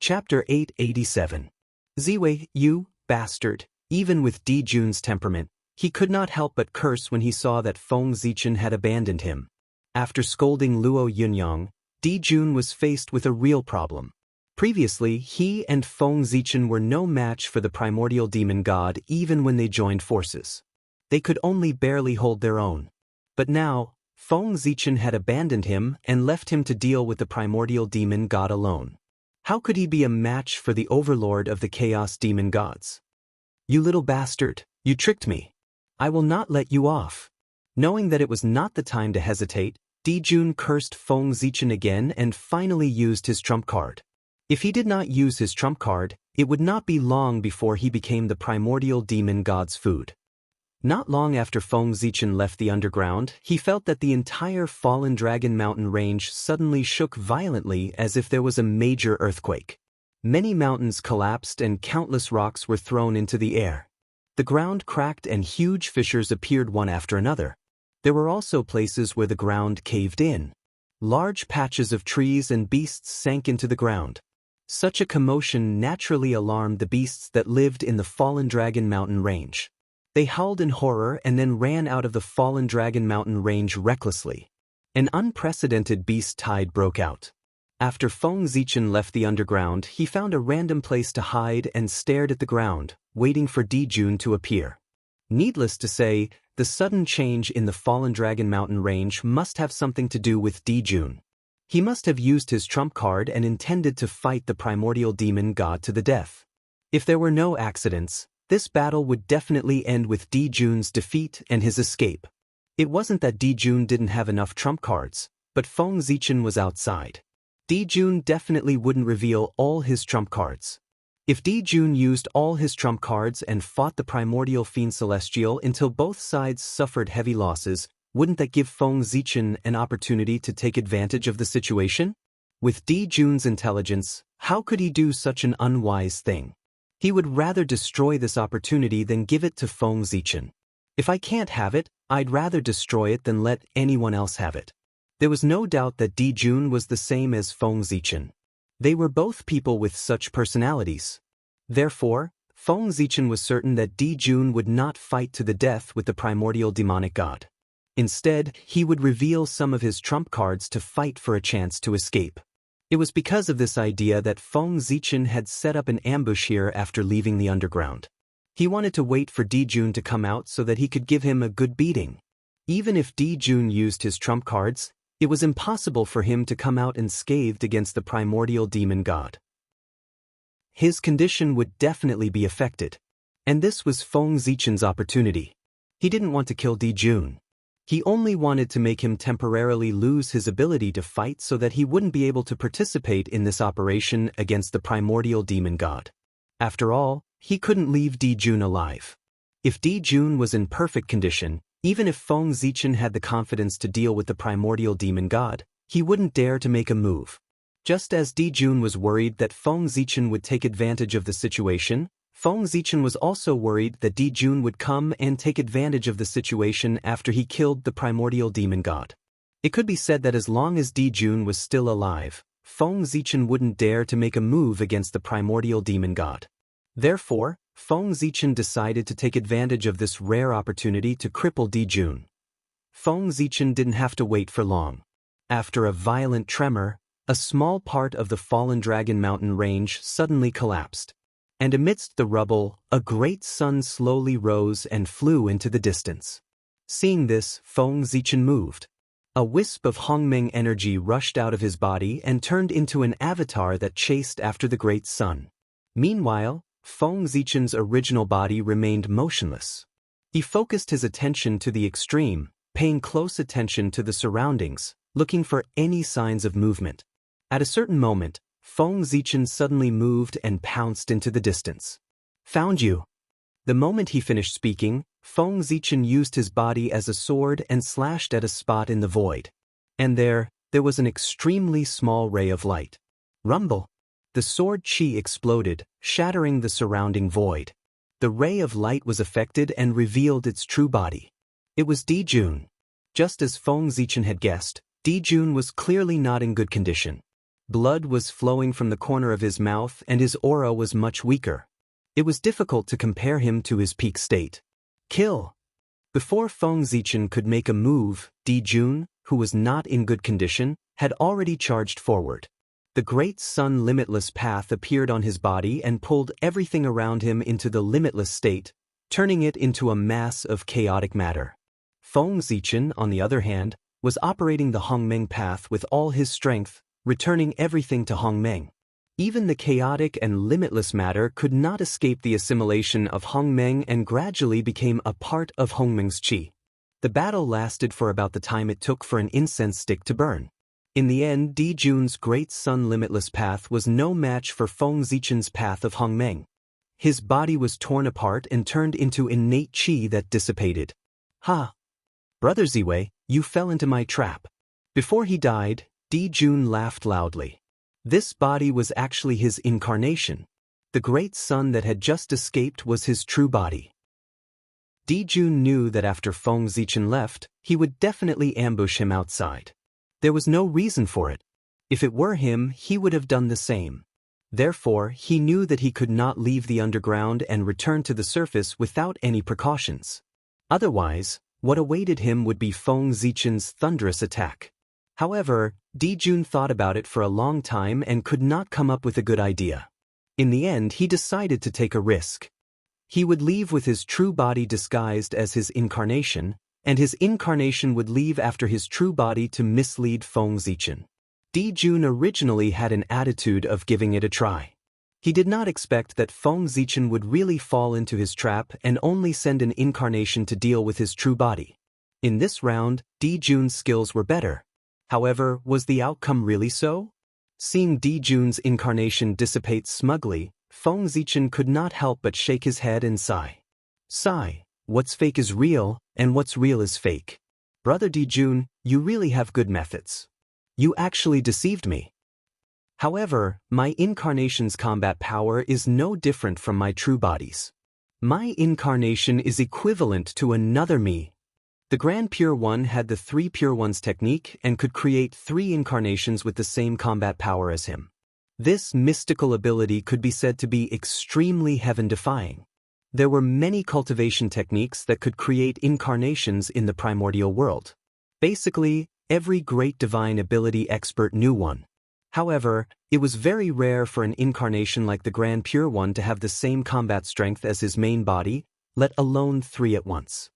Chapter 887. Ziwei, you bastard. Even with Di Jun's temperament, he could not help but curse when he saw that Feng Zichen had abandoned him. After scolding Luo Yunyang, Di Jun was faced with a real problem. Previously, he and Feng Zichen were no match for the primordial demon god even when they joined forces. They could only barely hold their own. But now, Feng Zichen had abandoned him and left him to deal with the primordial demon god alone. How could he be a match for the overlord of the chaos demon gods? You little bastard, you tricked me. I will not let you off. Knowing that it was not the time to hesitate, Di Jun cursed Feng Zichen again and finally used his trump card. If he did not use his trump card, it would not be long before he became the primordial demon god's food. Not long after Feng Zichen left the underground, he felt that the entire Fallen Dragon Mountain range suddenly shook violently as if there was a major earthquake. Many mountains collapsed and countless rocks were thrown into the air. The ground cracked and huge fissures appeared one after another. There were also places where the ground caved in. Large patches of trees and beasts sank into the ground. Such a commotion naturally alarmed the beasts that lived in the Fallen Dragon Mountain range. They howled in horror and then ran out of the Fallen Dragon Mountain range recklessly. An unprecedented beast tide broke out. After Feng Zichen left the underground, he found a random place to hide and stared at the ground, waiting for Di Jun to appear. Needless to say, the sudden change in the Fallen Dragon Mountain range must have something to do with Di Jun. He must have used his trump card and intended to fight the primordial demon god to the death. If there were no accidents, this battle would definitely end with Di Jun's defeat and his escape. It wasn't that Di Jun didn't have enough trump cards, but Feng Zichen was outside. Di Jun definitely wouldn't reveal all his trump cards. If Di Jun used all his trump cards and fought the primordial fiend celestial until both sides suffered heavy losses, wouldn't that give Feng Zichen an opportunity to take advantage of the situation? With Di Jun's intelligence, how could he do such an unwise thing? He would rather destroy this opportunity than give it to Feng Zichen. If I can't have it, I'd rather destroy it than let anyone else have it. There was no doubt that Di Jun was the same as Feng Zichen. They were both people with such personalities. Therefore, Feng Zichen was certain that Di Jun would not fight to the death with the primordial demonic god. Instead, he would reveal some of his trump cards to fight for a chance to escape. It was because of this idea that Feng Zichen had set up an ambush here after leaving the underground. He wanted to wait for Di Jun to come out so that he could give him a good beating. Even if Di Jun used his trump cards, it was impossible for him to come out unscathed against the primordial demon god. His condition would definitely be affected. And this was Feng Zichen's opportunity. He didn't want to kill Di Jun. He only wanted to make him temporarily lose his ability to fight so that he wouldn't be able to participate in this operation against the primordial demon god. After all, he couldn't leave Di Jun alive. If Di Jun was in perfect condition, even if Feng Zichen had the confidence to deal with the primordial demon god, he wouldn't dare to make a move. Just as Di Jun was worried that Feng Zichen would take advantage of the situation, Feng Zichen was also worried that Di Jun would come and take advantage of the situation after he killed the primordial demon god. It could be said that as long as Di Jun was still alive, Feng Zichen wouldn't dare to make a move against the primordial demon god. Therefore, Feng Zichen decided to take advantage of this rare opportunity to cripple Di Jun. Feng Zichen didn't have to wait for long. After a violent tremor, a small part of the Fallen Dragon Mountain range suddenly collapsed. And amidst the rubble, a great sun slowly rose and flew into the distance. Seeing this, Feng Zichen moved. A wisp of Hongmeng energy rushed out of his body and turned into an avatar that chased after the great sun. Meanwhile, Feng Zichen's original body remained motionless. He focused his attention to the extreme, paying close attention to the surroundings, looking for any signs of movement. At a certain moment, Feng Zichen suddenly moved and pounced into the distance. Found you! The moment he finished speaking, Feng Zichen used his body as a sword and slashed at a spot in the void. And there was an extremely small ray of light. Rumble! The sword chi exploded, shattering the surrounding void. The ray of light was affected and revealed its true body. It was Di Jun. Just as Feng Zichen had guessed, Di Jun was clearly not in good condition. Blood was flowing from the corner of his mouth and his aura was much weaker. It was difficult to compare him to his peak state. Kill! Before Feng Zichen could make a move, Di Jun, who was not in good condition, had already charged forward. The great sun limitless path appeared on his body and pulled everything around him into the limitless state, turning it into a mass of chaotic matter. Feng Zichen, on the other hand, was operating the Hongmeng path with all his strength, returning everything to Hongmeng. Even the chaotic and limitless matter could not escape the assimilation of Hongmeng and gradually became a part of Hongmeng's qi. The battle lasted for about the time it took for an incense stick to burn. In the end, Di Jun's great sun limitless path was no match for Feng Zichen's path of Hongmeng. His body was torn apart and turned into innate qi that dissipated. Ha! Brother Ziwei, you fell into my trap. Before he died, Di Jun laughed loudly. This body was actually his incarnation. The great sun that had just escaped was his true body. Di Jun knew that after Feng Zichen left, he would definitely ambush him outside. There was no reason for it. If it were him, he would have done the same. Therefore, he knew that he could not leave the underground and return to the surface without any precautions. Otherwise, what awaited him would be Feng Zichen's thunderous attack. However, Di Jun thought about it for a long time and could not come up with a good idea. In the end, he decided to take a risk. He would leave with his true body disguised as his incarnation, and his incarnation would leave after his true body to mislead Feng Zichen. Di Jun originally had an attitude of giving it a try. He did not expect that Feng Zichen would really fall into his trap and only send an incarnation to deal with his true body. In this round, Di Jun's skills were better. However, was the outcome really so? Seeing Di Jun's incarnation dissipate smugly, Feng Zichen could not help but shake his head and sigh. Sigh, what's fake is real, and what's real is fake. Brother Di Jun, you really have good methods. You actually deceived me. However, my incarnation's combat power is no different from my true body's. My incarnation is equivalent to another me. The Grand Pure One had the Three Pure Ones technique and could create 3 incarnations with the same combat power as him. This mystical ability could be said to be extremely heaven-defying. There were many cultivation techniques that could create incarnations in the primordial world. Basically, every great divine ability expert knew one. However, it was very rare for an incarnation like the Grand Pure One to have the same combat strength as his main body, let alone 3 at once.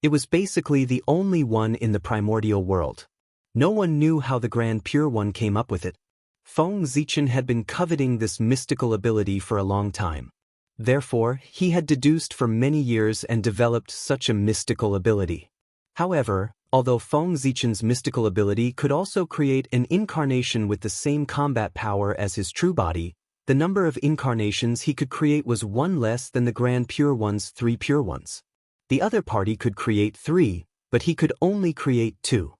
It was basically the only one in the primordial world. No one knew how the Grand Pure One came up with it. Feng Zichen had been coveting this mystical ability for a long time. Therefore, he had deduced for many years and developed such a mystical ability. However, although Feng Zichen's mystical ability could also create an incarnation with the same combat power as his true body, the number of incarnations he could create was 1 less than the Grand Pure One's 3 Pure Ones. The other party could create 3, but he could only create 2.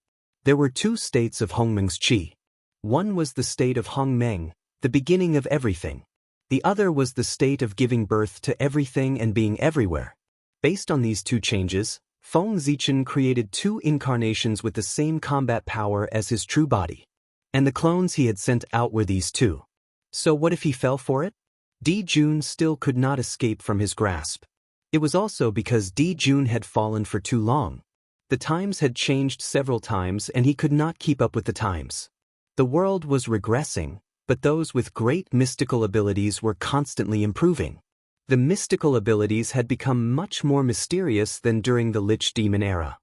There were 2 states of Hongmeng's qi. One was the state of Hongmeng, the beginning of everything. The other was the state of giving birth to everything and being everywhere. Based on these 2 changes, Feng Zichen created 2 incarnations with the same combat power as his true body. And the clones he had sent out were these 2. So what if he fell for it? Di Jun still could not escape from his grasp. It was also because Di Jun had fallen for too long. The times had changed several times and he could not keep up with the times. The world was regressing, but those with great mystical abilities were constantly improving. The mystical abilities had become much more mysterious than during the Lich Demon era.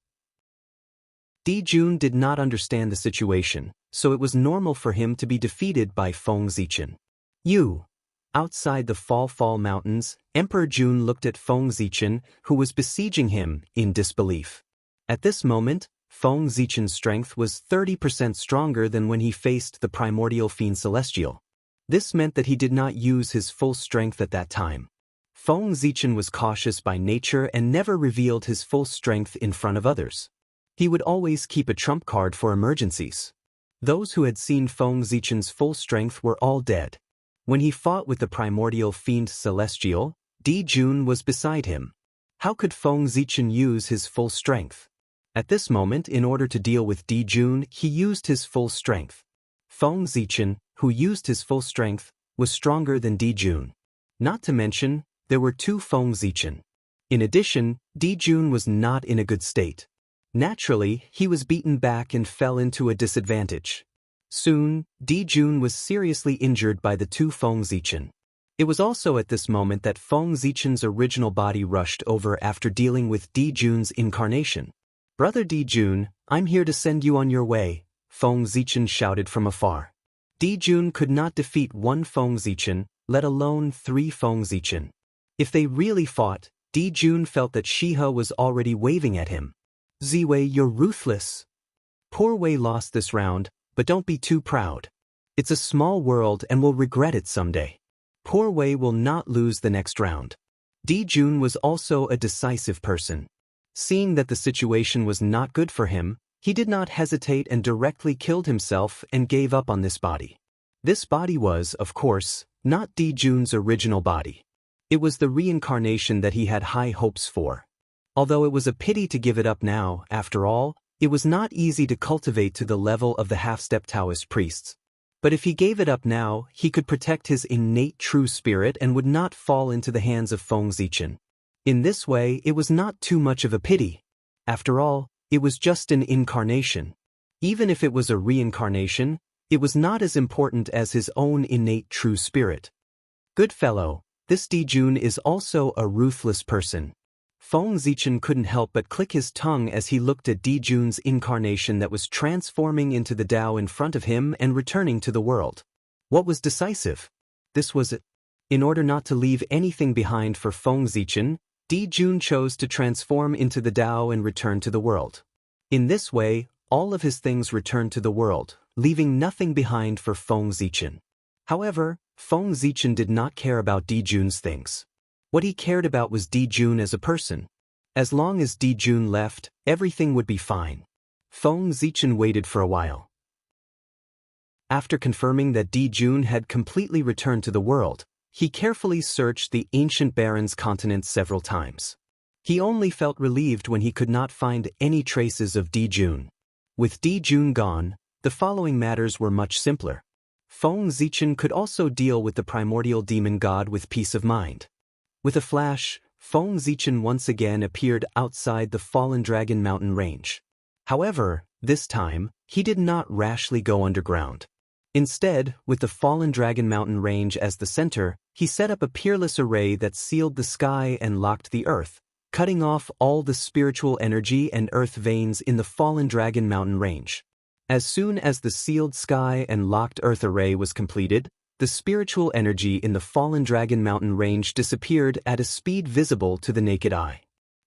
Di Jun did not understand the situation, so it was normal for him to be defeated by Feng Zichen. Outside the Fall Mountains, Emperor Jun looked at Feng Zichen, who was besieging him, in disbelief. At this moment, Feng Zichen's strength was 30% stronger than when he faced the primordial fiend Celestial. This meant that he did not use his full strength at that time. Feng Zichen was cautious by nature and never revealed his full strength in front of others. He would always keep a trump card for emergencies. Those who had seen Feng Zichen's full strength were all dead. When he fought with the primordial fiend Celestial, Di Jun was beside him. How could Feng Zichen use his full strength? At this moment, in order to deal with Di Jun, he used his full strength. Feng Zichen, who used his full strength, was stronger than Di Jun. Not to mention, there were two Feng Zichen. In addition, Di Jun was not in a good state. Naturally, he was beaten back and fell into a disadvantage. Soon, Di Jun was seriously injured by the two Feng Zichen. It was also at this moment that Feng Zichen's original body rushed over after dealing with Di Jun's incarnation. "Brother Di Jun, I'm here to send you on your way," Feng Zichen shouted from afar. Di Jun could not defeat one Feng Zichen, let alone 3 Feng Zichen. If they really fought, Di Jun felt that Shihe was already waving at him. "Ziwei, you're ruthless." "Poor Wei lost this round, but don't be too proud. It's a small world and we'll regret it someday. Poor Wei will not lose the next round." Di Jun was also a decisive person. Seeing that the situation was not good for him, he did not hesitate and directly killed himself and gave up on this body. This body was, of course, not Di Jun's original body. It was the reincarnation that he had high hopes for. Although it was a pity to give it up now, after all, it was not easy to cultivate to the level of the half-step Taoist priests. But if he gave it up now, he could protect his innate true spirit and would not fall into the hands of Feng Zichen. In this way, it was not too much of a pity. After all, it was just an incarnation. Even if it was a reincarnation, it was not as important as his own innate true spirit. Good fellow, this Di Jun is also a ruthless person. Feng Zichen couldn't help but click his tongue as he looked at Di Jun's incarnation that was transforming into the Tao in front of him and returning to the world. What was decisive? This was it. In order not to leave anything behind for Feng Zichen, Di Jun chose to transform into the Tao and return to the world. In this way, all of his things returned to the world, leaving nothing behind for Feng Zichen. However, Feng Zichen did not care about Di Jun's things. What he cared about was Di Jun as a person. As long as Di Jun left, everything would be fine. Feng Zichen waited for a while. After confirming that Di Jun had completely returned to the world, he carefully searched the ancient Baron's continent several times. He only felt relieved when he could not find any traces of Di Jun. With Di Jun gone, the following matters were much simpler. Feng Zichen could also deal with the primordial demon god with peace of mind. With a flash, Feng Zichen once again appeared outside the Fallen Dragon Mountain range. However, this time, he did not rashly go underground. Instead, with the Fallen Dragon Mountain range as the center, he set up a peerless array that sealed the sky and locked the earth, cutting off all the spiritual energy and earth veins in the Fallen Dragon Mountain range. As soon as the sealed sky and locked earth array was completed, the spiritual energy in the Fallen Dragon Mountain range disappeared at a speed visible to the naked eye.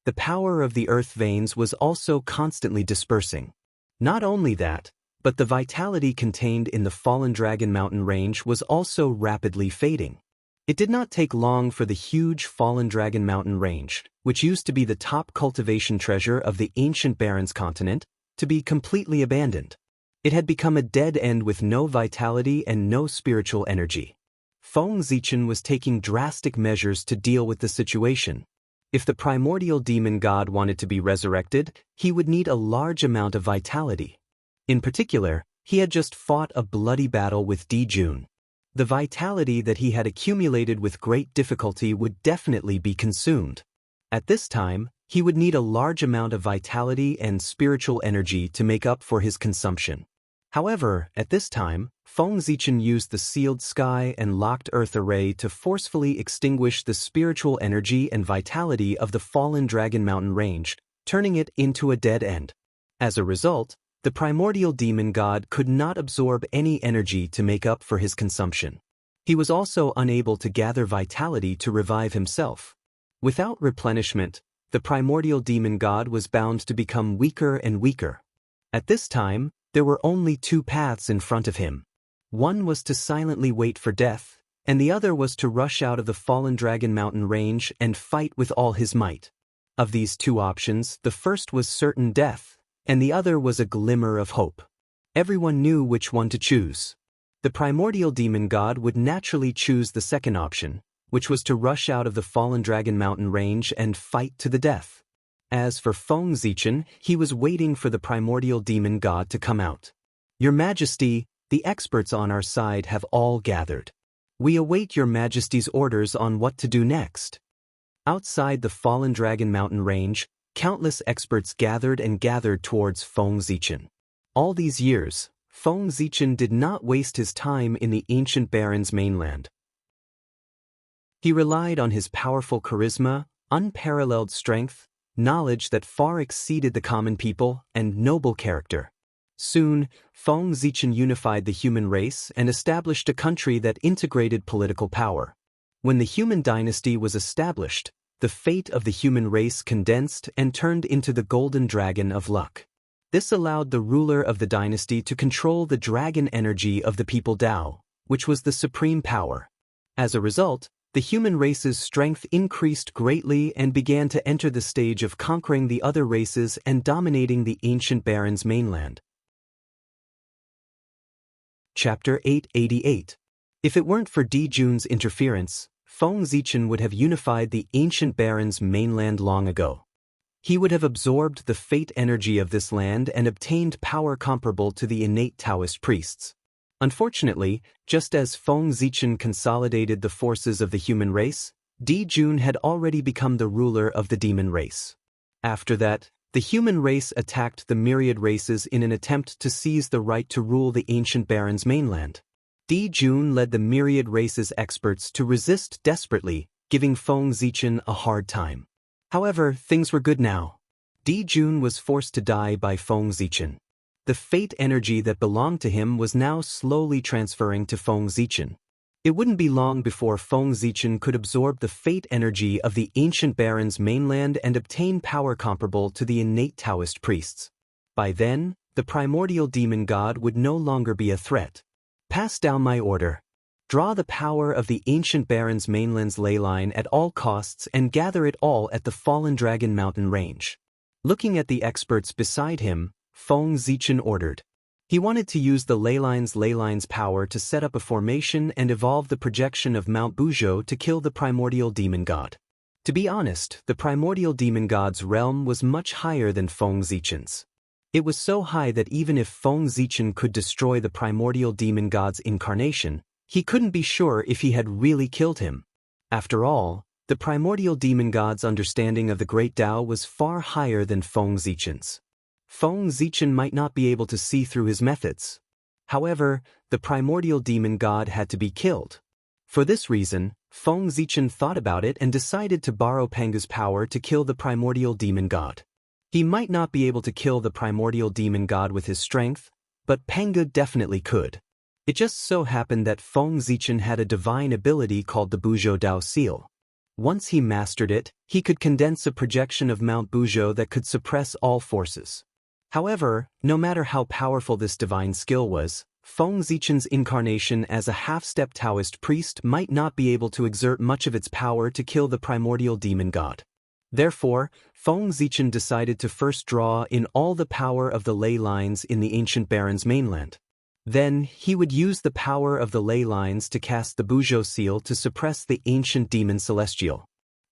The power of the earth veins was also constantly dispersing. Not only that, but the vitality contained in the Fallen Dragon Mountain range was also rapidly fading. It did not take long for the huge Fallen Dragon Mountain range, which used to be the top cultivation treasure of the ancient Baron's continent, to be completely abandoned. It had become a dead end with no vitality and no spiritual energy. Feng Zichen was taking drastic measures to deal with the situation. If the primordial demon god wanted to be resurrected, he would need a large amount of vitality. In particular, he had just fought a bloody battle with Di Jun. The vitality that he had accumulated with great difficulty would definitely be consumed. At this time, he would need a large amount of vitality and spiritual energy to make up for his consumption. However, at this time, Feng Zichen used the sealed sky and locked earth array to forcefully extinguish the spiritual energy and vitality of the Fallen Dragon Mountain range, turning it into a dead end. As a result, the primordial demon god could not absorb any energy to make up for his consumption. He was also unable to gather vitality to revive himself. Without replenishment, the primordial demon god was bound to become weaker and weaker. At this time, there were only 2 paths in front of him. One was to silently wait for death, and the other was to rush out of the Fallen Dragon Mountain range and fight with all his might. Of these 2 options, the first was certain death, and the other was a glimmer of hope. Everyone knew which one to choose. The primordial demon god would naturally choose the second option, which was to rush out of the Fallen Dragon Mountain range and fight to the death. As for Feng Zichen, he was waiting for the primordial demon god to come out. "Your Majesty, The experts on our side have all gathered. We await your majesty's orders on what to do next. Outside the fallen dragon mountain range, countless experts gathered towards Feng Zichen. All these years, Feng Zichen did not waste his time in the ancient baron's mainland. He relied on his powerful charisma, unparalleled strength, knowledge that far exceeded the common people, and noble character. Soon, Feng Zichen unified the human race and established a country that integrated political power. When the human dynasty was established, the fate of the human race condensed and turned into the golden dragon of luck. This allowed the ruler of the dynasty to control the dragon energy of the people Dao, which was the supreme power. As a result, the human race's strength increased greatly and began to enter the stage of conquering the other races and dominating the ancient baron's mainland. Chapter 888. If it weren't for Di Jun's interference, Feng Zichen would have unified the ancient baron's mainland long ago. He would have absorbed the fate energy of this land and obtained power comparable to the innate Taoist priests. Unfortunately, just as Feng Zichen consolidated the forces of the human race, Di Jun had already become the ruler of the demon race. After that, the human race attacked the myriad races in an attempt to seize the right to rule the ancient baron's mainland. Di Jun led the myriad races experts to resist desperately, giving Feng Zichen a hard time. However, things were good now. Di Jun was forced to die by Feng Zichen. The fate energy that belonged to him was now slowly transferring to Feng Zichen. It wouldn't be long before Feng Zichen could absorb the fate energy of the ancient baron's mainland and obtain power comparable to the innate Taoist priests. By then, the primordial demon god would no longer be a threat. Pass down my order. Draw the power of the ancient baron's mainland's ley line at all costs and gather it all at the fallen dragon mountain range. Looking at the experts beside him, Feng Zichen ordered. He wanted to use the ley line's power to set up a formation and evolve the projection of Mount Buzhou to kill the primordial demon god. To be honest, the primordial demon god's realm was much higher than Feng Zichen's. It was so high that even if Feng Zichen could destroy the primordial demon god's incarnation, he couldn't be sure if he had really killed him. After all, the primordial demon god's understanding of the great Tao was far higher than Feng Zichen's. Feng Zichen might not be able to see through his methods. However, the primordial demon god had to be killed. For this reason, Feng Zichen thought about it and decided to borrow Pengu's power to kill the primordial demon god. He might not be able to kill the primordial demon god with his strength, but Pengu definitely could. It just so happened that Feng Zichen had a divine ability called the Buzhou Dao Seal. Once he mastered it, he could condense a projection of Mount Buzhou that could suppress all forces. However, no matter how powerful this divine skill was, Feng Zichen's incarnation as a half-step Taoist priest might not be able to exert much of its power to kill the primordial demon god. Therefore, Feng Zichen decided to first draw in all the power of the ley lines in the ancient baron's mainland. Then, he would use the power of the ley lines to cast the Buzhou seal to suppress the ancient demon celestial.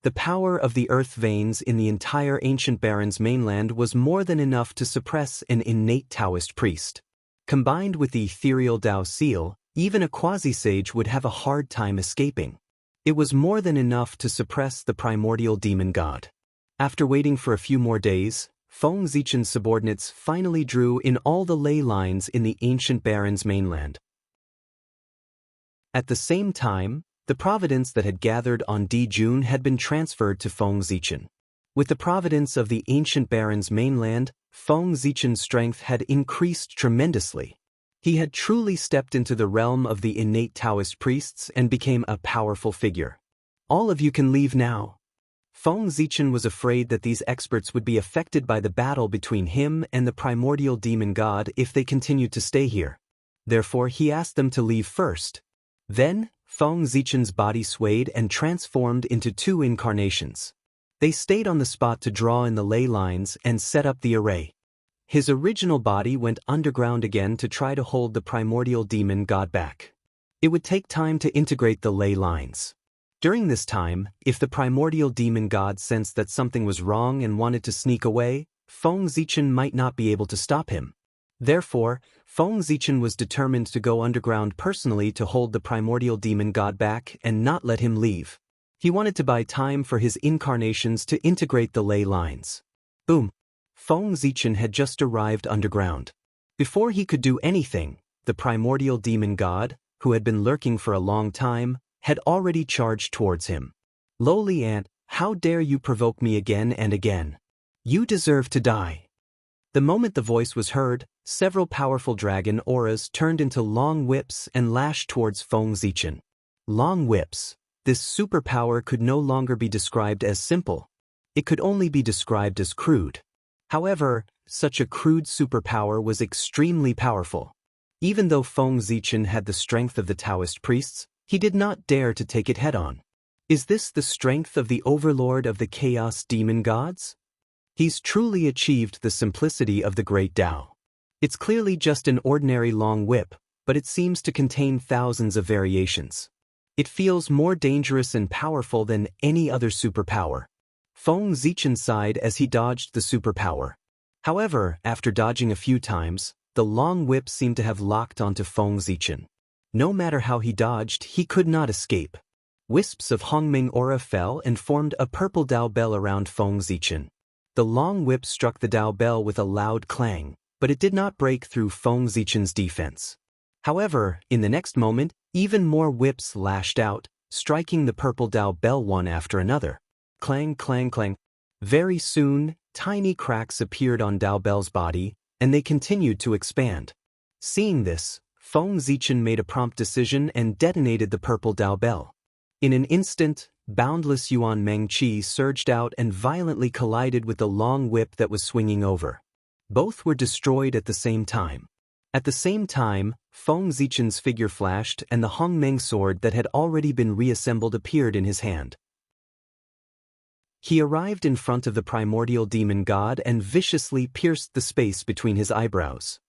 The power of the earth veins in the entire ancient baron's mainland was more than enough to suppress an innate Taoist priest. Combined with the ethereal Dao seal, even a quasi-sage would have a hard time escaping. It was more than enough to suppress the primordial demon god. After waiting for a few more days, Feng Zichen's subordinates finally drew in all the ley lines in the ancient baron's mainland. At the same time, the providence that had gathered on Di Jun had been transferred to Feng Zichen. With the providence of the ancient baron's mainland, Feng Zichen's strength had increased tremendously. He had truly stepped into the realm of the innate Taoist priests and became a powerful figure. All of you can leave now. Feng Zichen was afraid that these experts would be affected by the battle between him and the primordial demon god if they continued to stay here. Therefore, he asked them to leave first. Then, Feng Zichen's body swayed and transformed into two incarnations. They stayed on the spot to draw in the ley lines and set up the array. His original body went underground again to try to hold the primordial demon god back. It would take time to integrate the ley lines. During this time, if the primordial demon god sensed that something was wrong and wanted to sneak away, Feng Zichen might not be able to stop him. Therefore, Feng Zichen was determined to go underground personally to hold the primordial demon god back and not let him leave. He wanted to buy time for his incarnations to integrate the ley lines. Boom! Feng Zichen had just arrived underground. Before he could do anything, the primordial demon god, who had been lurking for a long time, had already charged towards him. Lowly ant, how dare you provoke me again and again? You deserve to die. The moment the voice was heard, several powerful dragon auras turned into long whips and lashed towards Feng Zichen. Long whips. This superpower could no longer be described as simple. It could only be described as crude. However, such a crude superpower was extremely powerful. Even though Feng Zichen had the strength of the Taoist priests, he did not dare to take it head-on. Is this the strength of the overlord of the chaos demon gods? He's truly achieved the simplicity of the great Tao. It's clearly just an ordinary long whip, but it seems to contain thousands of variations. It feels more dangerous and powerful than any other superpower. Feng Zichen sighed as he dodged the superpower. However, after dodging a few times, the long whip seemed to have locked onto Feng Zichen. No matter how he dodged, he could not escape. Wisps of Hongming aura fell and formed a purple Dao bell around Feng Zichen. The long whip struck the Dao bell with a loud clang, but it did not break through Feng Zichen's defense. However, in the next moment, even more whips lashed out, striking the purple Dao bell one after another. Clang, clang, clang. Very soon, tiny cracks appeared on Dao bell's body, and they continued to expand. Seeing this, Feng Zichen made a prompt decision and detonated the purple Dao bell. In an instant, boundless Yuan Meng Qi surged out and violently collided with the long whip that was swinging over. Both were destroyed at the same time. At the same time, Feng Zichen's figure flashed and the Hongmeng sword that had already been reassembled appeared in his hand. He arrived in front of the primordial demon god and viciously pierced the space between his eyebrows.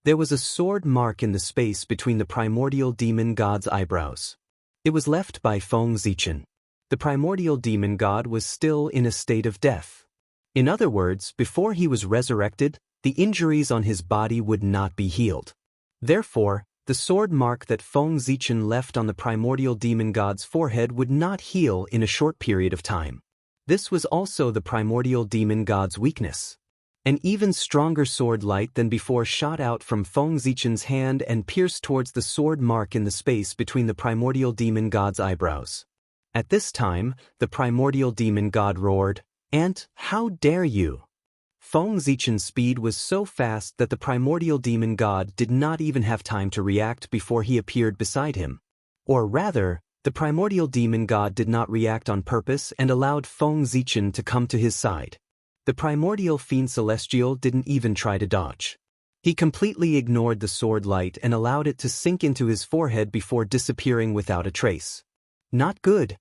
There was a sword mark in the space between the primordial demon god's eyebrows. It was left by Feng Zichen. The primordial demon god was still in a state of death. In other words, before he was resurrected, the injuries on his body would not be healed. Therefore, the sword mark that Feng Zichen left on the primordial demon god's forehead would not heal in a short period of time. This was also the primordial demon god's weakness. An even stronger sword light than before shot out from Feng Zichen's hand and pierced towards the sword mark in the space between the primordial demon god's eyebrows. At this time, the primordial demon god roared, "Ant, how dare you!" Feng Zichen's speed was so fast that the primordial demon god did not even have time to react before he appeared beside him. Or rather, the primordial demon god did not react on purpose and allowed Feng Zichen to come to his side. The primordial fiend celestial didn't even try to dodge. He completely ignored the sword light and allowed it to sink into his forehead before disappearing without a trace. Not good.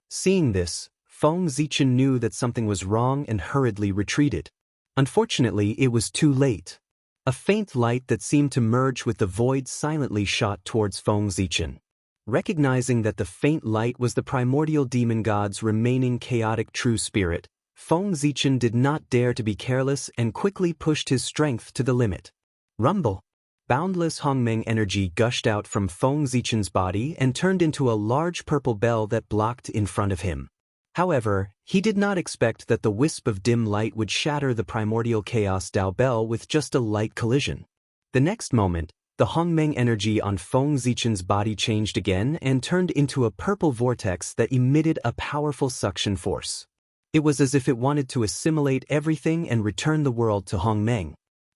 Seeing this, Feng Zichen knew that something was wrong and hurriedly retreated. Unfortunately, it was too late. A faint light that seemed to merge with the void silently shot towards Feng Zichen. Recognizing that the faint light was the primordial demon god's remaining chaotic true spirit, Feng Zichen did not dare to be careless and quickly pushed his strength to the limit. Rumble! Boundless Hongmeng energy gushed out from Feng Zichen's body and turned into a large purple bell that blocked in front of him. However, he did not expect that the wisp of dim light would shatter the primordial chaos Dao bell with just a light collision. The next moment, the Hongmeng energy on Feng Zichen's body changed again and turned into a purple vortex that emitted a powerful suction force. It was as if it wanted to assimilate everything and return the world to Hongmeng.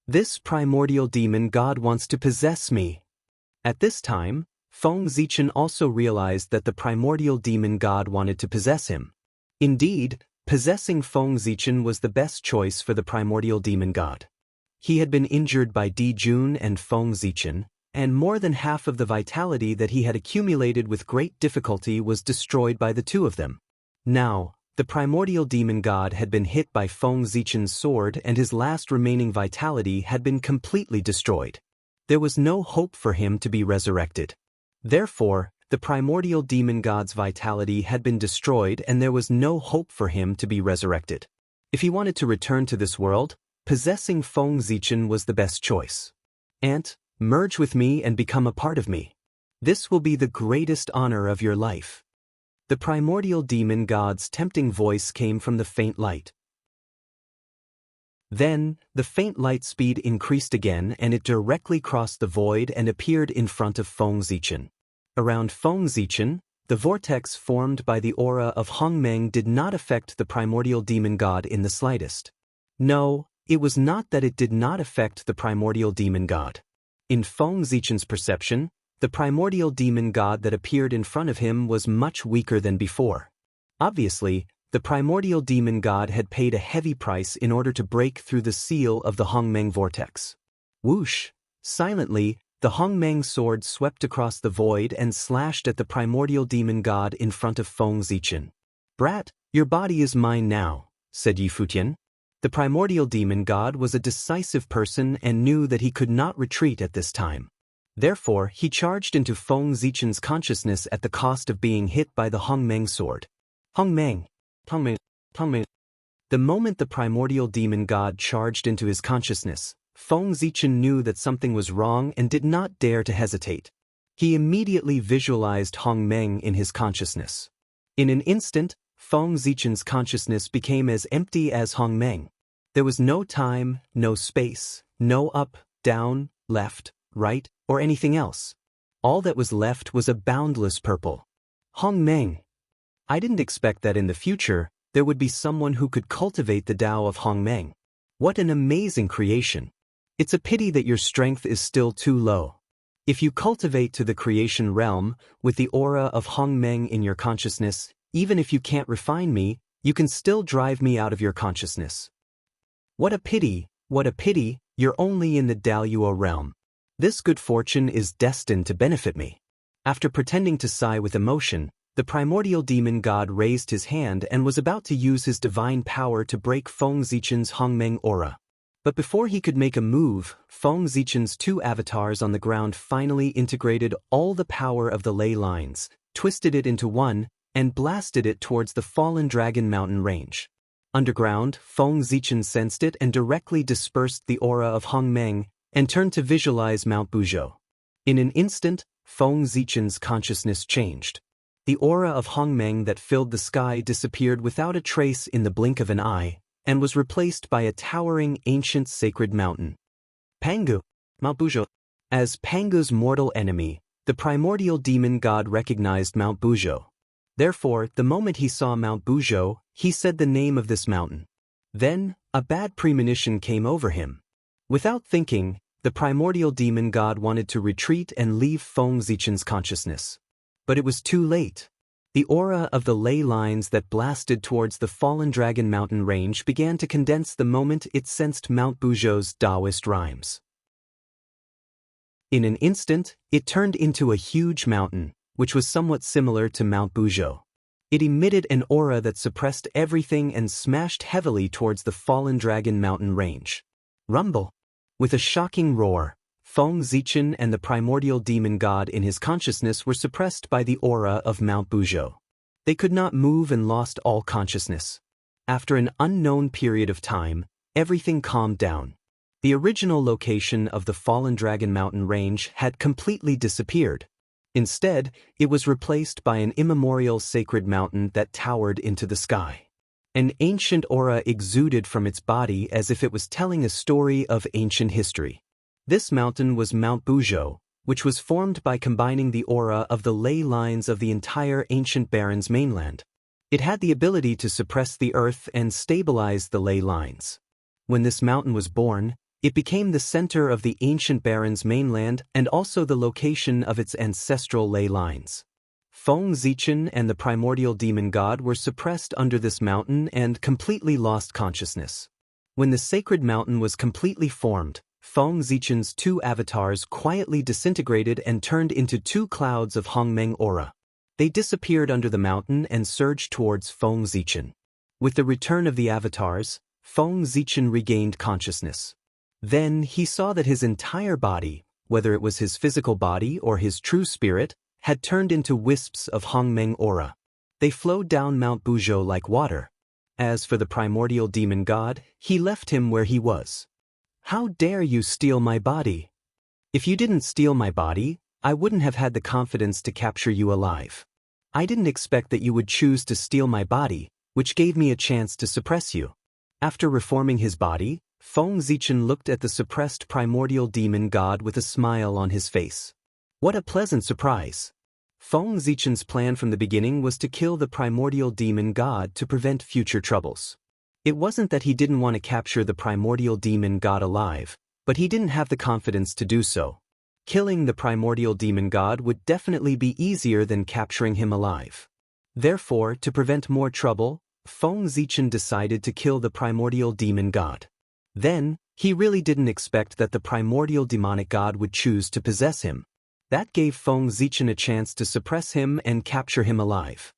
This primordial demon god wants to possess me. At this time, Feng Zichen also realized that the primordial demon god wanted to possess him. Indeed, possessing Feng Zichen was the best choice for the primordial demon god. He had been injured by Di Jun and Feng Zichen, and more than half of the vitality that he had accumulated with great difficulty was destroyed by the two of them. Now, the primordial demon god had been hit by Feng Zichen's sword and his last remaining vitality had been completely destroyed. There was no hope for him to be resurrected. Therefore, the primordial demon god's vitality had been destroyed and there was no hope for him to be resurrected. If he wanted to return to this world, possessing Feng Zichen was the best choice. Ant, Merge with me and become a part of me. This will be the greatest honor of your life. The primordial demon god's tempting voice came from the faint light. Then, the faint light speed increased again and it directly crossed the void and appeared in front of Feng Zichen. Around Feng Zichen, the vortex formed by the aura of Hongmeng did not affect the primordial demon god in the slightest. No, it was not that it did not affect the primordial demon god. In Feng Zichen's perception, the primordial demon god that appeared in front of him was much weaker than before. Obviously, the primordial demon god had paid a heavy price in order to break through the seal of the Hongmeng vortex. Whoosh! Silently, the Hongmeng sword swept across the void and slashed at the primordial demon god in front of Feng Zichen. "Brat, your body is mine now," said Yi Futian. The primordial demon god was a decisive person and knew that he could not retreat at this time. Therefore, he charged into Feng Zichen's consciousness at the cost of being hit by the Hongmeng sword. Hongmeng. The moment the primordial demon god charged into his consciousness, Feng Zichen knew that something was wrong and did not dare to hesitate. He immediately visualized Hongmeng in his consciousness. In an instant, Feng Zichen's consciousness became as empty as Hongmeng. There was no time, no space, no up, down, left, right, or anything else. All that was left was a boundless purple. Hongmeng. I didn't expect that in the future, there would be someone who could cultivate the Tao of Hongmeng. What an amazing creation. It's a pity that your strength is still too low. If you cultivate to the creation realm, with the aura of Hongmeng in your consciousness, even if you can't refine me, you can still drive me out of your consciousness. What a pity, you're only in the Daoyuo realm. This good fortune is destined to benefit me. After pretending to sigh with emotion, the primordial demon god raised his hand and was about to use his divine power to break Feng Zichen's Hongmeng aura. But before he could make a move, Feng Zichen's two avatars on the ground finally integrated all the power of the ley lines, twisted it into one, and blasted it towards the fallen dragon mountain range. Underground, Feng Zichen sensed it and directly dispersed the aura of Hongmeng and turned to visualize Mount Buzhou. In an instant, Feng Zichen's consciousness changed. The aura of Hongmeng that filled the sky disappeared without a trace in the blink of an eye, and was replaced by a towering ancient sacred mountain. Pangu, Mount Buzhou. As Pangu's mortal enemy, the primordial demon god recognized Mount Buzhou. Therefore, the moment he saw Mount Buzhou, he said the name of this mountain. Then, a bad premonition came over him. Without thinking, the primordial demon god wanted to retreat and leave Feng Zichen's consciousness. But it was too late. The aura of the ley lines that blasted towards the fallen dragon mountain range began to condense the moment it sensed Mount Buzhou's Taoist rhymes. In an instant, it turned into a huge mountain, which was somewhat similar to Mount Buzhou. It emitted an aura that suppressed everything and smashed heavily towards the fallen dragon mountain range. Rumble! With a shocking roar, Feng Zichen and the primordial demon god in his consciousness were suppressed by the aura of Mount Buzhou. They could not move and lost all consciousness. After an unknown period of time, everything calmed down. The original location of the fallen dragon mountain range had completely disappeared. Instead, it was replaced by an immemorial sacred mountain that towered into the sky. An ancient aura exuded from its body as if it was telling a story of ancient history. This mountain was Mount Buzhou, which was formed by combining the aura of the ley lines of the entire ancient Baron's mainland. It had the ability to suppress the earth and stabilize the ley lines. When this mountain was born, it became the center of the ancient Baron's mainland and also the location of its ancestral ley lines. Feng Zichen and the primordial demon god were suppressed under this mountain and completely lost consciousness. When the sacred mountain was completely formed, Feng Zichen's two avatars quietly disintegrated and turned into two clouds of Hongmeng aura. They disappeared under the mountain and surged towards Feng Zichen. With the return of the avatars, Feng Zichen regained consciousness. Then he saw that his entire body, whether it was his physical body or his true spirit, had turned into wisps of Hongmeng aura. They flowed down Mount Buzhou like water. As for the primordial demon god, he left him where he was. "How dare you steal my body?" If you didn't steal my body, I wouldn't have had the confidence to capture you alive. I didn't expect that you would choose to steal my body, which gave me a chance to suppress you. After reforming his body, Feng Zichen looked at the suppressed primordial demon god with a smile on his face. What a pleasant surprise! Feng Zichen's plan from the beginning was to kill the primordial demon god to prevent future troubles. It wasn't that he didn't want to capture the primordial demon god alive, but he didn't have the confidence to do so. Killing the primordial demon god would definitely be easier than capturing him alive. Therefore, to prevent more trouble, Feng Zichen decided to kill the primordial demon god. Then, he really didn't expect that the primordial demonic god would choose to possess him. That gave Feng Zichen a chance to suppress him and capture him alive.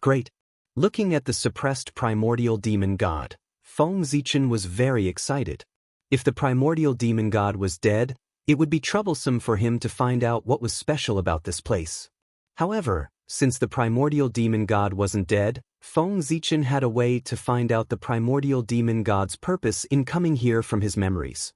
Great! Looking at the suppressed primordial demon god, Feng Zichen was very excited. If the primordial demon god was dead, it would be troublesome for him to find out what was special about this place. However, since the primordial demon god wasn't dead, Feng Zichen had a way to find out the primordial demon god's purpose in coming here from his memories.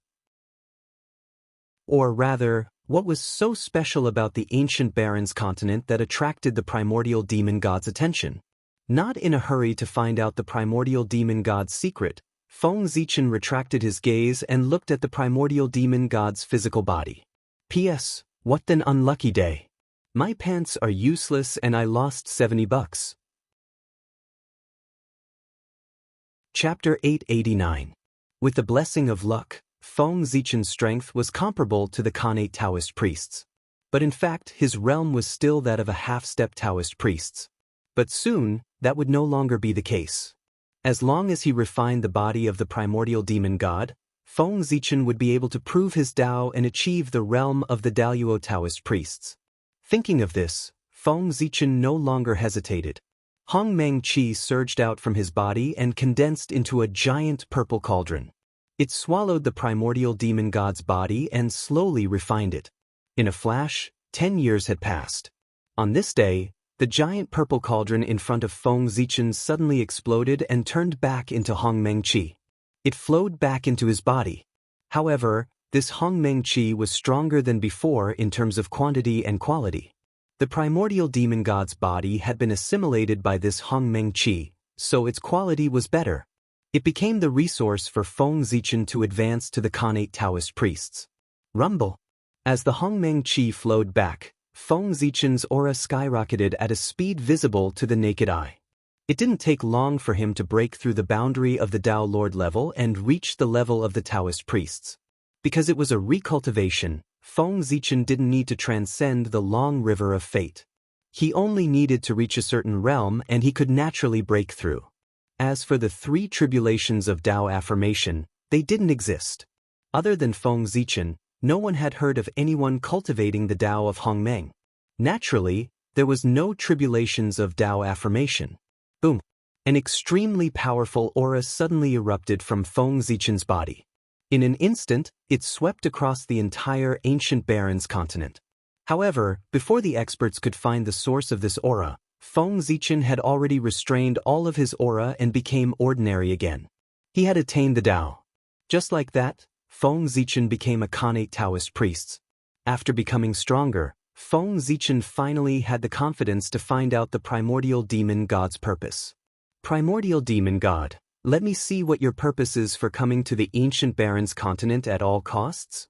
Or rather, what was so special about the ancient Barrens continent that attracted the primordial demon god's attention? Not in a hurry to find out the primordial demon god's secret, Feng Zichen retracted his gaze and looked at the primordial demon god's physical body. P.S. What an unlucky day. My pants are useless and I lost $70. Chapter 889. With the blessing of luck, Feng Zichen's strength was comparable to the Khanate Taoist priests. But in fact, his realm was still that of a half-step Taoist priests. But soon, that would no longer be the case. As long as he refined the body of the primordial demon god, Feng Zichen would be able to prove his Tao and achieve the realm of the Daluo Taoist priests. Thinking of this, Feng Zichen no longer hesitated. Hongmeng Qi surged out from his body and condensed into a giant purple cauldron. It swallowed the primordial demon god's body and slowly refined it. In a flash, 10 years had passed. On this day, the giant purple cauldron in front of Feng Zichen suddenly exploded and turned back into Hongmeng Qi. It flowed back into his body. However, this Hongmeng Qi was stronger than before in terms of quantity and quality. The primordial demon god's body had been assimilated by this Hongmeng Qi, so its quality was better. It became the resource for Feng Zichen to advance to the Khanate Taoist priests. Rumble! As the Hongmeng Qi flowed back, Feng Zichen's aura skyrocketed at a speed visible to the naked eye. It didn't take long for him to break through the boundary of the Dao Lord level and reach the level of the Taoist priests. Because it was a recultivation, Feng Zichen didn't need to transcend the long river of fate. He only needed to reach a certain realm and he could naturally break through. As for the 3 tribulations of Dao affirmation, they didn't exist. Other than Feng Zichen, no one had heard of anyone cultivating the Dao of Hongmeng. Naturally, there was no tribulations of Dao affirmation. Boom! An extremely powerful aura suddenly erupted from Feng Zichen's body. In an instant, it swept across the entire ancient Barrens continent. However, before the experts could find the source of this aura, Feng Zichen had already restrained all of his aura and became ordinary again. He had attained the Tao. Just like that, Feng Zichen became a Khanate Taoist priest. After becoming stronger, Feng Zichen finally had the confidence to find out the primordial demon god's purpose. Primordial demon god, let me see what your purpose is for coming to the ancient Barrens continent at all costs.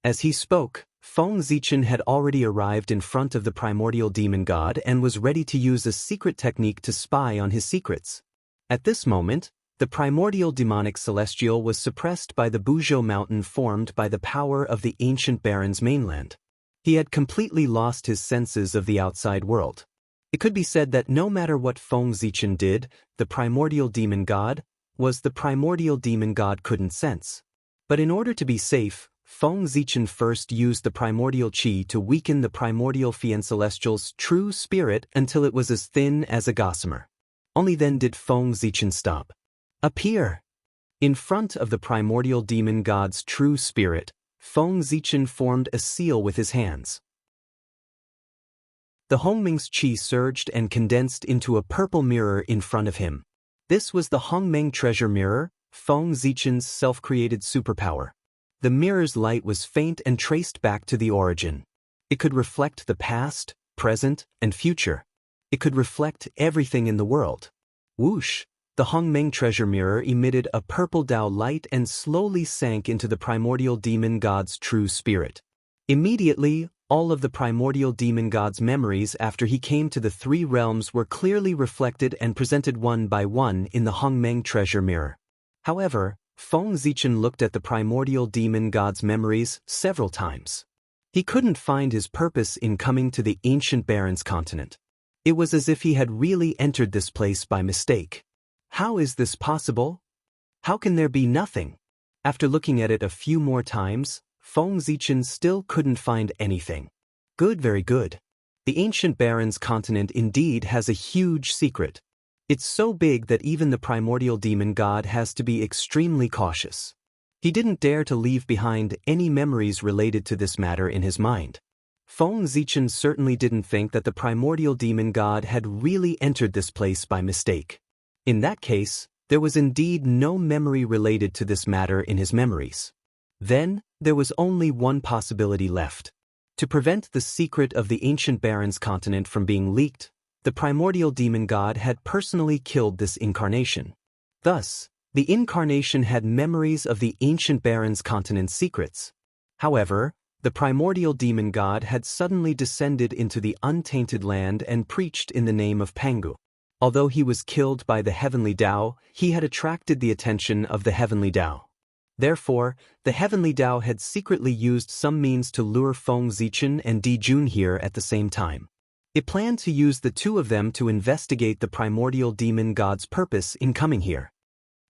As he spoke, Feng Zichen had already arrived in front of the primordial demon god and was ready to use a secret technique to spy on his secrets. At this moment, the primordial demonic celestial was suppressed by the Buzhou mountain formed by the power of the ancient Barrens mainland. He had completely lost his senses of the outside world. It could be said that no matter what Feng Zichen did, the primordial demon god was the primordial demon god couldn't sense. But in order to be safe, Feng Zichen first used the primordial qi to weaken the primordial Fian Celestial's true spirit until it was as thin as a gossamer. Only then did Feng Zichen stop. Appear! In front of the primordial demon god's true spirit, Feng Zichen formed a seal with his hands. The Hongmeng's qi surged and condensed into a purple mirror in front of him. This was the Hongmeng treasure mirror, Feng Zichen's self-created superpower. The mirror's light was faint and traced back to the origin. It could reflect the past, present, and future. It could reflect everything in the world. Whoosh! The Hongmeng treasure mirror emitted a purple Dao light and slowly sank into the primordial demon god's true spirit. Immediately, all of the primordial demon god's memories after he came to the three realms were clearly reflected and presented one by one in the Hongmeng treasure mirror. However, Feng Zichen looked at the primordial demon god's memories several times. He couldn't find his purpose in coming to the ancient Baron's continent. It was as if he had really entered this place by mistake. How is this possible? How can there be nothing? After looking at it a few more times, Feng Zichen still couldn't find anything. Good, very good. The ancient Baron's continent indeed has a huge secret. It's so big that even the primordial demon god has to be extremely cautious. He didn't dare to leave behind any memories related to this matter in his mind. Feng Zichen certainly didn't think that the primordial demon god had really entered this place by mistake. In that case, there was indeed no memory related to this matter in his memories. Then, there was only one possibility left. To prevent the secret of the ancient Baron's continent from being leaked, the primordial demon god had personally killed this incarnation. Thus, the incarnation had memories of the ancient Baron's continent's secrets. However, the primordial demon god had suddenly descended into the untainted land and preached in the name of Pangu. Although he was killed by the heavenly Dao, he had attracted the attention of the heavenly Dao. Therefore, the heavenly Dao had secretly used some means to lure Feng Zichen and Di Jun here at the same time. It planned to use the two of them to investigate the primordial demon god's purpose in coming here.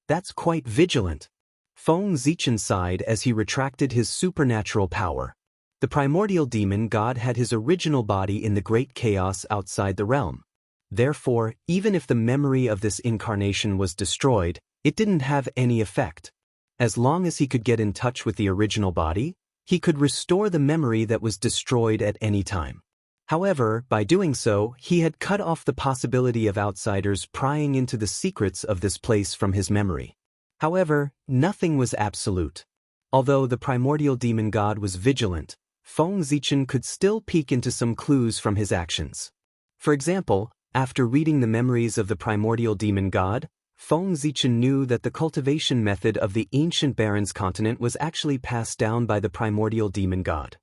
That's quite vigilant. Feng Zichen sighed as he retracted his supernatural power. The primordial demon god had his original body in the great chaos outside the realm. Therefore, even if the memory of this incarnation was destroyed, it didn't have any effect. As long as he could get in touch with the original body, he could restore the memory that was destroyed at any time. However, by doing so, he had cut off the possibility of outsiders prying into the secrets of this place from his memory. However, nothing was absolute. Although the primordial demon god was vigilant, Feng Zichen could still peek into some clues from his actions. For example, after reading the memories of the primordial demon god, Feng Zichen knew that the cultivation method of the ancient Baron's continent was actually passed down by the primordial demon god.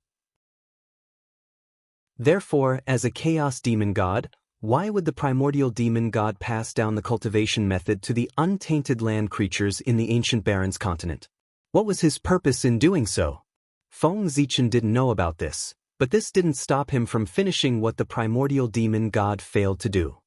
Therefore, as a chaos demon god, why would the primordial demon god pass down the cultivation method to the untainted land creatures in the ancient Baron's continent? What was his purpose in doing so? Feng Zichen didn't know about this, but this didn't stop him from finishing what the primordial demon god failed to do.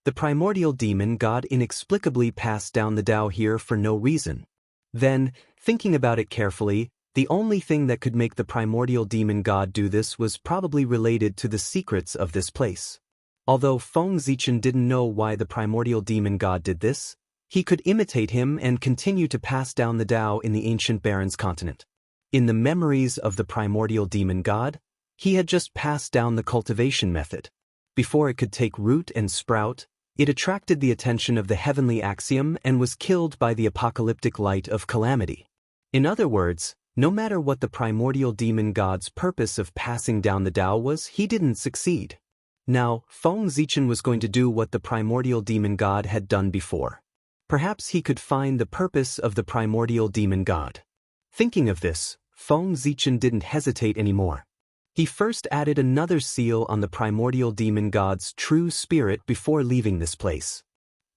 The primordial demon god inexplicably passed down the Dao here for no reason. Then, thinking about it carefully, the only thing that could make the primordial demon god do this was probably related to the secrets of this place. Although Feng Zichen didn't know why the primordial demon god did this, he could imitate him and continue to pass down the Dao in the ancient Baron's continent. In the memories of the primordial demon god, he had just passed down the cultivation method. Before it could take root and sprout, it attracted the attention of the heavenly axiom and was killed by the apocalyptic light of calamity. In other words, no matter what the primordial demon god's purpose of passing down the Dao was, he didn't succeed. Now, Feng Zichen was going to do what the primordial demon god had done before. Perhaps he could find the purpose of the primordial demon god. Thinking of this, Feng Zichen didn't hesitate anymore. He first added another seal on the primordial demon god's true spirit before leaving this place.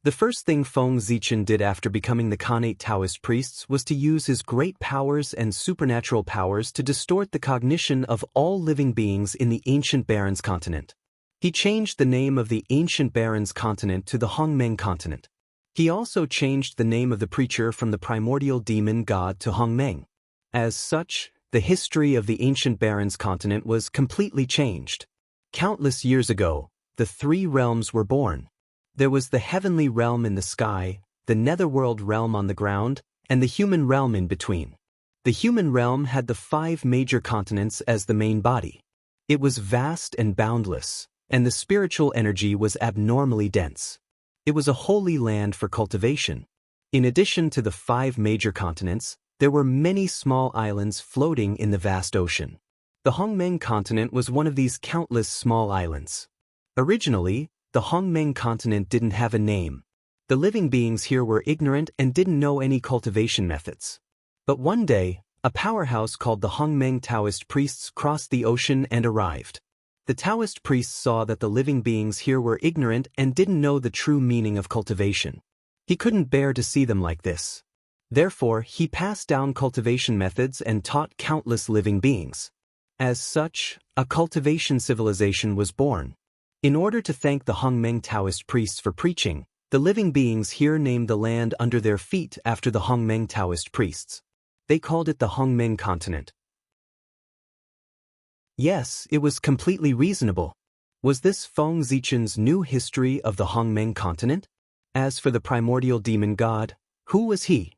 The first thing Feng Zichen did after becoming the Khanate Taoist priests was to use his great powers and supernatural powers to distort the cognition of all living beings in the ancient Baron's continent. He changed the name of the ancient Baron's continent to the Hongmeng continent. He also changed the name of the preacher from the primordial demon god to Hongmeng. As such, the history of the ancient Baron's continent was completely changed. Countless years ago, the three realms were born. There was the heavenly realm in the sky, the netherworld realm on the ground, and the human realm in between. The human realm had the 5 major continents as the main body. It was vast and boundless, and the spiritual energy was abnormally dense. It was a holy land for cultivation. In addition to the 5 major continents, There were many small islands floating in the vast ocean. The Hongmeng continent was one of these countless small islands. Originally, the Hongmeng continent didn't have a name. The living beings here were ignorant and didn't know any cultivation methods. But one day, a powerhouse called the Hongmeng Taoist priests crossed the ocean and arrived. The Taoist priests saw that the living beings here were ignorant and didn't know the true meaning of cultivation. He couldn't bear to see them like this. Therefore, he passed down cultivation methods and taught countless living beings. As such, a cultivation civilization was born. In order to thank the Hongmeng Taoist priests for preaching, the living beings here named the land under their feet after the Hongmeng Taoist priests. They called it the Hongmeng continent. Yes, it was completely reasonable. Was this Feng Zichen's new history of the Hongmeng continent? As for the primordial demon god, who was he?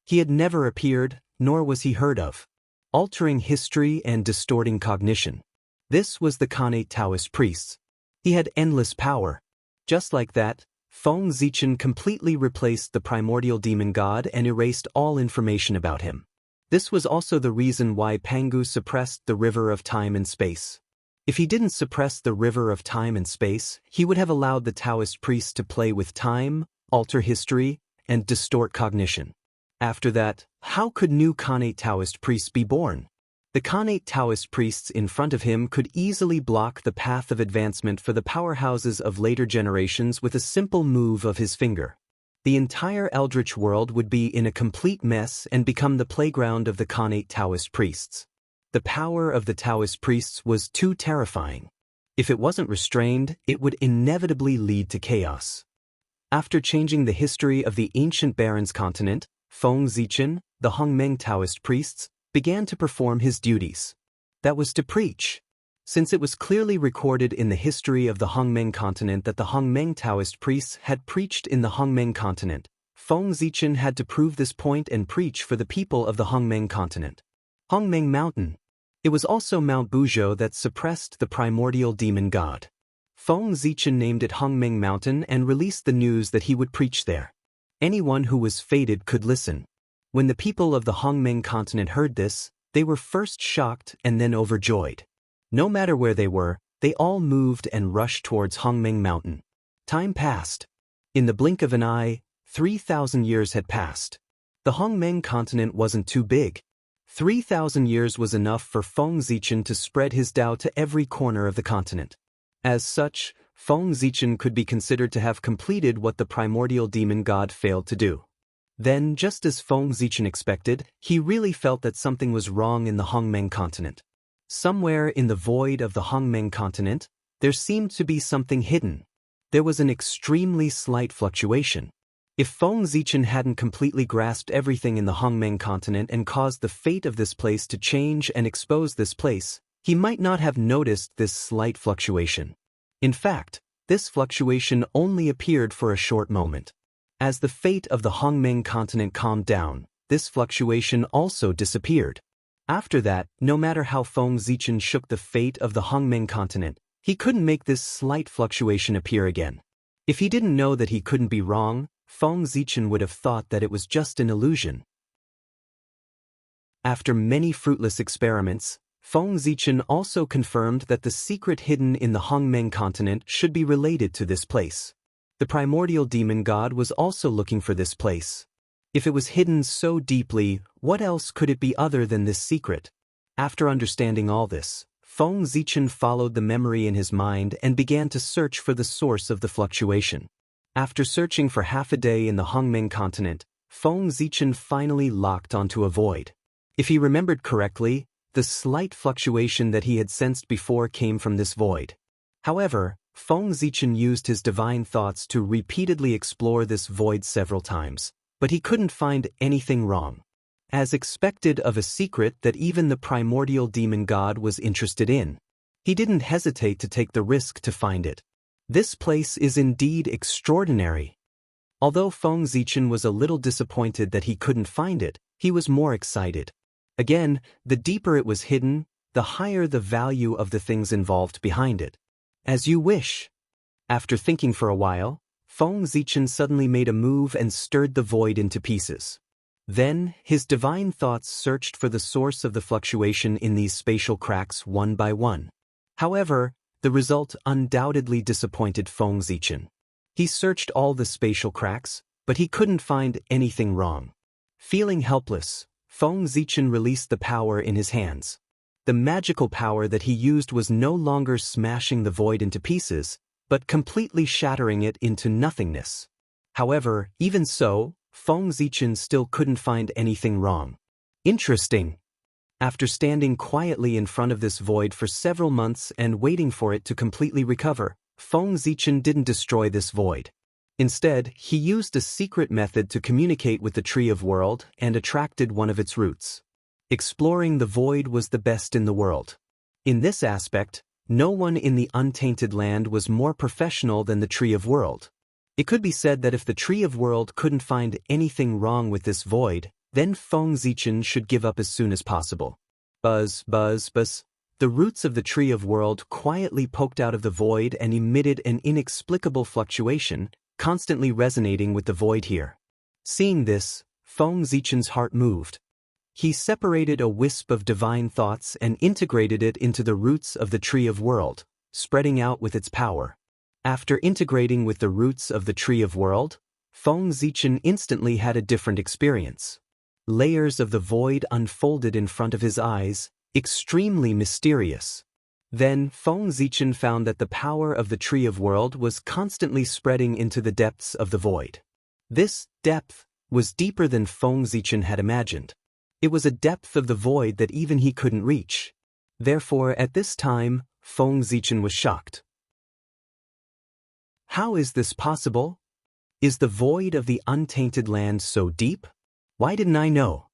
He had never appeared, nor was he heard of. Altering history and distorting cognition. This was the Khanate Taoist priests. He had endless power. Just like that, Feng Zichen completely replaced the primordial demon god and erased all information about him. This was also the reason why Pangu suppressed the river of time and space. If he didn't suppress the river of time and space, he would have allowed the Taoist priests to play with time, alter history, and distort cognition. After that, how could new Khanate Taoist priests be born? The Khanate Taoist priests in front of him could easily block the path of advancement for the powerhouses of later generations with a simple move of his finger. The entire Eldritch world would be in a complete mess and become the playground of the Khanate Taoist priests. The power of the Taoist priests was too terrifying. If it wasn't restrained, it would inevitably lead to chaos. After changing the history of the ancient Barons continent, Feng Zichen, the Hongmeng Taoist priests, began to perform his duties. That was to preach. Since it was clearly recorded in the history of the Hongmeng continent that the Hongmeng Taoist priests had preached in the Hongmeng continent, Feng Zichen had to prove this point and preach for the people of the Hongmeng continent. Hongmeng Mountain. It was also Mount Buzhou that suppressed the primordial demon god. Feng Zichen named it Hongmeng Mountain and released the news that he would preach there. Anyone who was fated could listen. When the people of the Hongmeng continent heard this, they were first shocked and then overjoyed. No matter where they were, they all moved and rushed towards Hongmeng Mountain. Time passed. In the blink of an eye, 3,000 years had passed. The Hongmeng continent wasn't too big. 3,000 years was enough for Feng Zichen to spread his Tao to every corner of the continent. As such, Feng Zichen could be considered to have completed what the primordial demon god failed to do. Then, just as Feng Zichen expected, he really felt that something was wrong in the Hongmeng continent. Somewhere in the void of the Hongmeng continent, there seemed to be something hidden. There was an extremely slight fluctuation. If Feng Zichen hadn't completely grasped everything in the Hongmeng continent and caused the fate of this place to change and expose this place, he might not have noticed this slight fluctuation. In fact, this fluctuation only appeared for a short moment. As the fate of the Hongmeng continent calmed down, this fluctuation also disappeared. After that, no matter how Feng Zichen shook the fate of the Hongmeng continent, he couldn't make this slight fluctuation appear again. If he didn't know that he couldn't be wrong, Feng Zichen would have thought that it was just an illusion. After many fruitless experiments, Feng Zichen also confirmed that the secret hidden in the Hongmeng continent should be related to this place. The primordial demon god was also looking for this place. If it was hidden so deeply, what else could it be other than this secret? After understanding all this, Feng Zichen followed the memory in his mind and began to search for the source of the fluctuation. After searching for half a day in the Hongmeng continent, Feng Zichen finally locked onto a void. If he remembered correctly, the slight fluctuation that he had sensed before came from this void. However, Feng Zichen used his divine thoughts to repeatedly explore this void several times, but he couldn't find anything wrong. As expected of a secret that even the primordial demon god was interested in, he didn't hesitate to take the risk to find it. This place is indeed extraordinary. Although Feng Zichen was a little disappointed that he couldn't find it, he was more excited. Again, the deeper it was hidden, the higher the value of the things involved behind it. As you wish. After thinking for a while, Feng Zichen suddenly made a move and stirred the void into pieces. Then, his divine thoughts searched for the source of the fluctuation in these spatial cracks one by one. However, the result undoubtedly disappointed Feng Zichen. He searched all the spatial cracks, but he couldn't find anything wrong. Feeling helpless, Feng Zichen released the power in his hands. The magical power that he used was no longer smashing the void into pieces, but completely shattering it into nothingness. However, even so, Feng Zichen still couldn't find anything wrong. Interesting. After standing quietly in front of this void for several months and waiting for it to completely recover, Feng Zichen didn't destroy this void. Instead, he used a secret method to communicate with the Tree of World and attracted one of its roots. Exploring the void was the best in the world. In this aspect, no one in the untainted land was more professional than the Tree of World. It could be said that if the Tree of World couldn't find anything wrong with this void, then Feng Zichen should give up as soon as possible. Buzz, buzz, buzz. The roots of the Tree of World quietly poked out of the void and emitted an inexplicable fluctuation, constantly resonating with the void here. Seeing this, Feng Zichen's heart moved. He separated a wisp of divine thoughts and integrated it into the roots of the Tree of World, spreading out with its power. After integrating with the roots of the Tree of World, Feng Zichen instantly had a different experience. Layers of the void unfolded in front of his eyes, extremely mysterious. Then Feng Zichen found that the power of the Tree of World was constantly spreading into the depths of the void. This depth was deeper than Feng Zichen had imagined. It was a depth of the void that even he couldn't reach. Therefore, at this time, Feng Zichen was shocked. How is this possible? Is the void of the untainted land so deep? Why didn't I know?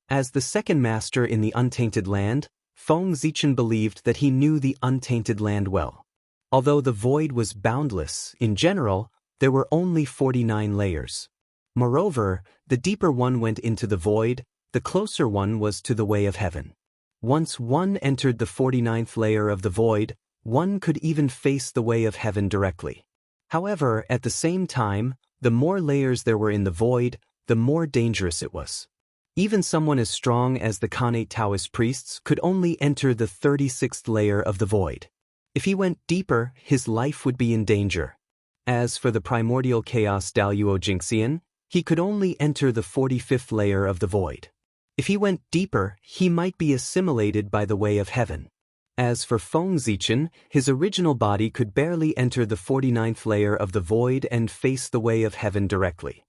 As the second master in the untainted land, Feng Zichen believed that he knew the untainted land well. Although the void was boundless, in general, there were only 49 layers. Moreover, the deeper one went into the void, the closer one was to the way of heaven. Once one entered the 49th layer of the void, one could even face the way of heaven directly. However, at the same time, the more layers there were in the void, the more dangerous it was. Even someone as strong as the Khanate Taoist priests could only enter the 36th layer of the void. If he went deeper, his life would be in danger. As for the primordial chaos Daluo Jingxian, he could only enter the 45th layer of the void. If he went deeper, he might be assimilated by the way of heaven. As for Feng Zichen, his original body could barely enter the 49th layer of the void and face the way of heaven directly.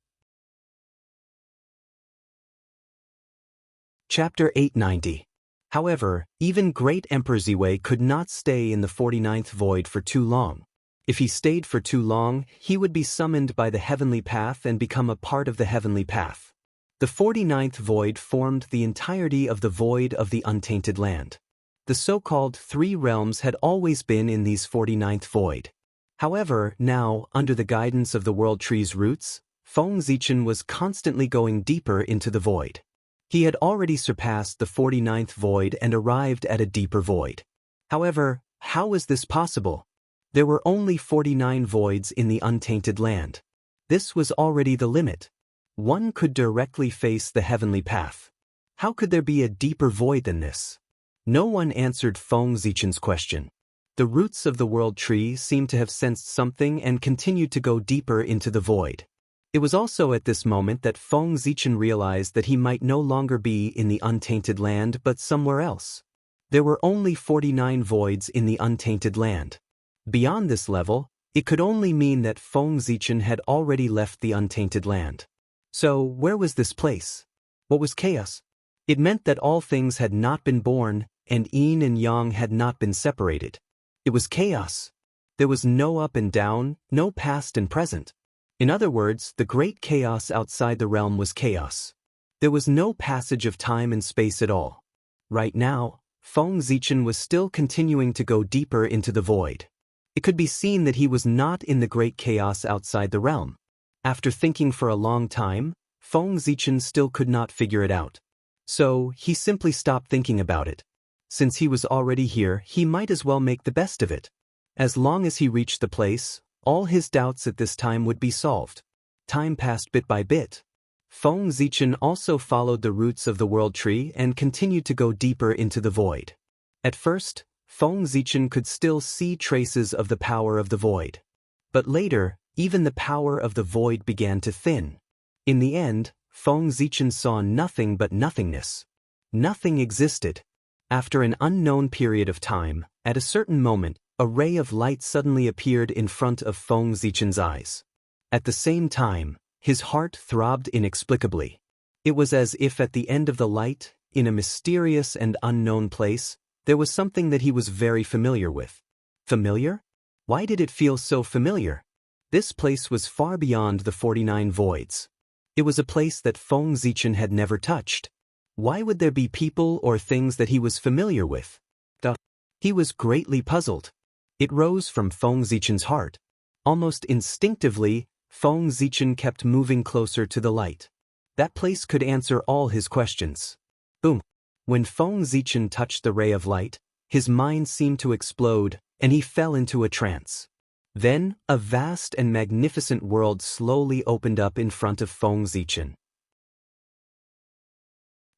Chapter 890. However, even Great Emperor Ziwei could not stay in the 49th void for too long. If he stayed for too long, he would be summoned by the heavenly path and become a part of the heavenly path. The 49th void formed the entirety of the void of the untainted land. The so-called three realms had always been in these 49th void. However, now, under the guidance of the World Tree's roots, Feng Zichen was constantly going deeper into the void. He had already surpassed the 49th void and arrived at a deeper void. However, how was this possible? There were only 49 voids in the untainted land. This was already the limit. One could directly face the heavenly path. How could there be a deeper void than this? No one answered Feng Zichen's question. The roots of the World Tree seemed to have sensed something and continued to go deeper into the void. It was also at this moment that Feng Zichen realized that he might no longer be in the untainted land but somewhere else. There were only 49 voids in the untainted land. Beyond this level, it could only mean that Feng Zichen had already left the untainted land. So, where was this place? What was chaos? It meant that all things had not been born, and yin and yang had not been separated. It was chaos. There was no up and down, no past and present. In other words, the great chaos outside the realm was chaos. There was no passage of time and space at all. Right now, Feng Zichen was still continuing to go deeper into the void. It could be seen that he was not in the great chaos outside the realm. After thinking for a long time, Feng Zichen still could not figure it out. So, he simply stopped thinking about it. Since he was already here, he might as well make the best of it. As long as he reached the place, all his doubts at this time would be solved. Time passed bit by bit. Feng Zichen also followed the roots of the world tree and continued to go deeper into the void. At first, Feng Zichen could still see traces of the power of the void. But later, even the power of the void began to thin. In the end, Feng Zichen saw nothing but nothingness. Nothing existed. After an unknown period of time, at a certain moment, a ray of light suddenly appeared in front of Feng Zichen's eyes. At the same time, his heart throbbed inexplicably. It was as if at the end of the light, in a mysterious and unknown place, there was something that he was very familiar with. Familiar? Why did it feel so familiar? This place was far beyond the 49 voids. It was a place that Feng Zichen had never touched. Why would there be people or things that he was familiar with? He was greatly puzzled. It rose from Feng Zichen's heart. Almost instinctively, Feng Zichen kept moving closer to the light. That place could answer all his questions. Boom! When Feng Zichen touched the ray of light, his mind seemed to explode, and he fell into a trance. Then, a vast and magnificent world slowly opened up in front of Feng Zichen.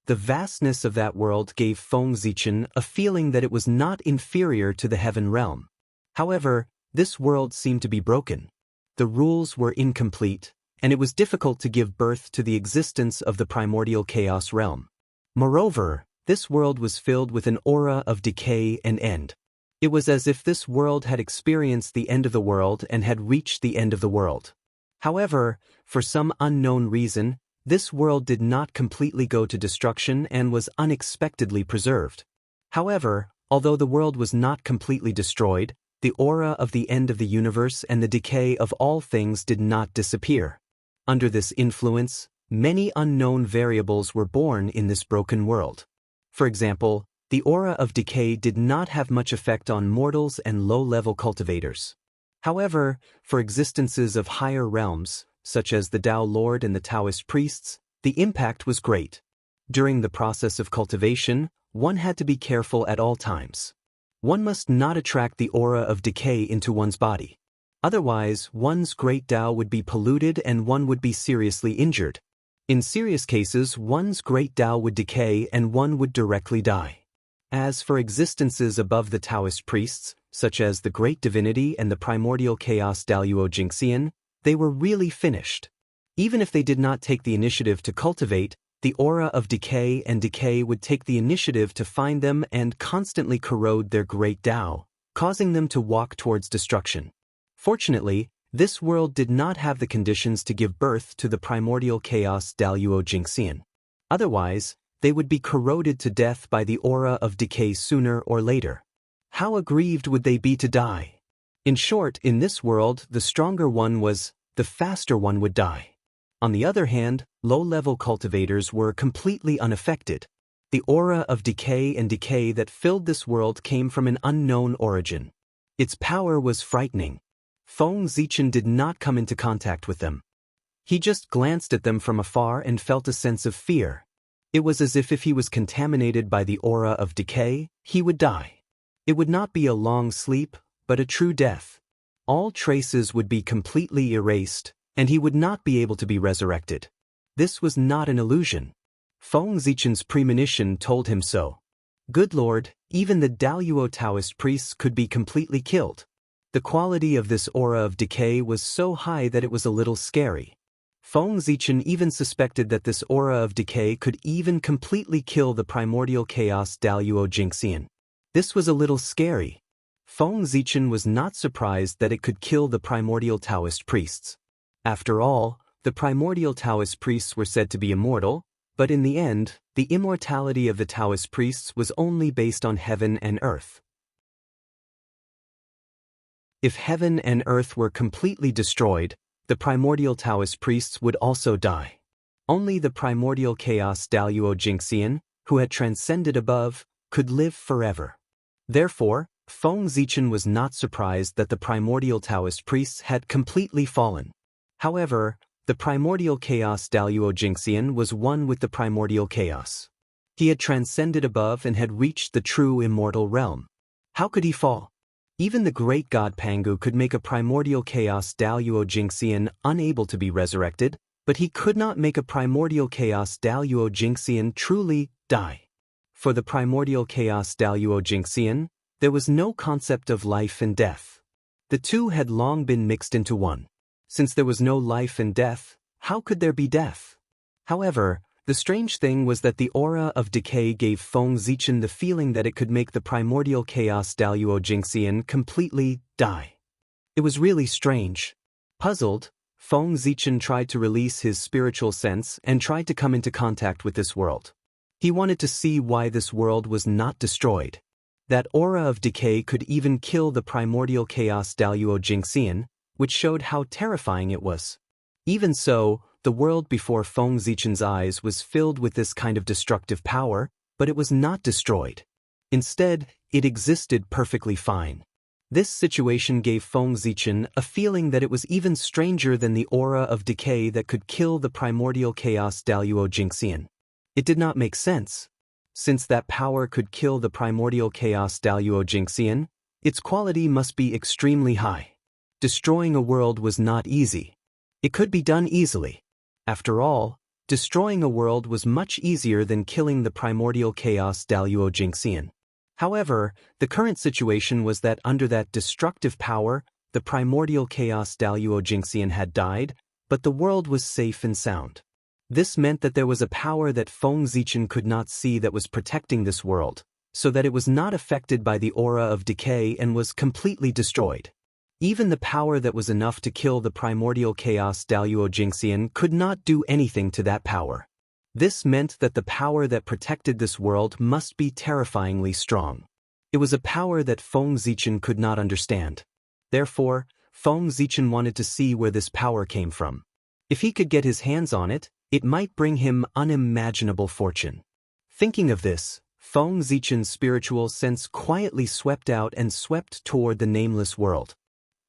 The vastness of that world gave Feng Zichen a feeling that it was not inferior to the heaven realm. However, this world seemed to be broken. The rules were incomplete, and it was difficult to give birth to the existence of the primordial chaos realm. Moreover, this world was filled with an aura of decay and end. It was as if this world had experienced the end of the world and had reached the end of the world. However, for some unknown reason, this world did not completely go to destruction and was unexpectedly preserved. However, although the world was not completely destroyed, the aura of the end of the universe and the decay of all things did not disappear. Under this influence, many unknown variables were born in this broken world. For example, the aura of decay did not have much effect on mortals and low-level cultivators. However, for existences of higher realms, such as the Tao Lord and the Taoist priests, the impact was great. During the process of cultivation, one had to be careful at all times. One must not attract the aura of decay into one's body. Otherwise, one's great Tao would be polluted and one would be seriously injured. In serious cases, one's great Tao would decay and one would directly die. As for existences above the Taoist priests, such as the Great Divinity and the Primordial Chaos Daluo Jingxian, they were really finished. Even if they did not take the initiative to cultivate, the aura of decay and decay would take the initiative to find them and constantly corrode their great Tao, causing them to walk towards destruction. Fortunately, this world did not have the conditions to give birth to the Primordial Chaos Daluo Jingxian. Otherwise, they would be corroded to death by the aura of decay sooner or later. How aggrieved would they be to die? In short, in this world, the stronger one was, the faster one would die. On the other hand, low-level cultivators were completely unaffected. The aura of decay and decay that filled this world came from an unknown origin. Its power was frightening. Feng Zichen did not come into contact with them. He just glanced at them from afar and felt a sense of fear. It was as if he was contaminated by the aura of decay, he would die. It would not be a long sleep, but a true death. All traces would be completely erased, and he would not be able to be resurrected. This was not an illusion. Feng Zichen's premonition told him so. Good Lord, even the Daluo Taoist priests could be completely killed. The quality of this aura of decay was so high that it was a little scary. Feng Zichen even suspected that this aura of decay could even completely kill the primordial chaos Daluo Jingxian. This was a little scary. Feng Zichen was not surprised that it could kill the primordial Taoist priests. After all, the primordial Taoist priests were said to be immortal, but in the end, the immortality of the Taoist priests was only based on heaven and earth. If heaven and earth were completely destroyed, the primordial Taoist priests would also die. Only the primordial chaos Daluo Jingxian, who had transcended above, could live forever. Therefore, Feng Zichen was not surprised that the primordial Taoist priests had completely fallen. However, the primordial chaos Daluo Jingxian was one with the primordial chaos. He had transcended above and had reached the true immortal realm. How could he fall? Even the great god Pangu could make a primordial chaos Daluo Jingxian unable to be resurrected, But he could not make a primordial chaos Daluo Jingxian truly die. For the primordial chaos Daluo Jingxian, there was no concept of life and death. The two had long been mixed into one. Since there was no life and death, how could there be death? However, the strange thing was that the aura of decay gave Feng Zichen the feeling that it could make the primordial chaos Daluo Jingxian completely die. It was really strange. Puzzled, Feng Zichen tried to release his spiritual sense and tried to come into contact with this world. He wanted to see why this world was not destroyed. That aura of decay could even kill the primordial chaos Daluo Jingxian, which showed how terrifying it was. Even so, the world before Feng Zichen's eyes was filled with this kind of destructive power, but it was not destroyed. Instead, it existed perfectly fine. This situation gave Feng Zichen a feeling that it was even stranger than the aura of decay that could kill the primordial chaos Daluo Jingxian. It did not make sense. Since that power could kill the primordial chaos Daluo Jingxian, its quality must be extremely high. Destroying a world was not easy. It could be done easily. After all, destroying a world was much easier than killing the primordial chaos Daluo Jingxian. However, the current situation was that under that destructive power, the primordial chaos Daluo Jingxian had died, but the world was safe and sound. This meant that there was a power that Feng Zichen could not see that was protecting this world, so that it was not affected by the aura of decay and was completely destroyed. Even the power that was enough to kill the primordial chaos Daluo Jingxian could not do anything to that power. This meant that the power that protected this world must be terrifyingly strong. It was a power that Feng Zichen could not understand. Therefore, Feng Zichen wanted to see where this power came from. If he could get his hands on it, it might bring him unimaginable fortune. Thinking of this, Feng Zichen's spiritual sense quietly swept out and swept toward the nameless world.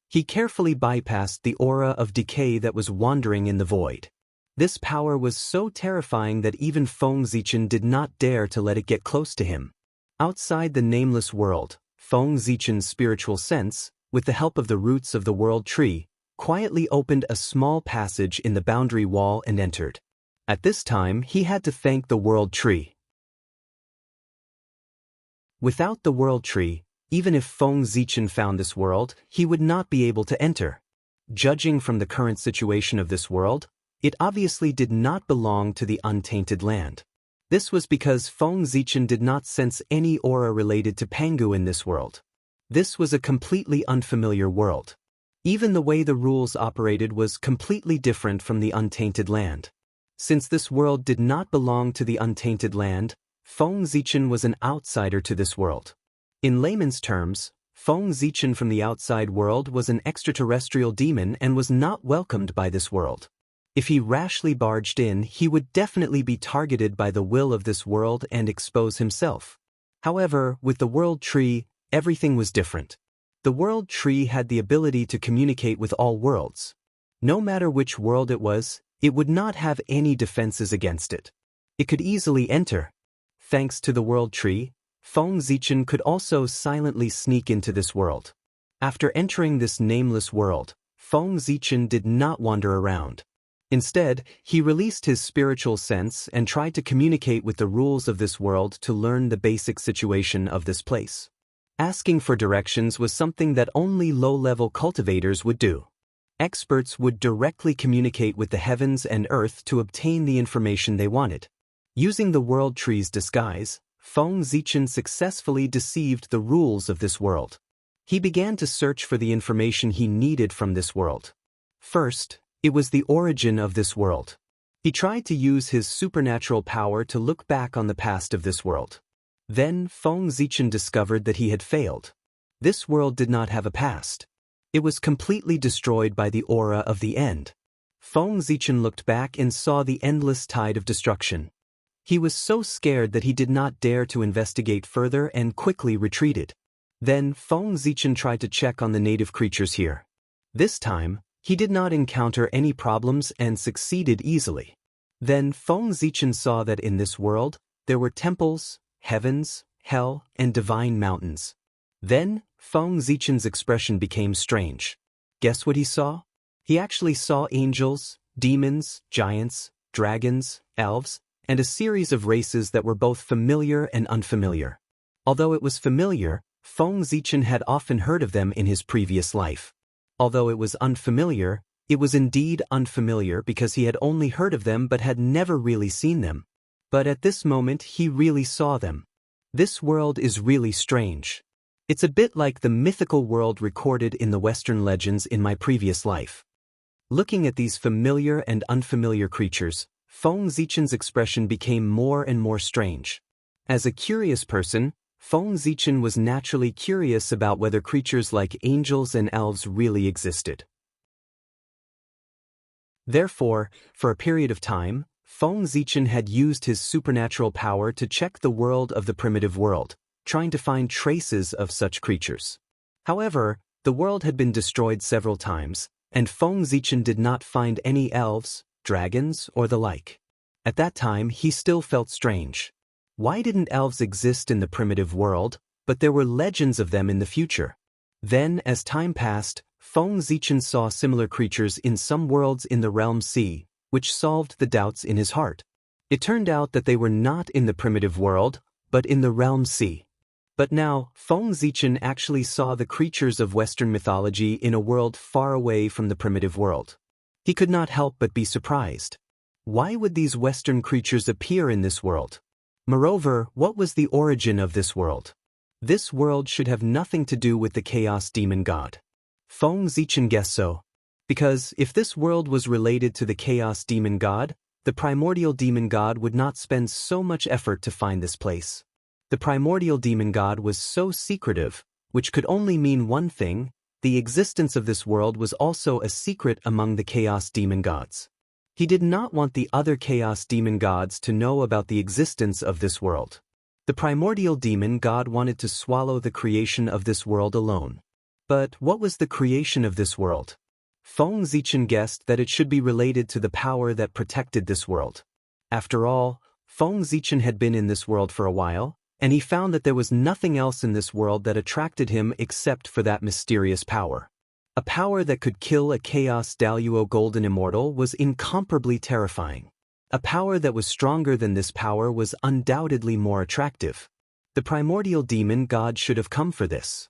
He carefully bypassed the aura of decay that was wandering in the void. This power was so terrifying that even Feng Zichen did not dare to let it get close to him. Outside the nameless world, Feng Zichen's spiritual sense, with the help of the roots of the world tree, quietly opened a small passage in the boundary wall and entered. At this time, he had to thank the world tree. Without the world tree, even if Feng Zichen found this world, he would not be able to enter. Judging from the current situation of this world, it obviously did not belong to the untainted land. This was because Feng Zichen did not sense any aura related to Pangu in this world. This was a completely unfamiliar world. Even the way the rules operated was completely different from the untainted land. Since this world did not belong to the untainted land, Feng Zichen was an outsider to this world. In layman's terms, Feng Zichen from the outside world was an extraterrestrial demon and was not welcomed by this world. If he rashly barged in, he would definitely be targeted by the will of this world and expose himself. However, with the world tree, everything was different. The world tree had the ability to communicate with all worlds. No matter which world it was, it would not have any defenses against it. It could easily enter. Thanks to the world tree, Feng Zichen could also silently sneak into this world. After entering this nameless world, Feng Zichen did not wander around. Instead, he released his spiritual sense and tried to communicate with the rules of this world to learn the basic situation of this place. Asking for directions was something that only low-level cultivators would do. Experts would directly communicate with the heavens and earth to obtain the information they wanted. Using the world tree's disguise, Feng Zichen successfully deceived the rules of this world. He began to search for the information he needed from this world. First, it was the origin of this world. He tried to use his supernatural power to look back on the past of this world. Then Feng Zichen discovered that he had failed. This world did not have a past. It was completely destroyed by the aura of the end. Feng Zichen looked back and saw the endless tide of destruction. He was so scared that he did not dare to investigate further and quickly retreated. Then Feng Zichen tried to check on the native creatures here. This time, he did not encounter any problems and succeeded easily. Then Feng Zichen saw that in this world, there were temples, heavens, hell, and divine mountains. Then, Feng Zichen's expression became strange. Guess what he saw? He actually saw angels, demons, giants, dragons, elves, and a series of races that were both familiar and unfamiliar. Although it was familiar, Feng Zichen had often heard of them in his previous life. Although it was unfamiliar, it was indeed unfamiliar because he had only heard of them but had never really seen them. But at this moment he really saw them. This world is really strange. It's a bit like the mythical world recorded in the Western legends in my previous life. Looking at these familiar and unfamiliar creatures, Feng Zichen's expression became more and more strange. As a curious person, Feng Zichen was naturally curious about whether creatures like angels and elves really existed. Therefore, for a period of time, Feng Zichen had used his supernatural power to check the world of the primitive world, trying to find traces of such creatures. However, the world had been destroyed several times, and Feng Zichen did not find any elves, dragons, or the like. At that time, he still felt strange. Why didn't elves exist in the primitive world, but there were legends of them in the future? Then, as time passed, Feng Zichen saw similar creatures in some worlds in the realm sea, which solved the doubts in his heart. It turned out that they were not in the primitive world, but in the realm sea. But now, Feng Zichen actually saw the creatures of Western mythology in a world far away from the primitive world. He could not help but be surprised. Why would these Western creatures appear in this world? Moreover, what was the origin of this world? This world should have nothing to do with the Chaos Demon God. Feng Zichen guessed so. Because if this world was related to the Chaos Demon God, the Primordial Demon God would not spend so much effort to find this place. The Primordial Demon God was so secretive, which could only mean one thing: the existence of this world was also a secret among the Chaos Demon Gods. He did not want the other Chaos Demon Gods to know about the existence of this world. The Primordial Demon God wanted to swallow the creation of this world alone. But what was the creation of this world? Feng Zichen guessed that it should be related to the power that protected this world. After all, Feng Zichen had been in this world for a while, and he found that there was nothing else in this world that attracted him except for that mysterious power. A power that could kill a Chaos Daluo Golden Immortal was incomparably terrifying. A power that was stronger than this power was undoubtedly more attractive. The Primordial Demon God should have come for this.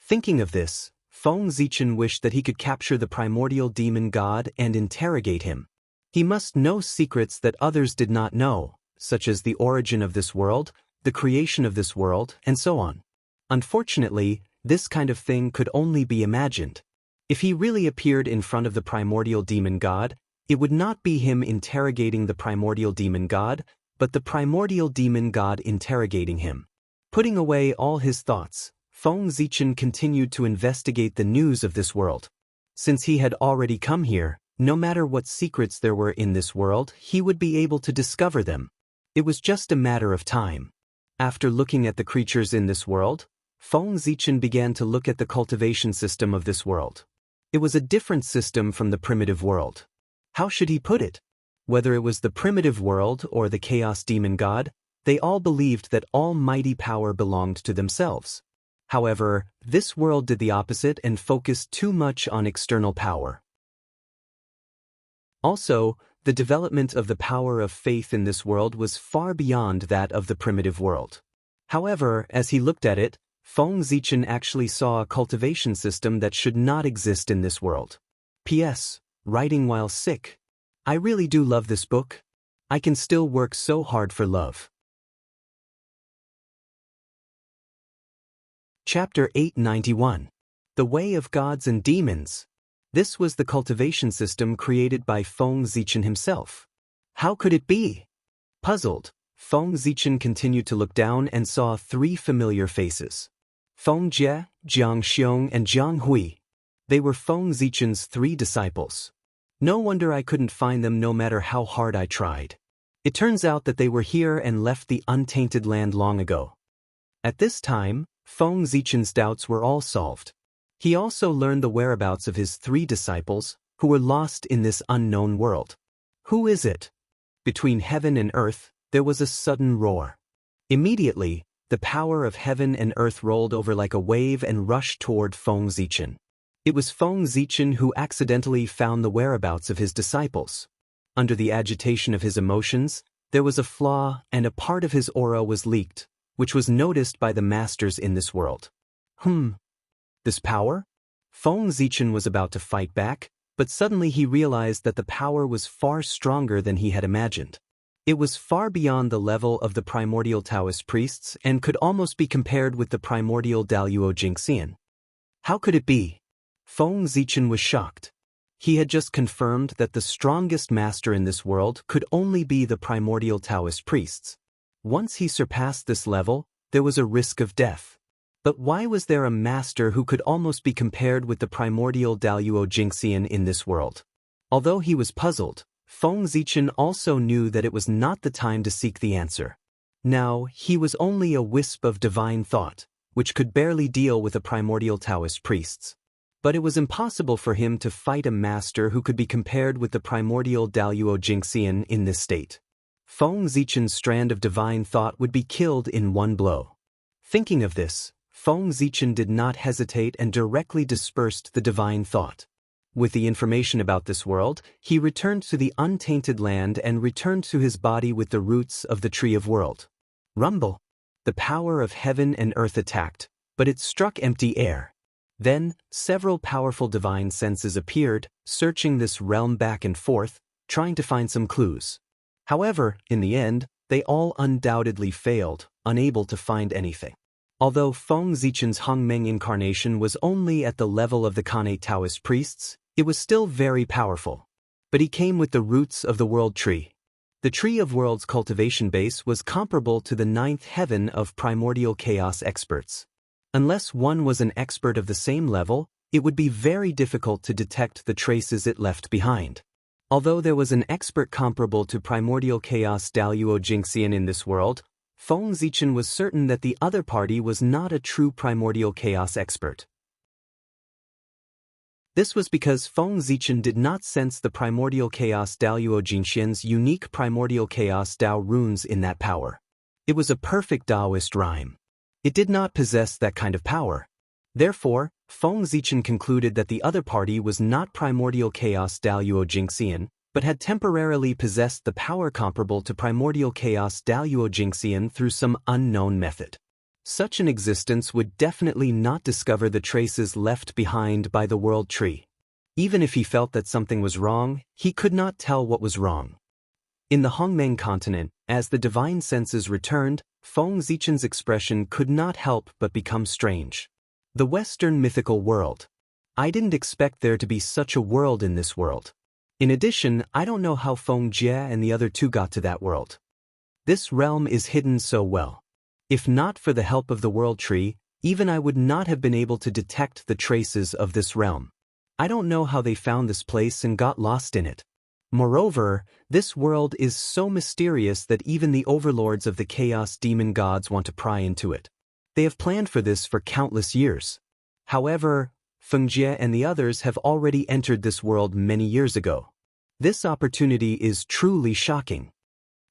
Thinking of this, Feng Zichen wished that he could capture the Primordial Demon God and interrogate him. He must know secrets that others did not know, such as the origin of this world, the creation of this world, and so on. Unfortunately, this kind of thing could only be imagined. If he really appeared in front of the Primordial Demon God, it would not be him interrogating the Primordial Demon God, but the Primordial Demon God interrogating him. Putting away all his thoughts, Feng Zichen continued to investigate the news of this world. Since he had already come here, no matter what secrets there were in this world, he would be able to discover them. It was just a matter of time. After looking at the creatures in this world, Feng Zichen began to look at the cultivation system of this world. It was a different system from the primitive world. How should he put it? Whether it was the primitive world or the Chaos Demon God, they all believed that almighty power belonged to themselves. However, this world did the opposite and focused too much on external power. Also, the development of the power of faith in this world was far beyond that of the primitive world. However, as he looked at it, Feng Zichen actually saw a cultivation system that should not exist in this world. P.S. Writing while sick. I really do love this book. I can still work so hard for love. Chapter 891. The Way of Gods and Demons. This was the cultivation system created by Feng Zichen himself. How could it be? Puzzled, Feng Zichen continued to look down and saw three familiar faces. Feng Jie, Jiang Xiong, and Jiang Hui. They were Feng Zichen's three disciples. No wonder I couldn't find them no matter how hard I tried. It turns out that they were here and left the untainted land long ago. At this time, Feng Zichen's doubts were all solved. He also learned the whereabouts of his three disciples, who were lost in this unknown world. Who is it? Between heaven and earth, there was a sudden roar. Immediately, the power of heaven and earth rolled over like a wave and rushed toward Feng Zichen. It was Feng Zichen who accidentally found the whereabouts of his disciples. Under the agitation of his emotions, there was a flaw and a part of his aura was leaked, which was noticed by the masters in this world. This power? Feng Zichen was about to fight back, but suddenly he realized that the power was far stronger than he had imagined. It was far beyond the level of the primordial Taoist priests and could almost be compared with the primordial Daluo Jingxian. How could it be? Feng Zichen was shocked. He had just confirmed that the strongest master in this world could only be the primordial Taoist priests. Once he surpassed this level, there was a risk of death. But why was there a master who could almost be compared with the primordial Daluo Jingxian in this world? Although he was puzzled, Feng Zichen also knew that it was not the time to seek the answer. Now, he was only a wisp of divine thought, which could barely deal with the primordial Taoist priests. But it was impossible for him to fight a master who could be compared with the primordial Daluo Jingxian in this state. Feng Zichen's strand of divine thought would be killed in one blow. Thinking of this, Feng Zichen did not hesitate and directly dispersed the divine thought. With the information about this world, he returned to the untainted land and returned to his body with the roots of the tree of world. Rumble! The power of heaven and earth attacked, but it struck empty air. Then, several powerful divine senses appeared, searching this realm back and forth, trying to find some clues. However, in the end, they all undoubtedly failed, unable to find anything. Although Feng Zichen's Hongmeng incarnation was only at the level of the Khanate Taoist priests, it was still very powerful. But he came with the roots of the world tree. The tree of world's cultivation base was comparable to the ninth heaven of primordial chaos experts. Unless one was an expert of the same level, it would be very difficult to detect the traces it left behind. Although there was an expert comparable to primordial chaos Daluo Jingxian in this world, Feng Zichen was certain that the other party was not a true primordial chaos expert. This was because Feng Zichen did not sense the primordial chaos Daluo Jingxian's unique primordial chaos Dao runes in that power. It was a perfect Taoist rhyme. It did not possess that kind of power. Therefore, Feng Zichen concluded that the other party was not primordial chaos Daluo Jingxian, but had temporarily possessed the power comparable to primordial chaos Daluo Jingxian through some unknown method. Such an existence would definitely not discover the traces left behind by the world tree. Even if he felt that something was wrong, he could not tell what was wrong. In the Hongmeng continent, as the divine senses returned, Feng Zichen's expression could not help but become strange. The Western mythical world. I didn't expect there to be such a world in this world. In addition, I don't know how Feng Jie and the other two got to that world. This realm is hidden so well. If not for the help of the world tree, even I would not have been able to detect the traces of this realm. I don't know how they found this place and got lost in it. Moreover, this world is so mysterious that even the overlords of the chaos demon gods want to pry into it. They have planned for this for countless years. However, Feng Jie and the others have already entered this world many years ago. This opportunity is truly shocking.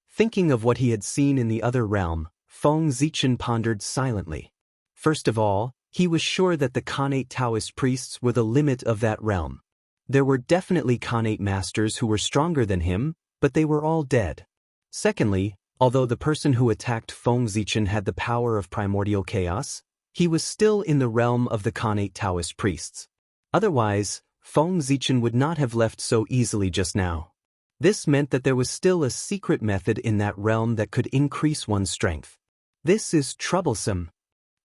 Thinking of what he had seen in the other realm, Feng Zichen pondered silently. First of all, he was sure that the Khanate Taoist priests were the limit of that realm. There were definitely Khanate masters who were stronger than him, but they were all dead. Secondly, although the person who attacked Feng Zichen had the power of primordial chaos, he was still in the realm of the Khanate Taoist priests. Otherwise, Feng Zichen would not have left so easily just now. This meant that there was still a secret method in that realm that could increase one's strength. This is troublesome.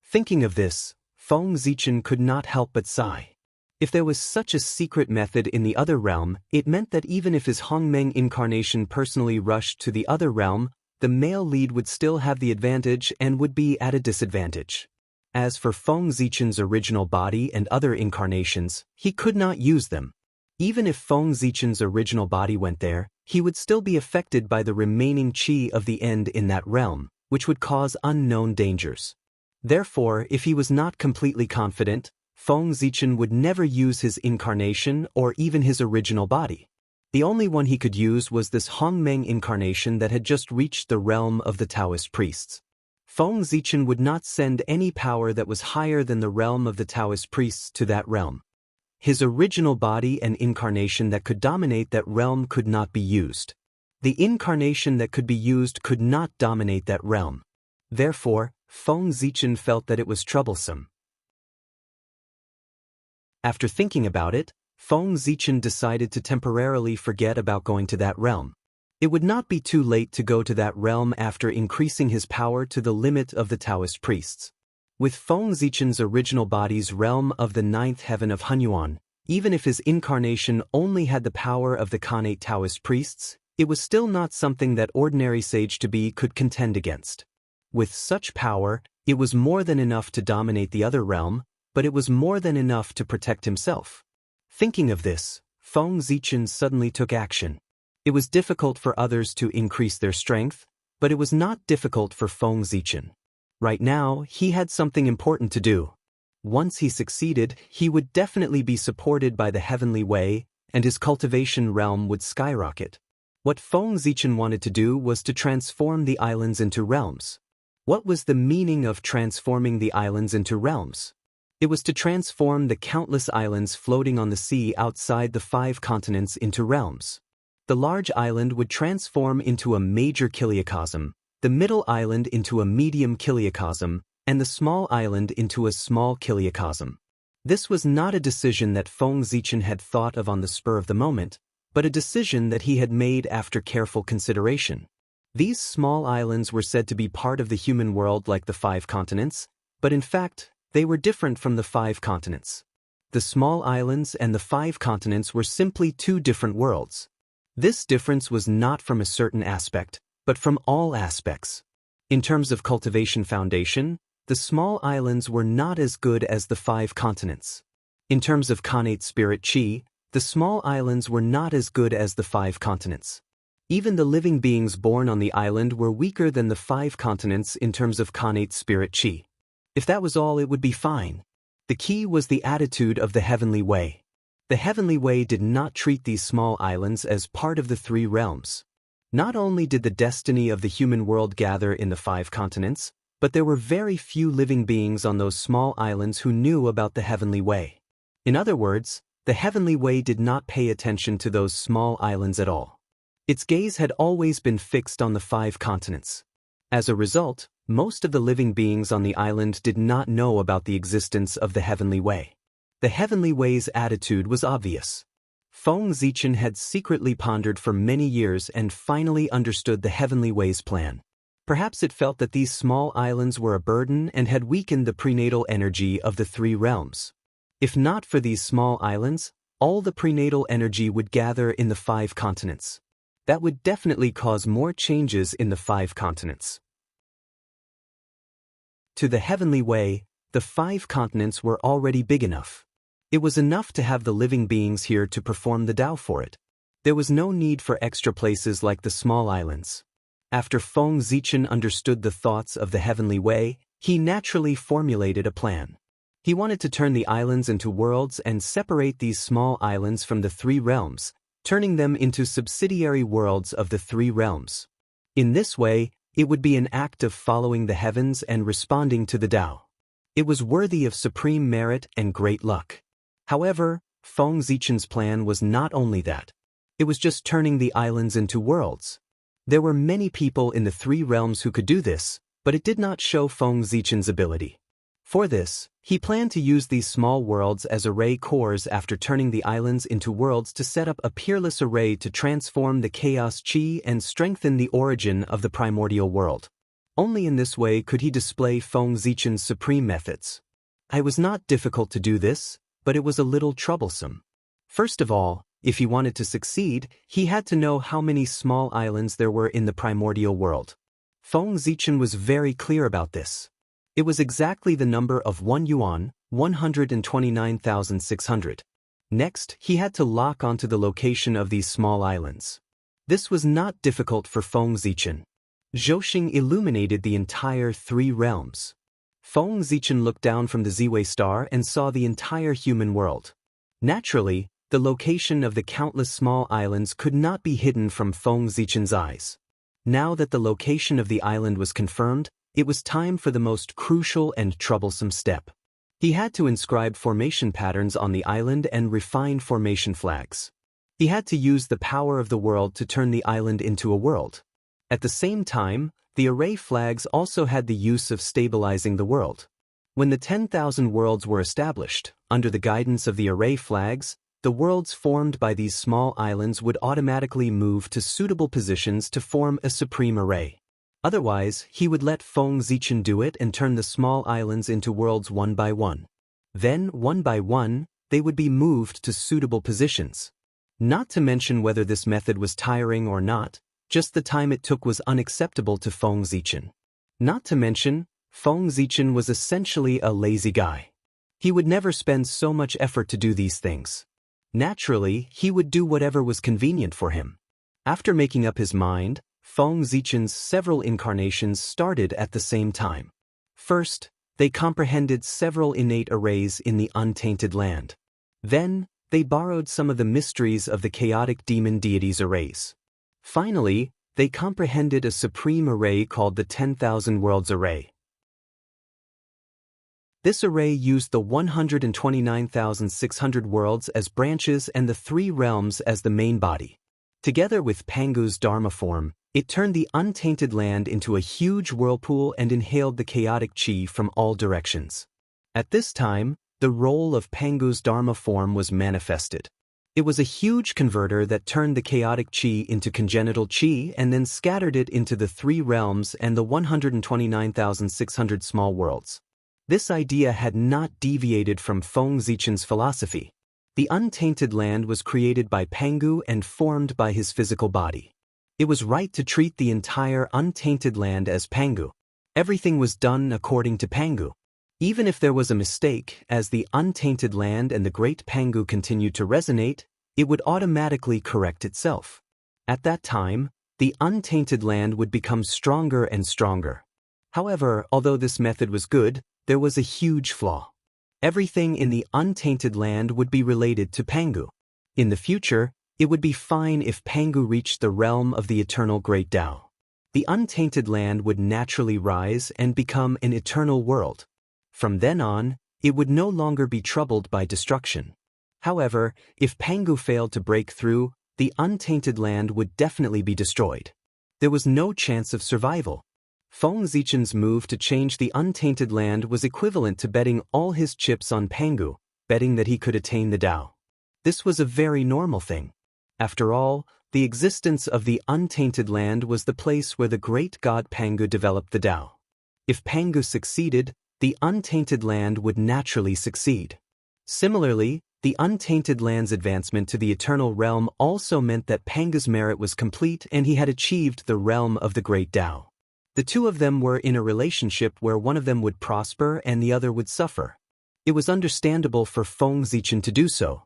Thinking of this, Feng Zichen could not help but sigh. If there was such a secret method in the other realm, it meant that even if his Hongmeng incarnation personally rushed to the other realm, the male lead would still have the advantage and would be at a disadvantage. As for Feng Zichen's original body and other incarnations, he could not use them. Even if Feng Zichen's original body went there, he would still be affected by the remaining qi of the end in that realm, which would cause unknown dangers. Therefore, if he was not completely confident, Feng Zichen would never use his incarnation or even his original body. The only one he could use was this Hongmeng incarnation that had just reached the realm of the Taoist priests. Feng Zichen would not send any power that was higher than the realm of the Taoist priests to that realm. His original body and incarnation that could dominate that realm could not be used. The incarnation that could be used could not dominate that realm. Therefore, Feng Zichen felt that it was troublesome. After thinking about it, Feng Zichen decided to temporarily forget about going to that realm. It would not be too late to go to that realm after increasing his power to the limit of the Taoist priests. With Feng Zichen's original body's realm of the ninth heaven of Hunyuan, even if his incarnation only had the power of the Khanate Taoist priests, it was still not something that ordinary sage-to-be could contend against. With such power, it was more than enough to dominate the other realm, but it was more than enough to protect himself. Thinking of this, Feng Zichen suddenly took action. It was difficult for others to increase their strength, but it was not difficult for Feng Zichen. Right now, he had something important to do. Once he succeeded, he would definitely be supported by the heavenly way, and his cultivation realm would skyrocket. What Feng Zichen wanted to do was to transform the islands into realms. What was the meaning of transforming the islands into realms? It was to transform the countless islands floating on the sea outside the 5 continents into realms. The large island would transform into a major kiliacosm, the middle island into a medium kiliacosm, and the small island into a small kiliacosm. This was not a decision that Feng Zichen had thought of on the spur of the moment, but a decision that he had made after careful consideration. These small islands were said to be part of the human world like the 5 continents, but in fact, they were different from the 5 continents. The small islands and the 5 continents were simply 2 different worlds. This difference was not from a certain aspect, but from all aspects. In terms of cultivation foundation, the small islands were not as good as the 5 continents. In terms of Khanate spirit chi, the small islands were not as good as the 5 continents. Even the living beings born on the island were weaker than the 5 continents in terms of Khanate spirit chi. If that was all, it would be fine. The key was the attitude of the heavenly way. The heavenly way did not treat these small islands as part of the 3 realms. Not only did the destiny of the human world gather in the 5 continents, but there were very few living beings on those small islands who knew about the heavenly way. In other words, the heavenly way did not pay attention to those small islands at all. Its gaze had always been fixed on the 5 continents. As a result, most of the living beings on the island did not know about the existence of the heavenly way. The heavenly way's attitude was obvious. Feng Zichen had secretly pondered for many years and finally understood the heavenly way's plan. Perhaps it felt that these small islands were a burden and had weakened the prenatal energy of the 3 realms. If not for these small islands, all the prenatal energy would gather in the 5 continents. That would definitely cause more changes in the 5 continents. To the heavenly way, the 5 continents were already big enough. It was enough to have the living beings here to perform the Tao for it. There was no need for extra places like the small islands. After Feng Zichen understood the thoughts of the heavenly way, he naturally formulated a plan. He wanted to turn the islands into worlds and separate these small islands from the 3 realms, turning them into subsidiary worlds of the 3 realms. In this way, it would be an act of following the heavens and responding to the Tao. It was worthy of supreme merit and great luck. However, Feng Zichen's plan was not only that. It was just turning the islands into worlds. There were many people in the 3 realms who could do this, but it did not show Feng Zichen's ability. For this, he planned to use these small worlds as array cores after turning the islands into worlds to set up a peerless array to transform the chaos chi and strengthen the origin of the primordial world. Only in this way could he display Feng Zichen's supreme methods. It was not difficult to do this, but it was a little troublesome. First of all, if he wanted to succeed, he had to know how many small islands there were in the primordial world. Feng Zichen was very clear about this. It was exactly the number of 1 yuan, 129,600. Next, he had to lock onto the location of these small islands. This was not difficult for Feng Zichen. Zhouxing illuminated the entire 3 realms. Feng Zichen looked down from the Ziwei star and saw the entire human world. Naturally, the location of the countless small islands could not be hidden from Feng Zichen's eyes. Now that the location of the island was confirmed, it was time for the most crucial and troublesome step. He had to inscribe formation patterns on the island and refine formation flags. He had to use the power of the world to turn the island into a world. At the same time, the array flags also had the use of stabilizing the world. When the 10,000 worlds were established, under the guidance of the array flags, the worlds formed by these small islands would automatically move to suitable positions to form a supreme array. Otherwise, he would let Feng Zichen do it and turn the small islands into worlds one by one. Then, one by one, they would be moved to suitable positions. Not to mention whether this method was tiring or not, just the time it took was unacceptable to Feng Zichen. Not to mention, Feng Zichen was essentially a lazy guy. He would never spend so much effort to do these things. Naturally, he would do whatever was convenient for him. After making up his mind, Feng Zichen's several incarnations started at the same time. First, they comprehended several innate arrays in the untainted land. Then, they borrowed some of the mysteries of the chaotic demon deities' arrays. Finally, they comprehended a supreme array called the 10,000 Worlds Array. This array used the 129,600 worlds as branches and the 3 realms as the main body. Together with Pangu's Dharma form, it turned the untainted land into a huge whirlpool and inhaled the chaotic chi from all directions. At this time, the role of Pangu's Dharma form was manifested. It was a huge converter that turned the chaotic chi into congenital chi and then scattered it into the 3 realms and the 129,600 small worlds. This idea had not deviated from Feng Zichen's philosophy. The untainted land was created by Pangu and formed by his physical body. It was right to treat the entire untainted land as Pangu. Everything was done according to Pangu. Even if there was a mistake, as the untainted land and the great Pangu continued to resonate, it would automatically correct itself. At that time, the untainted land would become stronger and stronger. However, although this method was good, there was a huge flaw. Everything in the untainted land would be related to Pangu. In the future, it would be fine if Pangu reached the realm of the eternal Great Tao. The untainted land would naturally rise and become an eternal world. From then on, it would no longer be troubled by destruction. However, if Pangu failed to break through, the untainted land would definitely be destroyed. There was no chance of survival. Feng Zichen's move to change the untainted land was equivalent to betting all his chips on Pangu, betting that he could attain the Tao. This was a very normal thing. After all, the existence of the untainted land was the place where the great god Pangu developed the Tao. If Pangu succeeded, the untainted land would naturally succeed. Similarly, the untainted land's advancement to the eternal realm also meant that Pangu's merit was complete and he had achieved the realm of the great Tao. The two of them were in a relationship where one of them would prosper and the other would suffer. It was understandable for Feng Zichen to do so.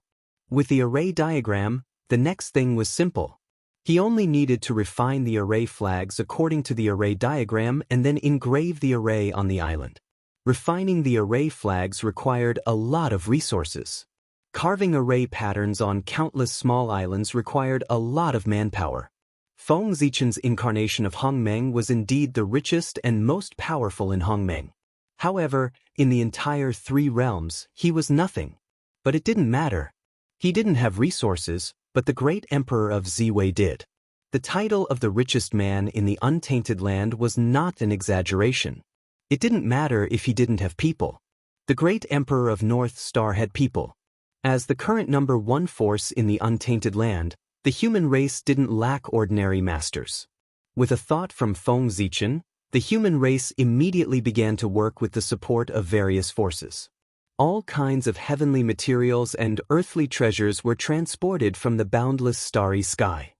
With the array diagram, the next thing was simple. He only needed to refine the array flags according to the array diagram and then engrave the array on the island. Refining the array flags required a lot of resources. Carving array patterns on countless small islands required a lot of manpower. Feng Zichen's incarnation of Hongmeng was indeed the richest and most powerful in Hongmeng. However, in the entire 3 realms, he was nothing. But it didn't matter. He didn't have resources, but the great emperor of Ziwei did. The title of the richest man in the untainted land was not an exaggeration. It didn't matter if he didn't have people. The great emperor of North Star had people. As the current number 1 force in the untainted land, the human race didn't lack ordinary masters. With a thought from Feng Zichen, the human race immediately began to work with the support of various forces. All kinds of heavenly materials and earthly treasures were transported from the boundless starry sky.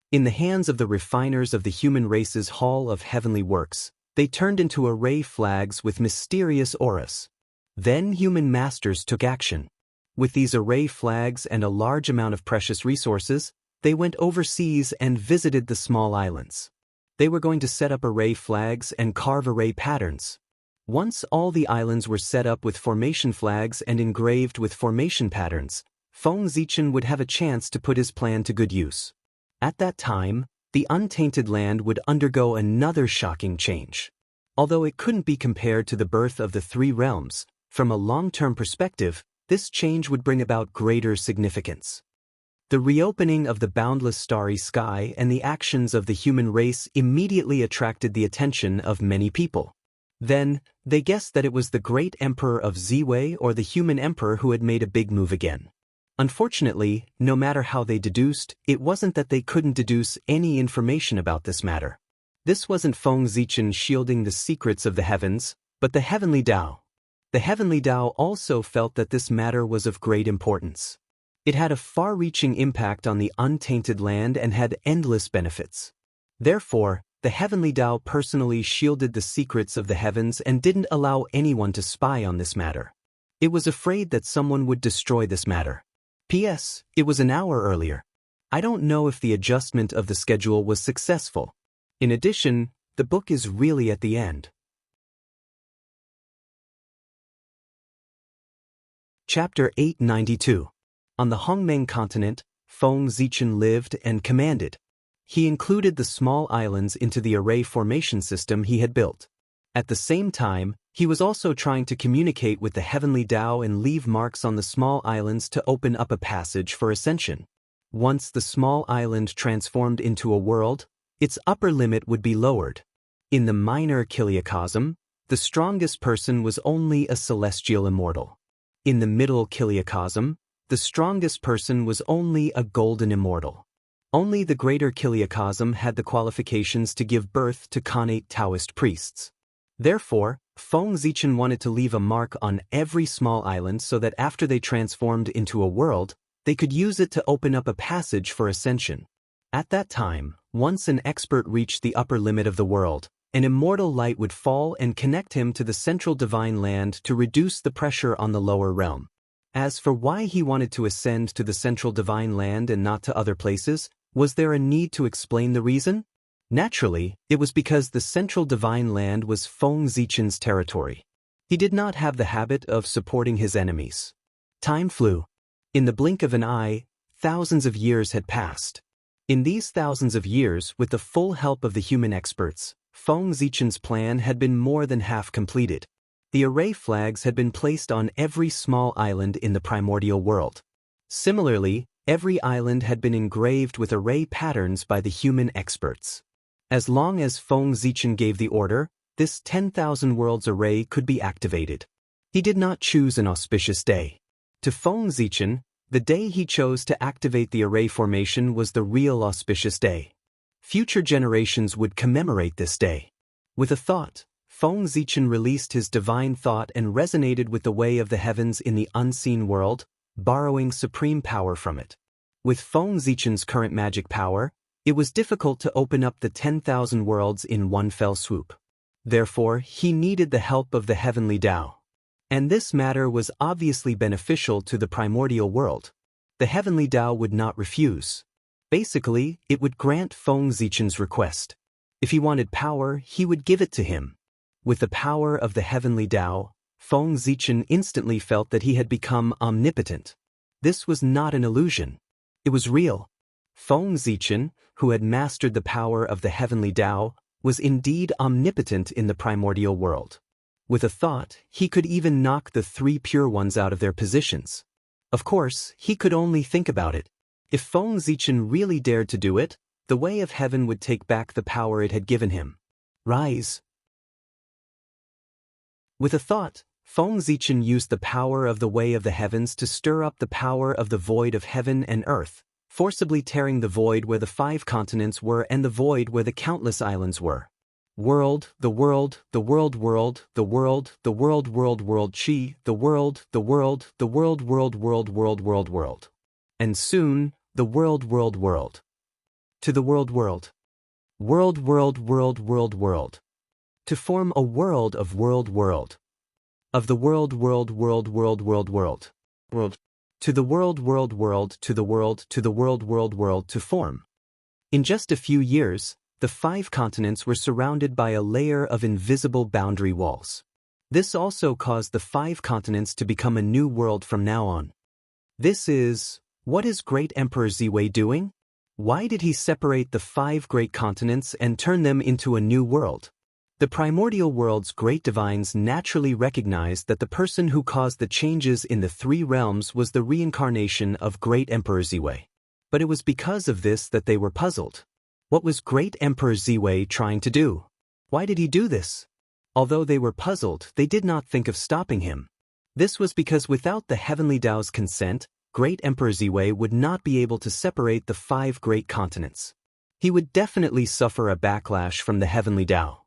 In the hands of the refiners of the human race's Hall of Heavenly Works, they turned into array flags with mysterious auras. Then human masters took action. With these array flags and a large amount of precious resources, they went overseas and visited the small islands. They were going to set up array flags and carve array patterns. Once all the islands were set up with formation flags and engraved with formation patterns, Feng Zichen would have a chance to put his plan to good use. At that time, the untainted land would undergo another shocking change. Although it couldn't be compared to the birth of the three realms, from a long-term perspective, this change would bring about greater significance. The reopening of the boundless starry sky and the actions of the human race immediately attracted the attention of many people. Then, they guessed that it was the great emperor of Ziwei or the human emperor who had made a big move again. Unfortunately, no matter how they deduced, it wasn't that they couldn't deduce any information about this matter. This wasn't Feng Zichen shielding the secrets of the heavens, but the heavenly Tao. The heavenly Tao also felt that this matter was of great importance. It had a far-reaching impact on the untainted land and had endless benefits. Therefore, the heavenly Tao personally shielded the secrets of the heavens and didn't allow anyone to spy on this matter. It was afraid that someone would destroy this matter. P.S. It was an hour earlier. I don't know if the adjustment of the schedule was successful. In addition, the book is really at the end. Chapter 892. On the Hongmeng continent, Feng Zichen lived and commanded. He included the small islands into the array formation system he had built. At the same time, he was also trying to communicate with the heavenly Tao and leave marks on the small islands to open up a passage for ascension. Once the small island transformed into a world, its upper limit would be lowered. In the minor kiliacosm, the strongest person was only a celestial immortal. In the middle kiliacosm, the strongest person was only a golden immortal. Only the greater kiliacosm had the qualifications to give birth to Khanate Taoist priests. Therefore, Feng Zichen wanted to leave a mark on every small island so that after they transformed into a world, they could use it to open up a passage for ascension. At that time, once an expert reached the upper limit of the world, an immortal light would fall and connect him to the central divine land to reduce the pressure on the lower realm. As for why he wanted to ascend to the central divine land and not to other places, was there a need to explain the reason? Naturally, it was because the central divine land was Feng Zichen's territory. He did not have the habit of supporting his enemies. Time flew. In the blink of an eye, thousands of years had passed. In these thousands of years, with the full help of the human experts, Feng Zichen's plan had been more than half completed. The array flags had been placed on every small island in the primordial world. Similarly, every island had been engraved with array patterns by the human experts. As long as Feng Zichen gave the order, this 10,000 worlds array could be activated. He did not choose an auspicious day. To Feng Zichen, the day he chose to activate the array formation was the real auspicious day. Future generations would commemorate this day. With a thought, Feng Zichen released his divine thought and resonated with the way of the heavens in the unseen world, borrowing supreme power from it. With Feng Zichen's current magic power, it was difficult to open up the 10,000 worlds in one fell swoop. Therefore, he needed the help of the heavenly Tao. And this matter was obviously beneficial to the primordial world. The heavenly Tao would not refuse. Basically, it would grant Feng Zichen's request. If he wanted power, he would give it to him. With the power of the heavenly Tao, Feng Zichen instantly felt that he had become omnipotent. This was not an illusion. It was real. Feng Zichen, who had mastered the power of the heavenly Tao, was indeed omnipotent in the primordial world. With a thought, he could even knock the three pure ones out of their positions. Of course, he could only think about it. If Feng Zichen really dared to do it, the way of heaven would take back the power it had given him. Rise. With a thought, Feng Zichen used the power of the way of the heavens to stir up the power of the void of heaven and earth, forcibly tearing the void where the 5 continents were and the void where the countless islands were. World, the world, the world, world, the world, the world, world, world, chi, the world, the world, the world, world, world, world, world, world. And soon, the world, world, world. To the world, world. World, world, world, world, world. To form a world of world, world. Of the world, world, world, world, world, world. World. To the world, world, world, to the world, world, world to form. In just a few years, the 5 continents were surrounded by a layer of invisible boundary walls. This also caused the 5 continents to become a new world from now on. What is Great Emperor Ziwei doing? Why did he separate the 5 great continents and turn them into a new world? The primordial world's great divines naturally recognized that the person who caused the changes in the three realms was the reincarnation of Great Emperor Ziwei. But it was because of this that they were puzzled. What was Great Emperor Ziwei trying to do? Why did he do this? Although they were puzzled, they did not think of stopping him. This was because without the Heavenly Tao's consent, Great Emperor Ziwei would not be able to separate the 5 great continents. He would definitely suffer a backlash from the Heavenly Tao.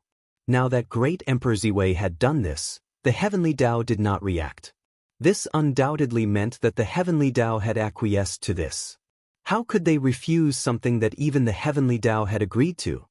Now that Great Emperor Ziwei had done this, the Heavenly Tao did not react. This undoubtedly meant that the Heavenly Tao had acquiesced to this. How could they refuse something that even the Heavenly Tao had agreed to?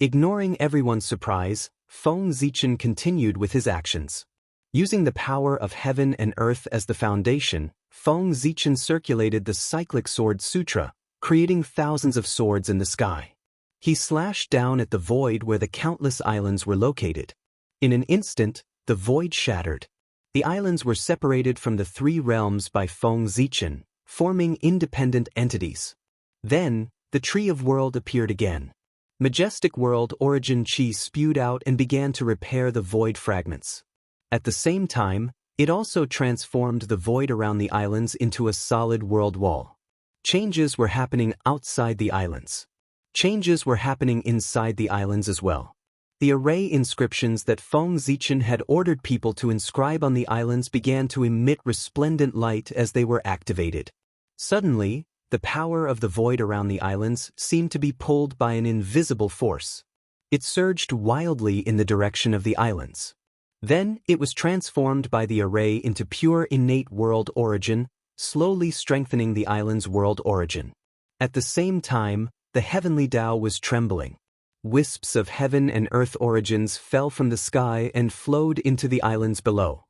Ignoring everyone's surprise, Feng Zichen continued with his actions. Using the power of heaven and earth as the foundation, Feng Zichen circulated the cyclic sword sutra, creating thousands of swords in the sky. He slashed down at the void where the countless islands were located. In an instant, the void shattered. The islands were separated from the 3 realms by Feng Zichen, forming independent entities. Then, the Tree of World appeared again. Majestic world origin chi spewed out and began to repair the void fragments. At the same time, it also transformed the void around the islands into a solid world wall. Changes were happening outside the islands. Changes were happening inside the islands as well. The array inscriptions that Feng Zichen had ordered people to inscribe on the islands began to emit resplendent light as they were activated. Suddenly, the power of the void around the islands seemed to be pulled by an invisible force. It surged wildly in the direction of the islands. Then, it was transformed by the array into pure innate world origin, slowly strengthening the island's world origin. At the same time, the Heavenly Tao was trembling. Wisps of heaven and earth origins fell from the sky and flowed into the islands below.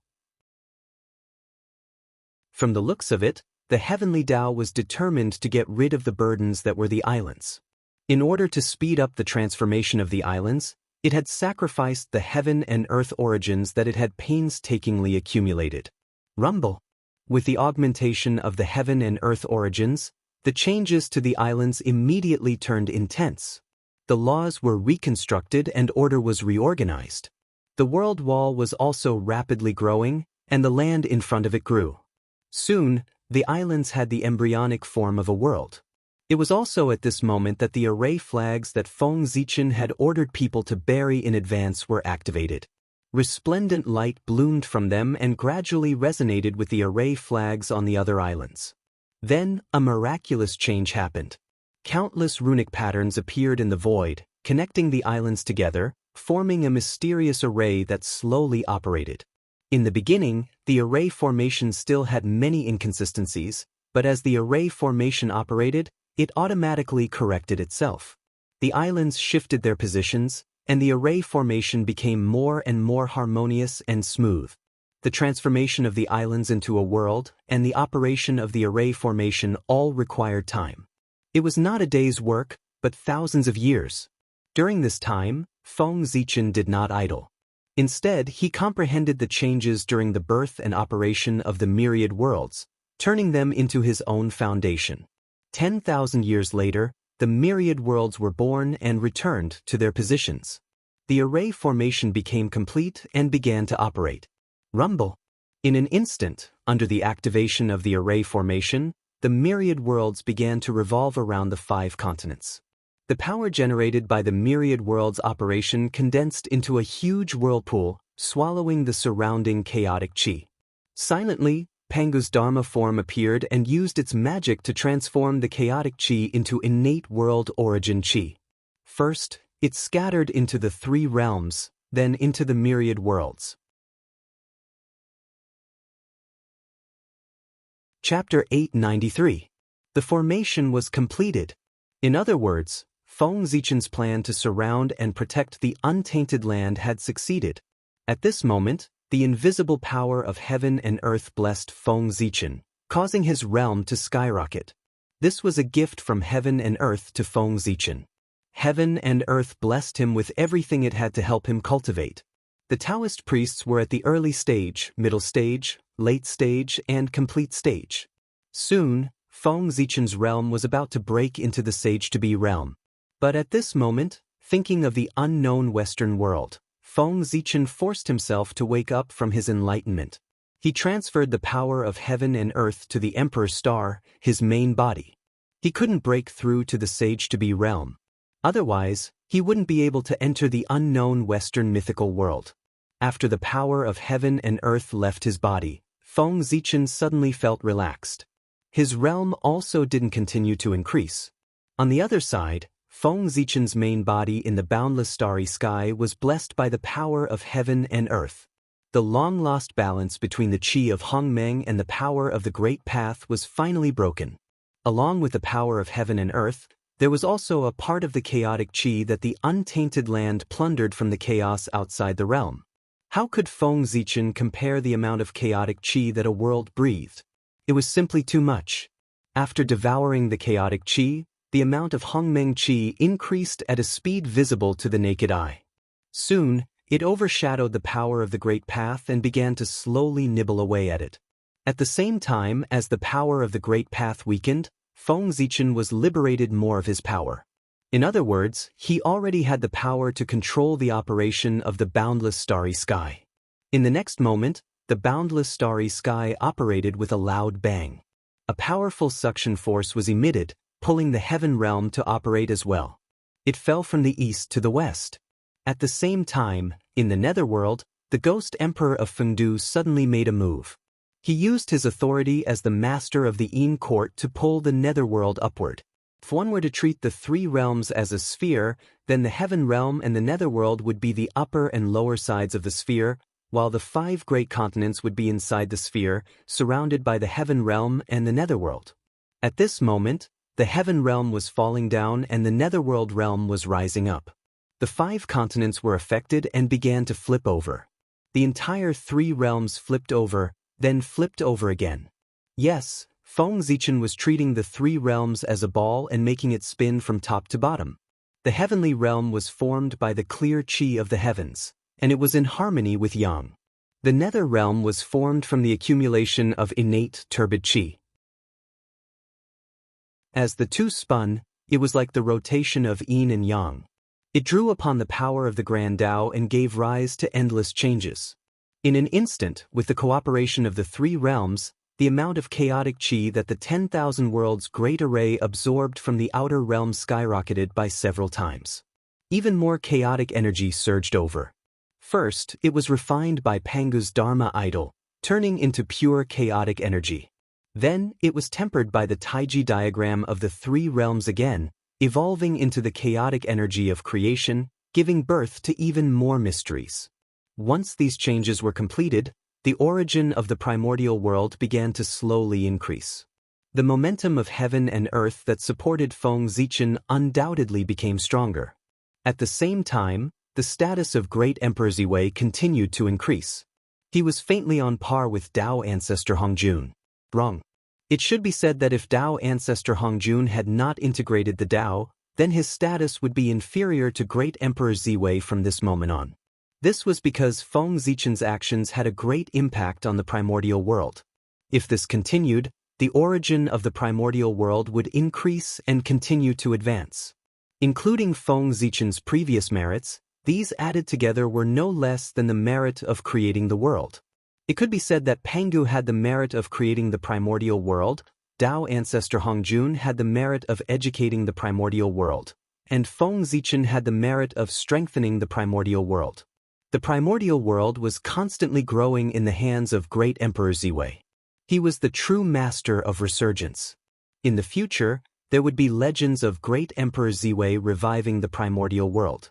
From the looks of it, the Heavenly Tao was determined to get rid of the burdens that were the islands. In order to speed up the transformation of the islands, it had sacrificed the heaven and earth origins that it had painstakingly accumulated. Rumble. With the augmentation of the heaven and earth origins, the changes to the islands immediately turned intense. The laws were reconstructed and order was reorganized. The world wall was also rapidly growing, and the land in front of it grew. Soon, the islands had the embryonic form of a world. It was also at this moment that the array flags that Feng Zichen had ordered people to bury in advance were activated. Resplendent light bloomed from them and gradually resonated with the array flags on the other islands. Then, a miraculous change happened. Countless runic patterns appeared in the void, connecting the islands together, forming a mysterious array that slowly operated. In the beginning, the array formation still had many inconsistencies, but as the array formation operated, it automatically corrected itself. The islands shifted their positions, and the array formation became more and more harmonious and smooth. The transformation of the islands into a world and the operation of the array formation all required time. It was not a day's work, but thousands of years. During this time, Feng Zichen did not idle. Instead, he comprehended the changes during the birth and operation of the myriad worlds, turning them into his own foundation. 10,000 years later, the myriad worlds were born and returned to their positions. The array formation became complete and began to operate. Rumble. In an instant, under the activation of the array formation, the myriad worlds began to revolve around the 5 continents. The power generated by the myriad worlds operation condensed into a huge whirlpool, swallowing the surrounding chaotic chi. Silently, Pangu's Dharma form appeared and used its magic to transform the chaotic chi into innate world origin chi. First, it scattered into the 3 realms, then into the myriad worlds. Chapter 893. The formation was completed. In other words, Feng Zichen's plan to surround and protect the untainted land had succeeded. At this moment, the invisible power of heaven and earth blessed Feng Zichen, causing his realm to skyrocket. This was a gift from heaven and earth to Feng Zichen. Heaven and earth blessed him with everything it had to help him cultivate. The Taoist priests were at the early stage, middle stage, late stage, and complete stage. Soon, Feng Zichen's realm was about to break into the sage-to-be realm. But at this moment, thinking of the unknown Western world, Feng Zichen forced himself to wake up from his enlightenment. He transferred the power of heaven and earth to the Emperor's star, his main body. He couldn't break through to the Sage-to-be realm. Otherwise, he wouldn't be able to enter the unknown Western mythical world. After the power of heaven and earth left his body, Feng Zichen suddenly felt relaxed. His realm also didn't continue to increase. On the other side, Feng Zichen's main body in the boundless starry sky was blessed by the power of heaven and earth. The long-lost balance between the qi of Hongmeng and the power of the Great Path was finally broken. Along with the power of heaven and earth, there was also a part of the chaotic qi that the untainted land plundered from the chaos outside the realm. How could Feng Zichen compare the amount of chaotic qi that a world breathed? It was simply too much. After devouring the chaotic qi, the amount of Hongmeng qi increased at a speed visible to the naked eye. Soon, it overshadowed the power of the Great Path and began to slowly nibble away at it. At the same time as the power of the Great Path weakened, Feng Zichen was liberated more of his power. In other words, he already had the power to control the operation of the boundless starry sky. In the next moment, the boundless starry sky operated with a loud bang. A powerful suction force was emitted, pulling the heaven realm to operate as well. It fell from the east to the west. At the same time, in the netherworld, the ghost emperor of Fengdu suddenly made a move. He used his authority as the master of the Yin court to pull the netherworld upward. If one were to treat the three realms as a sphere, then the heaven realm and the netherworld would be the upper and lower sides of the sphere, while the 5 great continents would be inside the sphere, surrounded by the heaven realm and the netherworld. At this moment, the heaven realm was falling down and the netherworld realm was rising up. The 5 continents were affected and began to flip over. The entire 3 realms flipped over, then flipped over again. Yes, Feng Zichen was treating the 3 realms as a ball and making it spin from top to bottom. The heavenly realm was formed by the clear qi of the heavens, and it was in harmony with yang. The nether realm was formed from the accumulation of innate turbid qi. As the two spun, it was like the rotation of yin and yang. It drew upon the power of the Grand Tao and gave rise to endless changes. In an instant, with the cooperation of the 3 realms, the amount of chaotic qi that the 10,000 worlds great array absorbed from the outer realm skyrocketed by several times. Even more chaotic energy surged over. First, it was refined by Pangu's Dharma idol, turning into pure chaotic energy. Then, it was tempered by the Taiji diagram of the 3 realms again, evolving into the chaotic energy of creation, giving birth to even more mysteries. Once these changes were completed, the origin of the primordial world began to slowly increase. The momentum of heaven and earth that supported Feng Zichen undoubtedly became stronger. At the same time, the status of Great Emperor Ziwei continued to increase. He was faintly on par with Tao ancestor Hongjun. Wrong. It should be said that if Tao ancestor Hongjun had not integrated the Tao, then his status would be inferior to Great Emperor Ziwei from this moment on. This was because Feng Zichen's actions had a great impact on the primordial world. If this continued, the origin of the primordial world would increase and continue to advance. Including Feng Zichen's previous merits, these added together were no less than the merit of creating the world. It could be said that Pangu had the merit of creating the primordial world, Tao ancestor Hongjun had the merit of educating the primordial world, and Feng Zichen had the merit of strengthening the primordial world. The primordial world was constantly growing in the hands of Great Emperor Ziwei. He was the true master of resurgence. In the future, there would be legends of Great Emperor Ziwei reviving the primordial world.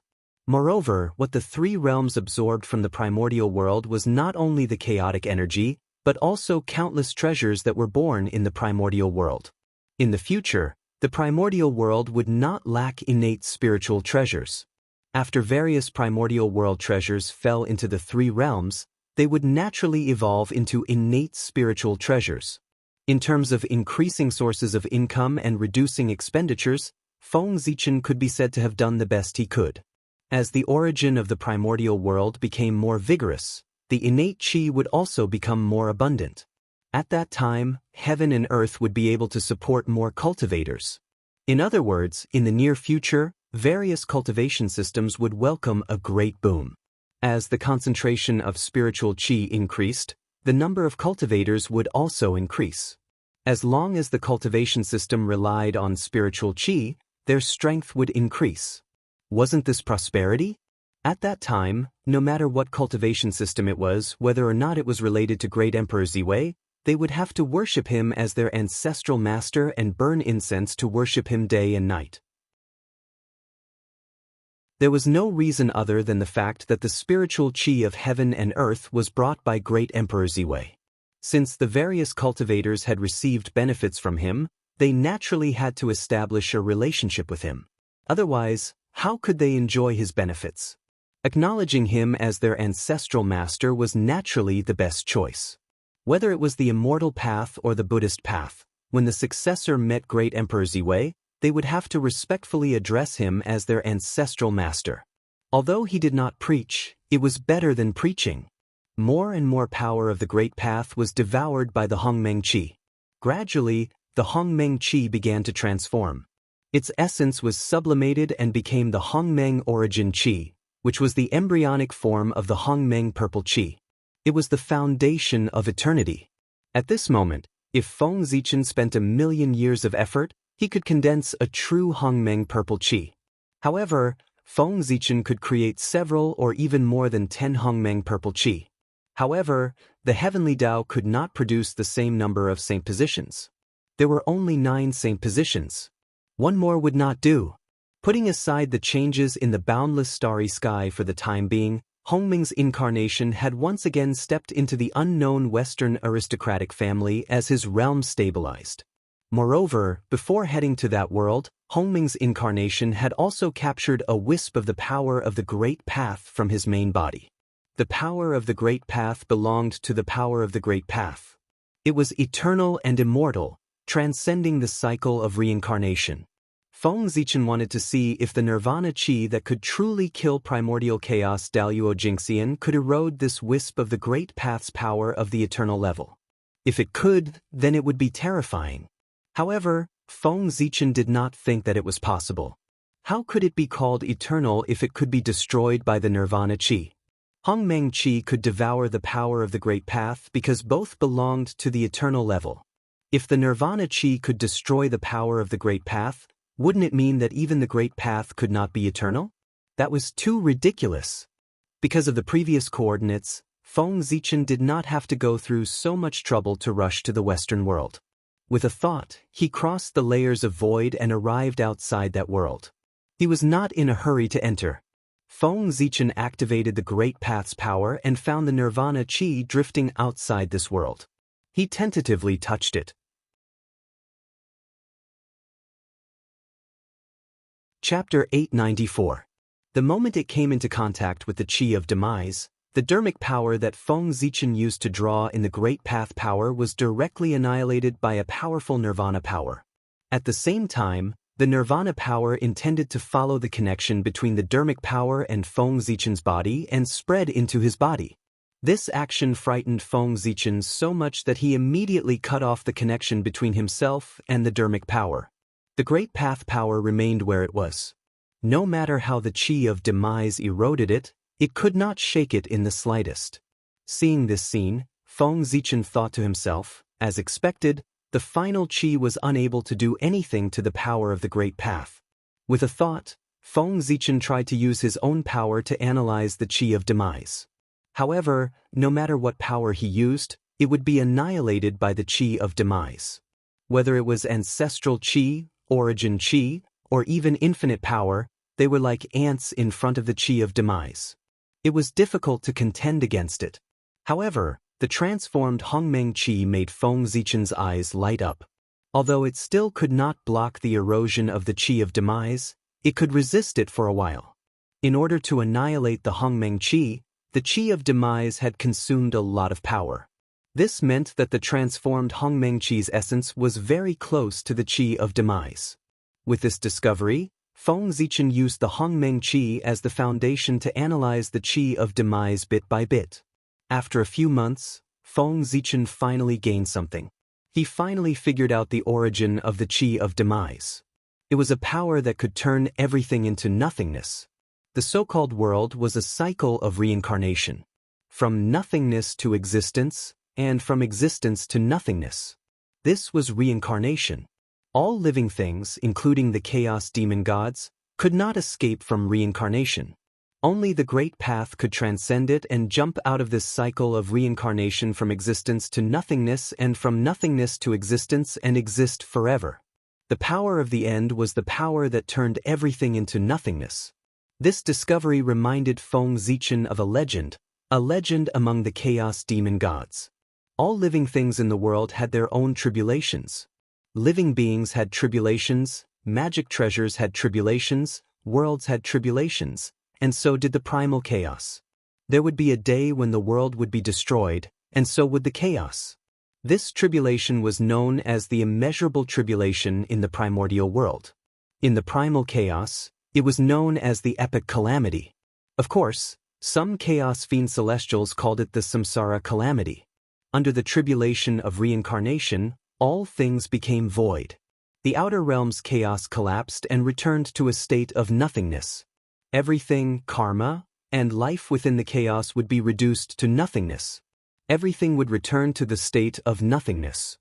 Moreover, what the 3 realms absorbed from the primordial world was not only the chaotic energy, but also countless treasures that were born in the primordial world. In the future, the primordial world would not lack innate spiritual treasures. After various primordial world treasures fell into the 3 realms, they would naturally evolve into innate spiritual treasures. In terms of increasing sources of income and reducing expenditures, Feng Zichen could be said to have done the best he could. As the origin of the primordial world became more vigorous, the innate qi would also become more abundant. At that time, heaven and earth would be able to support more cultivators. In other words, in the near future, various cultivation systems would welcome a great boom. As the concentration of spiritual qi increased, the number of cultivators would also increase. As long as the cultivation system relied on spiritual qi, their strength would increase. Wasn't this prosperity? At that time, no matter what cultivation system it was, whether or not it was related to Great Emperor Ziwei, they would have to worship him as their ancestral master and burn incense to worship him day and night. There was no reason other than the fact that the spiritual qi of heaven and earth was brought by Great Emperor Ziwei. Since the various cultivators had received benefits from him, they naturally had to establish a relationship with him. Otherwise, how could they enjoy his benefits? Acknowledging him as their ancestral master was naturally the best choice. Whether it was the immortal path or the Buddhist path, when the successor met Great Emperor Ziwei, they would have to respectfully address him as their ancestral master. Although he did not preach, it was better than preaching. More and more power of the Great Path was devoured by the Hongmeng Qi. Gradually, the Hongmeng Qi began to transform. Its essence was sublimated and became the Hongmeng Origin Qi, which was the embryonic form of the Hongmeng Purple Qi. It was the foundation of eternity. At this moment, if Feng Zichen spent 1,000,000 years of effort, he could condense a true Hongmeng Purple Qi. However, Feng Zichen could create several or even more than 10 Hongmeng Purple Qi. However, the heavenly Tao could not produce the same number of saint positions. There were only 9 saint positions. One more would not do. Putting aside the changes in the boundless starry sky for the time being, Hongmeng's incarnation had once again stepped into the unknown Western aristocratic family as his realm stabilized. Moreover, before heading to that world, Hongmeng's incarnation had also captured a wisp of the power of the Great Path from his main body. The power of the Great Path belonged to the power of the Great Path. It was eternal and immortal, transcending the cycle of reincarnation. Feng Zichen wanted to see if the Nirvana Qi that could truly kill primordial chaos Daluo Jingxian could erode this wisp of the Great Path's power of the eternal level. If it could, then it would be terrifying. However, Feng Zichen did not think that it was possible. How could it be called eternal if it could be destroyed by the Nirvana Qi? Hongmeng Qi could devour the power of the Great Path because both belonged to the eternal level. If the Nirvana Qi could destroy the power of the Great Path, wouldn't it mean that even the Great Path could not be eternal? That was too ridiculous. Because of the previous coordinates, Feng Zichen did not have to go through so much trouble to rush to the Western world. With a thought, he crossed the layers of void and arrived outside that world. He was not in a hurry to enter. Feng Zichen activated the Great Path's power and found the Nirvana Qi drifting outside this world. He tentatively touched it. Chapter 894. The moment it came into contact with the Qi of Demise, the dermic power that Feng Zichen used to draw in the Great Path power was directly annihilated by a powerful Nirvana power. At the same time, the Nirvana power intended to follow the connection between the dermic power and Feng Zichen's body and spread into his body. This action frightened Feng Zichen so much that he immediately cut off the connection between himself and the dermic power. The Great Path power remained where it was. No matter how the Qi of Demise eroded it, it could not shake it in the slightest. Seeing this scene, Feng Zichen thought to himself, as expected, the final Qi was unable to do anything to the power of the Great Path. With a thought, Feng Zichen tried to use his own power to analyze the Qi of Demise. However, no matter what power he used, it would be annihilated by the Qi of Demise. Whether it was ancestral Qi, origin Qi, or even infinite power, they were like ants in front of the Qi of Demise. It was difficult to contend against it. However, the transformed Hongmeng Qi made Feng Zichen's eyes light up. Although it still could not block the erosion of the Qi of Demise, it could resist it for a while. In order to annihilate the Hongmeng Qi, the Qi of Demise had consumed a lot of power. This meant that the transformed Hongmeng Qi's essence was very close to the Qi of Demise. With this discovery, Feng Zichen used the Hongmeng Qi as the foundation to analyze the Qi of Demise bit by bit. After a few months, Feng Zichen finally gained something. He finally figured out the origin of the Qi of Demise. It was a power that could turn everything into nothingness. The so-called world was a cycle of reincarnation. From nothingness to existence, and from existence to nothingness. This was reincarnation. All living things, including the chaos demon gods, could not escape from reincarnation. Only the Great Path could transcend it and jump out of this cycle of reincarnation from existence to nothingness and from nothingness to existence and exist forever. The power of the end was the power that turned everything into nothingness. This discovery reminded Feng Zichen of a legend among the chaos demon gods. All living things in the world had their own tribulations. Living beings had tribulations, magic treasures had tribulations, worlds had tribulations, and so did the primal chaos. There would be a day when the world would be destroyed, and so would the chaos. This tribulation was known as the immeasurable tribulation in the primordial world. In the primal chaos, it was known as the epic calamity. Of course, some chaos fiend celestials called it the samsara calamity. Under the tribulation of reincarnation, all things became void. The outer realm's chaos collapsed and returned to a state of nothingness. Everything, karma, and life within the chaos would be reduced to nothingness. Everything would return to the state of nothingness.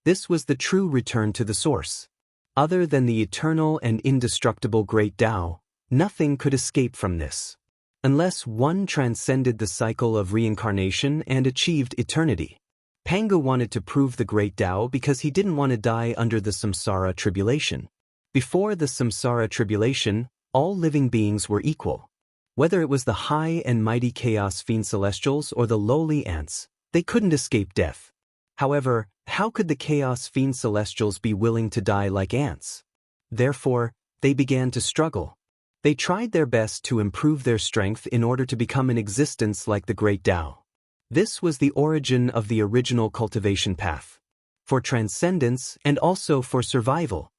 This was the true return to the source. Other than the eternal and indestructible Great Tao, nothing could escape from this. Unless one transcended the cycle of reincarnation and achieved eternity. Pangu wanted to prove the Great Tao because he didn't want to die under the samsara tribulation. Before the samsara tribulation, all living beings were equal. Whether it was the high and mighty chaos fiend celestials or the lowly ants, they couldn't escape death. However, how could the chaos fiend celestials be willing to die like ants? Therefore, they began to struggle. They tried their best to improve their strength in order to become an existence like the Great Tao. This was the origin of the original cultivation path. For transcendence and also for survival.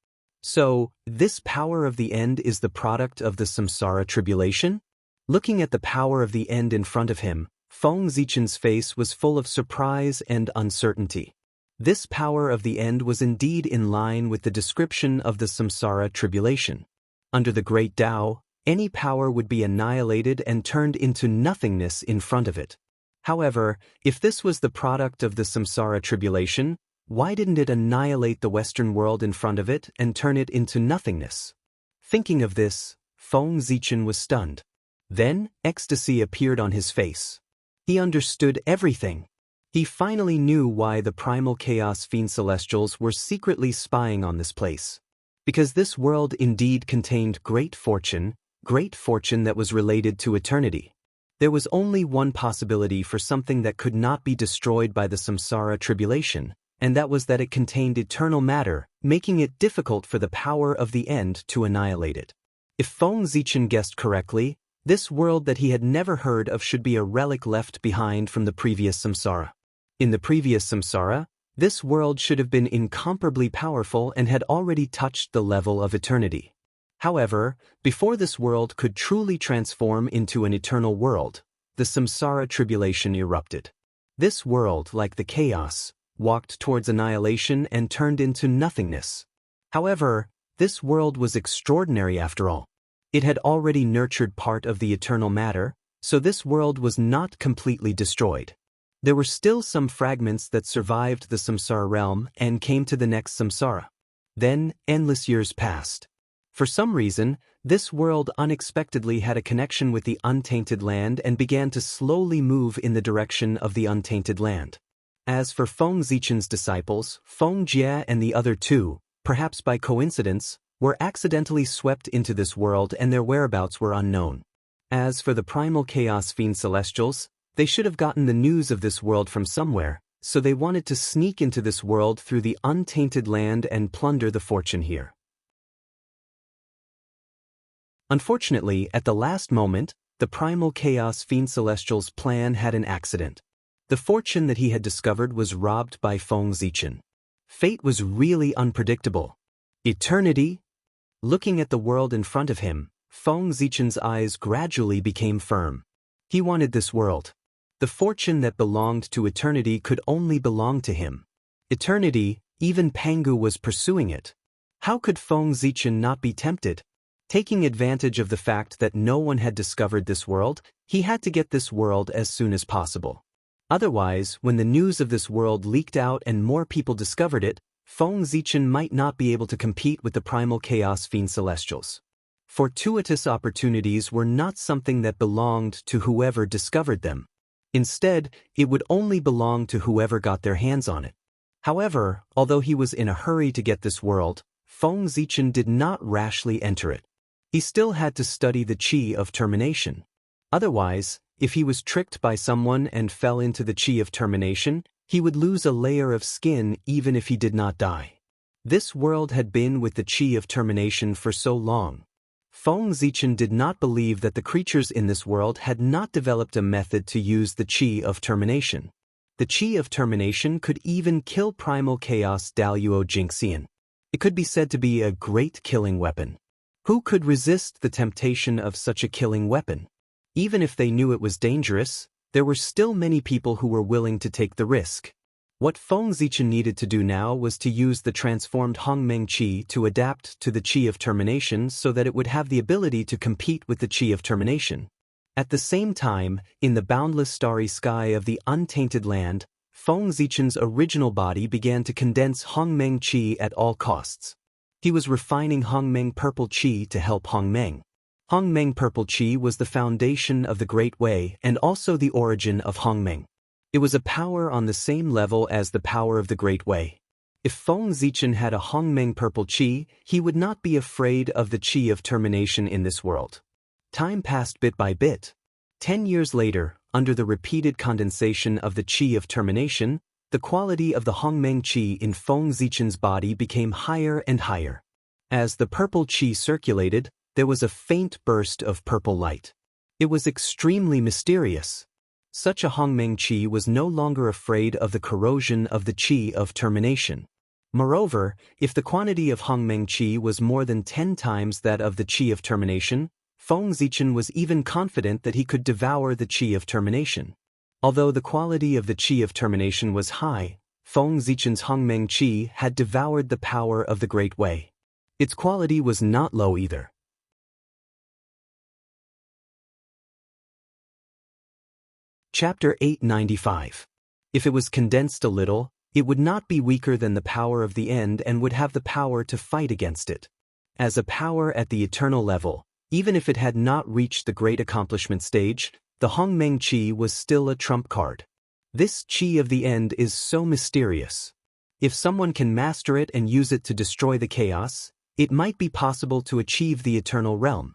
So, this power of the end is the product of the samsara tribulation? Looking at the power of the end in front of him, Feng Zichen's face was full of surprise and uncertainty. This power of the end was indeed in line with the description of the samsara tribulation. Under the Great Tao, any power would be annihilated and turned into nothingness in front of it. However, if this was the product of the samsara tribulation, why didn't it annihilate the Western world in front of it and turn it into nothingness? Thinking of this, Feng Zichen was stunned. Then, ecstasy appeared on his face. He understood everything. He finally knew why the primal chaos fiend celestials were secretly spying on this place. Because this world indeed contained great fortune that was related to eternity. There was only one possibility for something that could not be destroyed by the samsara tribulation, and that was that it contained eternal matter, making it difficult for the power of the end to annihilate it. If Feng Zichen guessed correctly, this world that he had never heard of should be a relic left behind from the previous samsara. In the previous samsara, this world should have been incomparably powerful and had already touched the level of eternity. However, before this world could truly transform into an eternal world, the samsara tribulation erupted. This world, like the chaos, walked towards annihilation and turned into nothingness. However, this world was extraordinary after all. It had already nurtured part of the eternal matter, so this world was not completely destroyed. There were still some fragments that survived the samsara realm and came to the next samsara. Then, endless years passed. For some reason, this world unexpectedly had a connection with the untainted land and began to slowly move in the direction of the untainted land. As for Feng Zichen's disciples, Feng Jie and the other two, perhaps by coincidence, were accidentally swept into this world and their whereabouts were unknown. As for the primal chaos fiend celestials, they should have gotten the news of this world from somewhere, so they wanted to sneak into this world through the untainted land and plunder the fortune here. Unfortunately, at the last moment, the primal chaos fiend celestial's plan had an accident. The fortune that he had discovered was robbed by Feng Zichen. Fate was really unpredictable. Eternity? Looking at the world in front of him, Feng Zichen's eyes gradually became firm. He wanted this world. The fortune that belonged to eternity could only belong to him. Eternity, even Pangu was pursuing it. How could Feng Zichen not be tempted? Taking advantage of the fact that no one had discovered this world, he had to get this world as soon as possible. Otherwise, when the news of this world leaked out and more people discovered it, Feng Zichen might not be able to compete with the primal chaos fiend celestials. Fortuitous opportunities were not something that belonged to whoever discovered them. Instead, it would only belong to whoever got their hands on it. However, although he was in a hurry to get this world, Feng Zichen did not rashly enter it. He still had to study the Qi of termination. Otherwise, if he was tricked by someone and fell into the Qi of termination, he would lose a layer of skin even if he did not die. This world had been with the Qi of termination for so long. Feng Zichen did not believe that the creatures in this world had not developed a method to use the Qi of termination. The Qi of termination could even kill primal chaos Daluo Jingxian. It could be said to be a great killing weapon. Who could resist the temptation of such a killing weapon? Even if they knew it was dangerous, there were still many people who were willing to take the risk. What Feng Zichen needed to do now was to use the transformed Hongmeng Qi to adapt to the Qi of termination so that it would have the ability to compete with the Qi of termination. At the same time, in the boundless starry sky of the untainted land, Feng Zichen's original body began to condense Hongmeng Qi at all costs. He was refining Hongmeng Purple Qi to help Hongmeng. Hongmeng Purple Qi was the foundation of the Great Way and also the origin of Hongmeng. It was a power on the same level as the power of the Great Way. If Feng Zichen had a Hongmeng Purple Qi, he would not be afraid of the Qi of termination in this world. Time passed bit by bit. 10 years later, under the repeated condensation of the Qi of termination, the quality of the Hongmeng Qi in Feng Zichen's body became higher and higher. As the purple Qi circulated, there was a faint burst of purple light. It was extremely mysterious. Such a Hongmeng Qi was no longer afraid of the corrosion of the Qi of termination. Moreover, if the quantity of Hongmeng Qi was more than 10 times that of the Qi of termination, Feng Zichen was even confident that he could devour the Qi of termination. Although the quality of the Qi of termination was high, Feng Zichen's Hongmeng Qi had devoured the power of the Great Way. Its quality was not low either. Chapter 895. If it was condensed a little, it would not be weaker than the power of the end and would have the power to fight against it. As a power at the eternal level, even if it had not reached the great accomplishment stage, the Hongmeng Qi was still a trump card. This Qi of the end is so mysterious. If someone can master it and use it to destroy the chaos, it might be possible to achieve the eternal realm.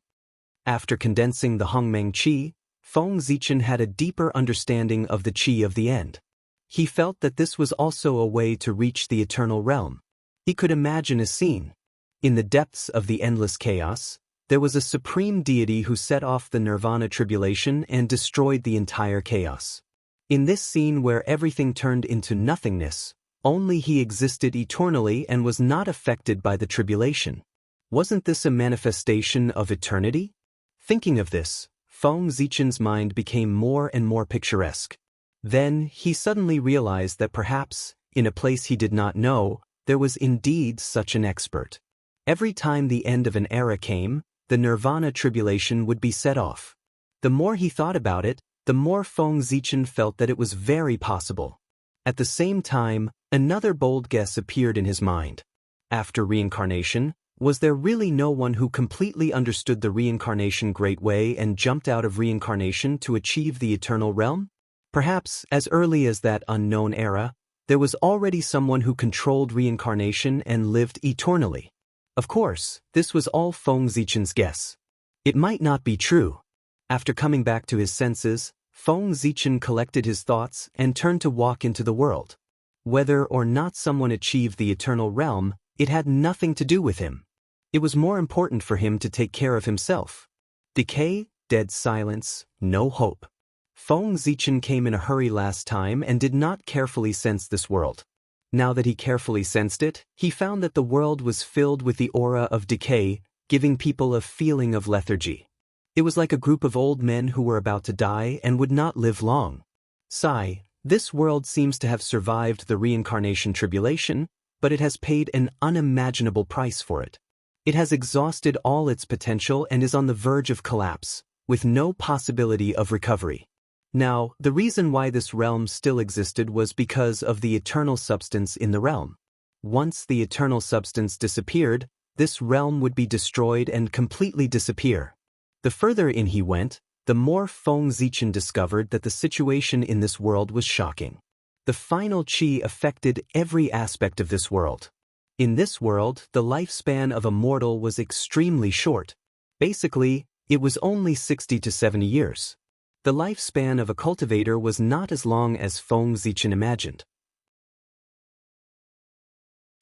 After condensing the Hongmeng Qi, Feng Zichen had a deeper understanding of the Qi of the end. He felt that this was also a way to reach the eternal realm. He could imagine a scene. In the depths of the endless chaos, there was a supreme deity who set off the nirvana tribulation and destroyed the entire chaos. In this scene where everything turned into nothingness, only he existed eternally and was not affected by the tribulation. Wasn't this a manifestation of eternity? Thinking of this, Feng Zichen's mind became more and more picturesque. Then, he suddenly realized that perhaps, in a place he did not know, there was indeed such an expert. Every time the end of an era came, the nirvana tribulation would be set off. The more he thought about it, the more Feng Zichen felt that it was very possible. At the same time, another bold guess appeared in his mind. After reincarnation, was there really no one who completely understood the reincarnation great way and jumped out of reincarnation to achieve the eternal realm? Perhaps, as early as that unknown era, there was already someone who controlled reincarnation and lived eternally. Of course, this was all Feng Zichen's guess. It might not be true. After coming back to his senses, Feng Zichen collected his thoughts and turned to walk into the world. Whether or not someone achieved the eternal realm, it had nothing to do with him. It was more important for him to take care of himself. Decay, dead silence, no hope. Feng Zichen came in a hurry last time and did not carefully sense this world. Now that he carefully sensed it, he found that the world was filled with the aura of decay, giving people a feeling of lethargy. It was like a group of old men who were about to die and would not live long. Sigh, this world seems to have survived the reincarnation tribulation, but it has paid an unimaginable price for it. It has exhausted all its potential and is on the verge of collapse, with no possibility of recovery. Now, the reason why this realm still existed was because of the eternal substance in the realm. Once the eternal substance disappeared, this realm would be destroyed and completely disappear. The further in he went, the more Feng Zichen discovered that the situation in this world was shocking. The final qi affected every aspect of this world. In this world, the lifespan of a mortal was extremely short. Basically, it was only 60 to 70 years. The lifespan of a cultivator was not as long as Feng Zichen imagined.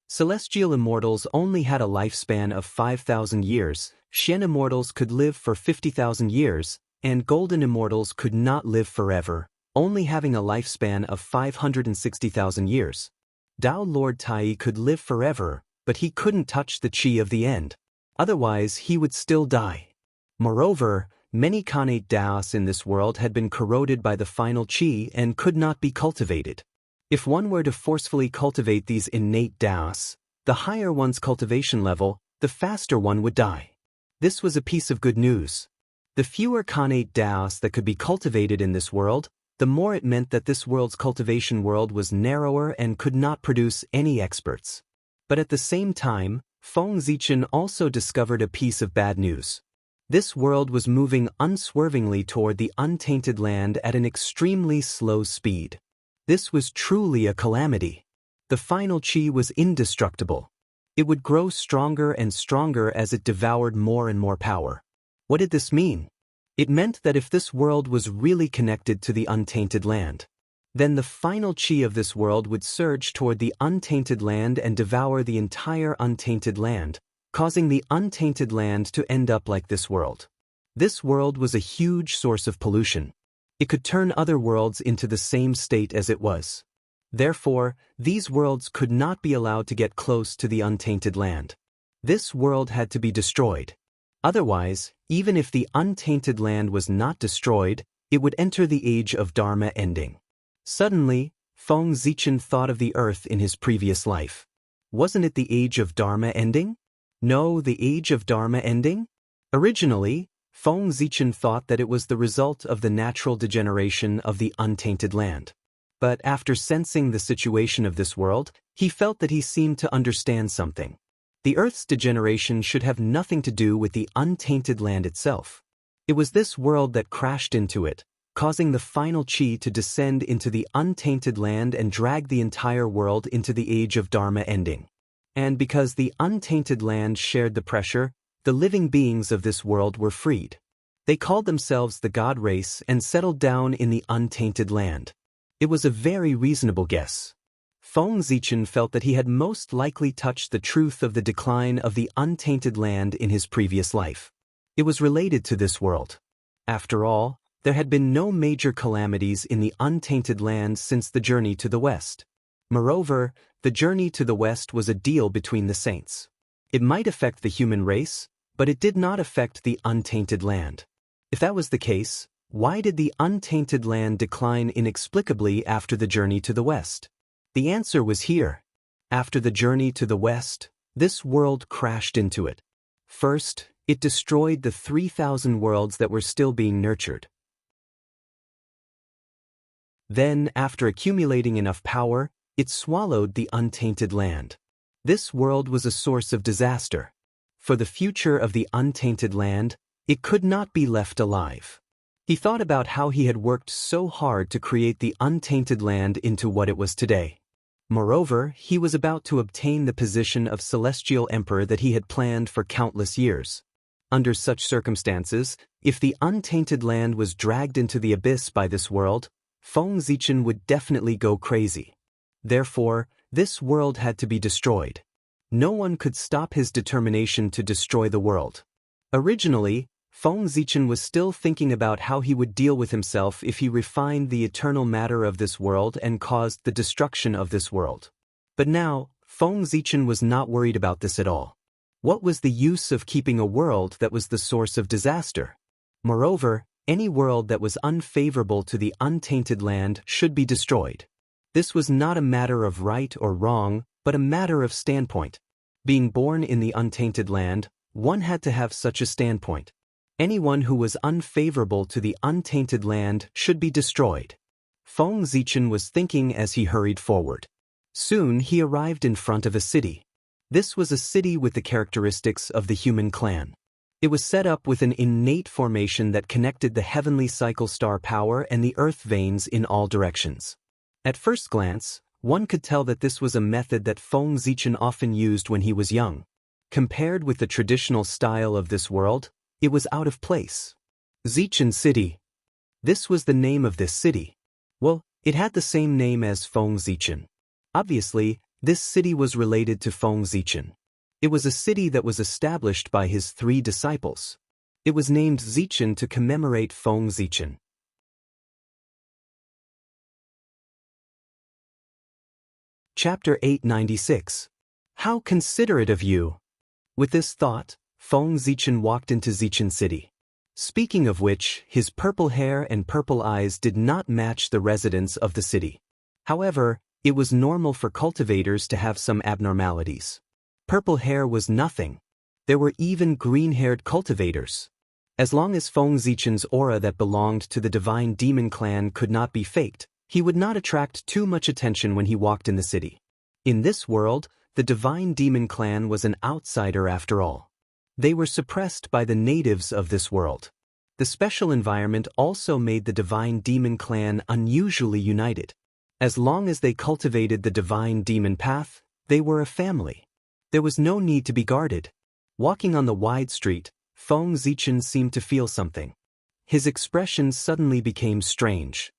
Celestial immortals only had a lifespan of 5,000 years, Xian immortals could live for 50,000 years, and golden immortals could not live forever, only having a lifespan of 560,000 years. Dao Lord Tai could live forever, but he couldn't touch the qi of the end. Otherwise, he would still die. Moreover, many Khanate Daos in this world had been corroded by the final qi and could not be cultivated. If one were to forcefully cultivate these innate Daos, the higher one's cultivation level, the faster one would die. This was a piece of good news. The fewer Khanate Daos that could be cultivated in this world, the more it meant that this world's cultivation world was narrower and could not produce any experts. But at the same time, Feng Zichen also discovered a piece of bad news. This world was moving unswervingly toward the untainted land at an extremely slow speed. This was truly a calamity. The final qi was indestructible. It would grow stronger and stronger as it devoured more and more power. What did this mean? It meant that if this world was really connected to the untainted land, then the final qi of this world would surge toward the untainted land and devour the entire untainted land, causing the untainted land to end up like this world. This world was a huge source of pollution. It could turn other worlds into the same state as it was. Therefore, these worlds could not be allowed to get close to the untainted land. This world had to be destroyed. Otherwise, even if the untainted land was not destroyed, it would enter the age of Dharma ending. Suddenly, Feng Zichen thought of the earth in his previous life. Wasn't it the age of Dharma ending? No, the age of Dharma ending? Originally, Feng Zichen thought that it was the result of the natural degeneration of the untainted land. But after sensing the situation of this world, he felt that he seemed to understand something. The Earth's degeneration should have nothing to do with the untainted land itself. It was this world that crashed into it, causing the final qi to descend into the untainted land and drag the entire world into the age of Dharma ending. And because the untainted land shared the pressure, the living beings of this world were freed. They called themselves the God race and settled down in the untainted land. It was a very reasonable guess. Feng Zichen felt that he had most likely touched the truth of the decline of the untainted land in his previous life. It was related to this world. After all, there had been no major calamities in the untainted land since the journey to the west. Moreover, the journey to the west was a deal between the saints. It might affect the human race, but it did not affect the untainted land. If that was the case, why did the untainted land decline inexplicably after the journey to the west? The answer was here. After the journey to the west, this world crashed into it. First, it destroyed the 3,000 worlds that were still being nurtured. Then, after accumulating enough power, it swallowed the untainted land. This world was a source of disaster. For the future of the untainted land, it could not be left alive. He thought about how he had worked so hard to create the untainted land into what it was today. Moreover, he was about to obtain the position of Celestial Emperor that he had planned for countless years. Under such circumstances, if the untainted land was dragged into the abyss by this world, Feng Zichen would definitely go crazy. Therefore, this world had to be destroyed. No one could stop his determination to destroy the world. Originally, Feng Zichen was still thinking about how he would deal with himself if he refined the eternal matter of this world and caused the destruction of this world. But now, Feng Zichen was not worried about this at all. What was the use of keeping a world that was the source of disaster? Moreover, any world that was unfavorable to the untainted land should be destroyed. This was not a matter of right or wrong, but a matter of standpoint. Being born in the untainted land, one had to have such a standpoint. Anyone who was unfavorable to the untainted land should be destroyed. Feng Zichen was thinking as he hurried forward. Soon he arrived in front of a city. This was a city with the characteristics of the human clan. It was set up with an innate formation that connected the heavenly cycle star power and the earth veins in all directions. At first glance, one could tell that this was a method that Feng Zichen often used when he was young. Compared with the traditional style of this world, it was out of place. Zichen City. This was the name of this city. Well, it had the same name as Feng Zichen. Obviously, this city was related to Feng Zichen. It was a city that was established by his 3 disciples. It was named Zichen to commemorate Feng Zichen. Chapter 896. How considerate of you! With this thought, Feng Zichen walked into Zichen City. Speaking of which, his purple hair and purple eyes did not match the residents of the city. However, it was normal for cultivators to have some abnormalities. Purple hair was nothing. There were even green-haired cultivators. As long as Feng Zichen's aura that belonged to the divine demon clan could not be faked, he would not attract too much attention when he walked in the city. In this world, the divine demon clan was an outsider after all. They were suppressed by the natives of this world. The special environment also made the divine demon clan unusually united. As long as they cultivated the divine demon path, they were a family. There was no need to be guarded. Walking on the wide street, Feng Zichen seemed to feel something. His expression suddenly became strange.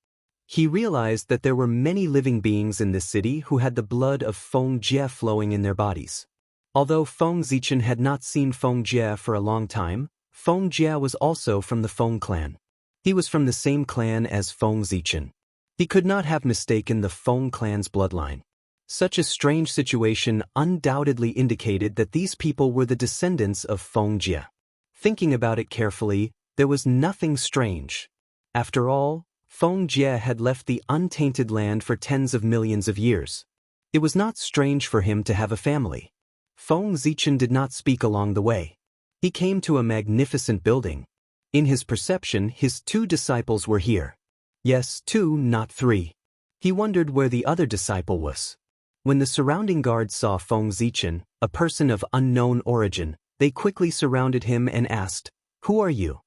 He realized that there were many living beings in this city who had the blood of Feng Jie flowing in their bodies. Although Feng Zichen had not seen Feng Jie for a long time, Feng Jie was also from the Feng clan. He was from the same clan as Feng Zichen. He could not have mistaken the Feng clan's bloodline. Such a strange situation undoubtedly indicated that these people were the descendants of Feng Jie. Thinking about it carefully, there was nothing strange. After all, Feng Jie had left the untainted land for tens of millions of years. It was not strange for him to have a family. Feng Zichen did not speak along the way. He came to a magnificent building. In his perception, his 2 disciples were here. Yes, 2, not 3. He wondered where the other disciple was. When the surrounding guards saw Feng Zichen, a person of unknown origin, they quickly surrounded him and asked, "Who are you?"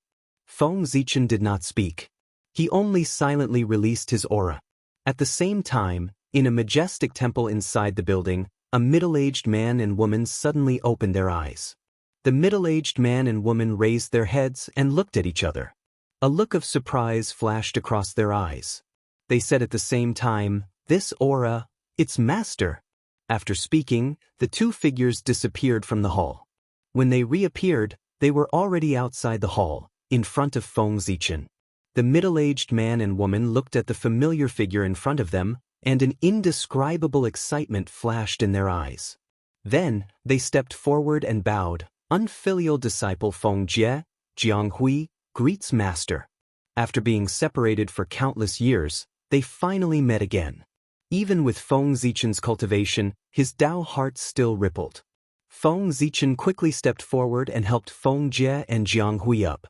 Feng Zichen did not speak. He only silently released his aura. At the same time, in a majestic temple inside the building, a middle-aged man and woman suddenly opened their eyes. The middle-aged man and woman raised their heads and looked at each other. A look of surprise flashed across their eyes. They said at the same time, "This aura, it's master." After speaking, the 2 figures disappeared from the hall. When they reappeared, they were already outside the hall, in front of Feng Zichen. The middle-aged man and woman looked at the familiar figure in front of them, and an indescribable excitement flashed in their eyes. Then, they stepped forward and bowed. Unfilial disciple Feng Jie, Jianghui, greets master. After being separated for countless years, they finally met again. Even with Feng Zichen's cultivation, his Tao heart still rippled. Feng Zichen quickly stepped forward and helped Feng Jie and Jianghui up.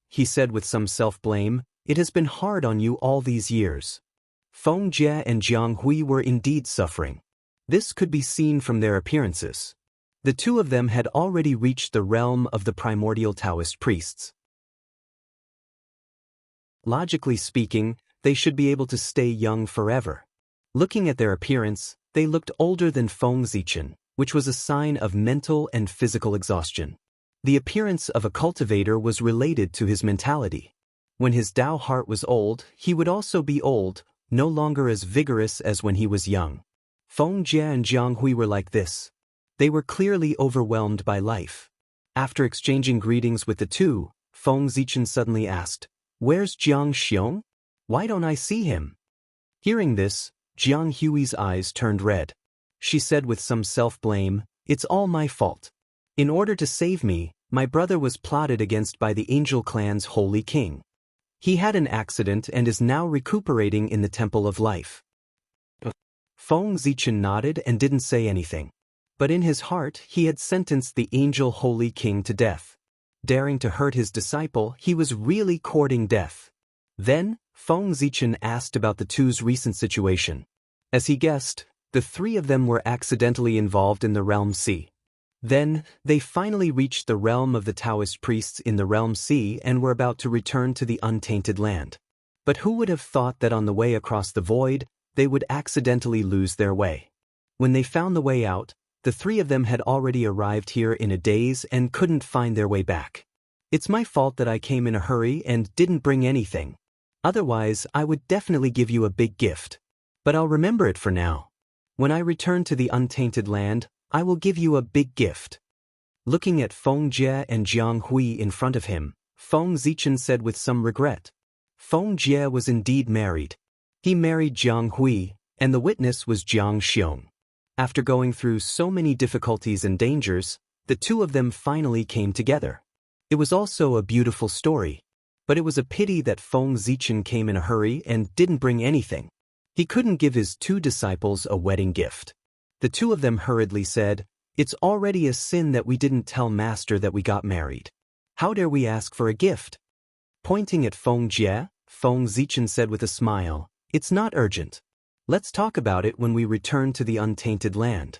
He said with some self-blame, "It has been hard on you all these years." Feng Jie and Jianghui were indeed suffering. This could be seen from their appearances. The 2 of them had already reached the realm of the primordial Taoist priests. Logically speaking, they should be able to stay young forever. Looking at their appearance, they looked older than Feng Zichen, which was a sign of mental and physical exhaustion. The appearance of a cultivator was related to his mentality. When his Tao heart was old, he would also be old, no longer as vigorous as when he was young. Feng Jie and Jianghui were like this. They were clearly overwhelmed by life. After exchanging greetings with the 2, Feng Zichen suddenly asked, "Where's Jiang Xiong? Why don't I see him?" Hearing this, Jiang Hui's eyes turned red. She said with some self-blame, "It's all my fault. In order to save me, my brother was plotted against by the Angel Clan's holy king. He had an accident and is now recuperating in the Temple of Life." Feng Zichen nodded and didn't say anything. But in his heart he had sentenced the angel Holy King to death. Daring to hurt his disciple, he was really courting death. Then, Feng Zichen asked about the two's recent situation. As he guessed, the three of them were accidentally involved in the Realm Sea. Then, they finally reached the realm of the Taoist priests in the Realm Sea and were about to return to the untainted land. But who would have thought that on the way across the void, they would accidentally lose their way? When they found the way out, the three of them had already arrived here in a daze and couldn't find their way back. It's my fault that I came in a hurry and didn't bring anything. Otherwise, I would definitely give you a big gift. But I'll remember it for now. When I return to the untainted land, I will give you a big gift. Looking at Feng Jie and Jiang Hui in front of him, Feng Zichen said with some regret. Feng Jie was indeed married. He married Jiang Hui, and the witness was Jiang Xiong. After going through so many difficulties and dangers, the two of them finally came together. It was also a beautiful story. But it was a pity that Feng Zichen came in a hurry and didn't bring anything. He couldn't give his two disciples a wedding gift. The two of them hurriedly said, "It's already a sin that we didn't tell Master that we got married. How dare we ask for a gift?" Pointing at Feng Jie, Feng Zichen said with a smile, "It's not urgent. Let's talk about it when we return to the untainted land."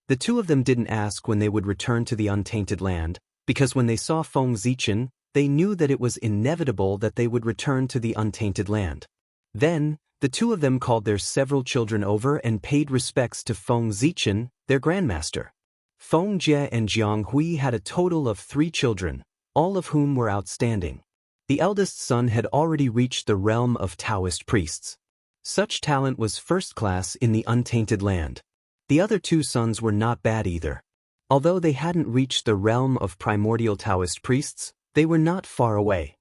The two of them didn't ask when they would return to the untainted land, because when they saw Feng Zichen, they knew that it was inevitable that they would return to the untainted land. Then, the two of them called their several children over and paid respects to Feng Zichen, their grandmaster. Feng Jie and Jiang Hui had a total of 3 children, all of whom were outstanding. The eldest son had already reached the realm of Taoist priests. Such talent was first class in the untainted land. The other 2 sons were not bad either. Although they hadn't reached the realm of primordial Taoist priests, they were not far away.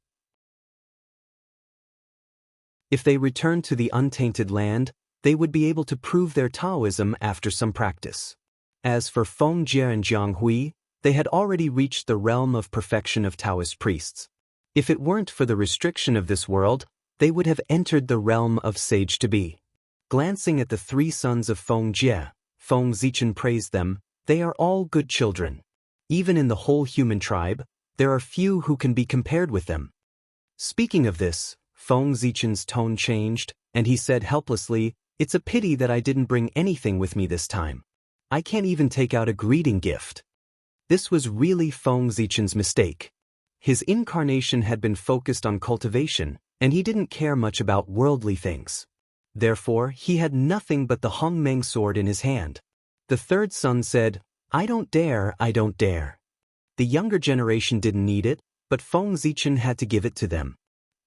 If they returned to the untainted land, they would be able to prove their Taoism after some practice. As for Feng Jie and Jiang Hui, they had already reached the realm of perfection of Taoist priests. If it weren't for the restriction of this world, they would have entered the realm of sage-to-be. Glancing at the 3 sons of Feng Jie, Feng Zichen praised them. They are all good children. Even in the whole human tribe, there are few who can be compared with them. Speaking of this, Feng Zichen's tone changed, and he said helplessly, "It's a pity that I didn't bring anything with me this time. I can't even take out a greeting gift." This was really Feng Zichen's mistake. His incarnation had been focused on cultivation, and he didn't care much about worldly things. Therefore, he had nothing but the Hongmeng sword in his hand. The 3rd son said, "I don't dare, I don't dare." The younger generation didn't need it, but Feng Zichen had to give it to them.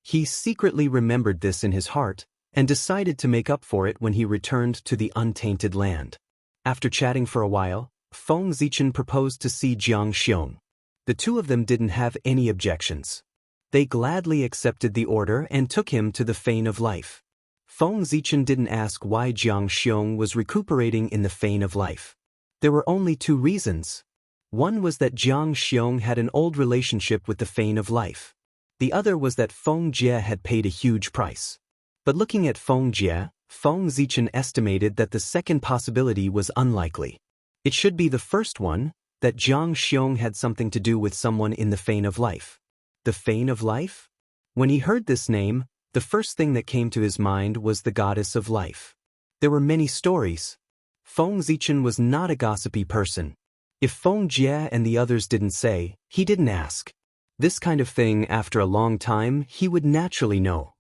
He secretly remembered this in his heart, and decided to make up for it when he returned to the untainted land. After chatting for a while, Feng Zichen proposed to see Jiang Xiong. The two of them didn't have any objections. They gladly accepted the order and took him to the Fane of Life. Feng Zichen didn't ask why Jiang Xiong was recuperating in the Fane of Life. There were only 2 reasons. One was that Jiang Xiong had an old relationship with the Fane of Life. The other was that Feng Jie had paid a huge price. But looking at Feng Jie, Feng Zichen estimated that the second possibility was unlikely. It should be the first one, that Jiang Xiong had something to do with someone in the Fane of Life. The Fane of Life? When he heard this name, the first thing that came to his mind was the goddess of life. There were many stories. Feng Zichen was not a gossipy person. If Feng Jie and the others didn't say, he didn't ask. This kind of thing, after a long time, he would naturally know.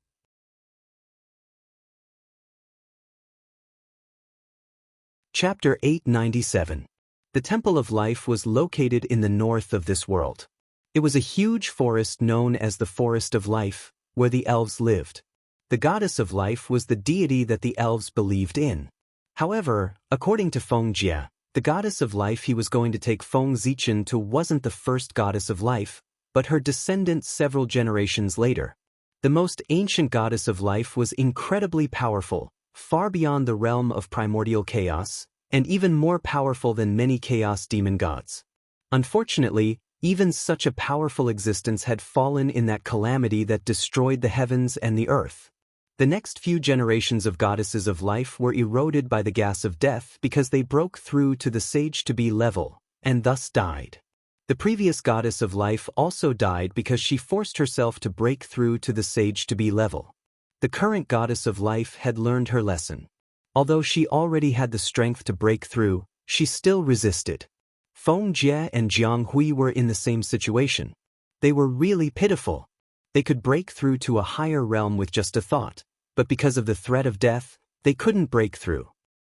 Chapter 897. The Temple of Life was located in the north of this world. It was a huge forest known as the Forest of Life, where the elves lived. The goddess of life was the deity that the elves believed in. However, according to Feng Jie, the goddess of life he was going to take Feng Zichen to wasn't the first goddess of life, but her descendant several generations later. The most ancient goddess of life was incredibly powerful, far beyond the realm of primordial chaos, and even more powerful than many chaos demon gods. Unfortunately, even such a powerful existence had fallen in that calamity that destroyed the heavens and the earth. The next few generations of goddesses of life were eroded by the gas of death because they broke through to the sage-to-be level, and thus died. The previous goddess of life also died because she forced herself to break through to the sage-to-be level. The current goddess of life had learned her lesson. Although she already had the strength to break through, she still resisted. Feng Jie and Jiang Hui were in the same situation. They were really pitiful. They could break through to a higher realm with just a thought, but because of the threat of death, they couldn't break through.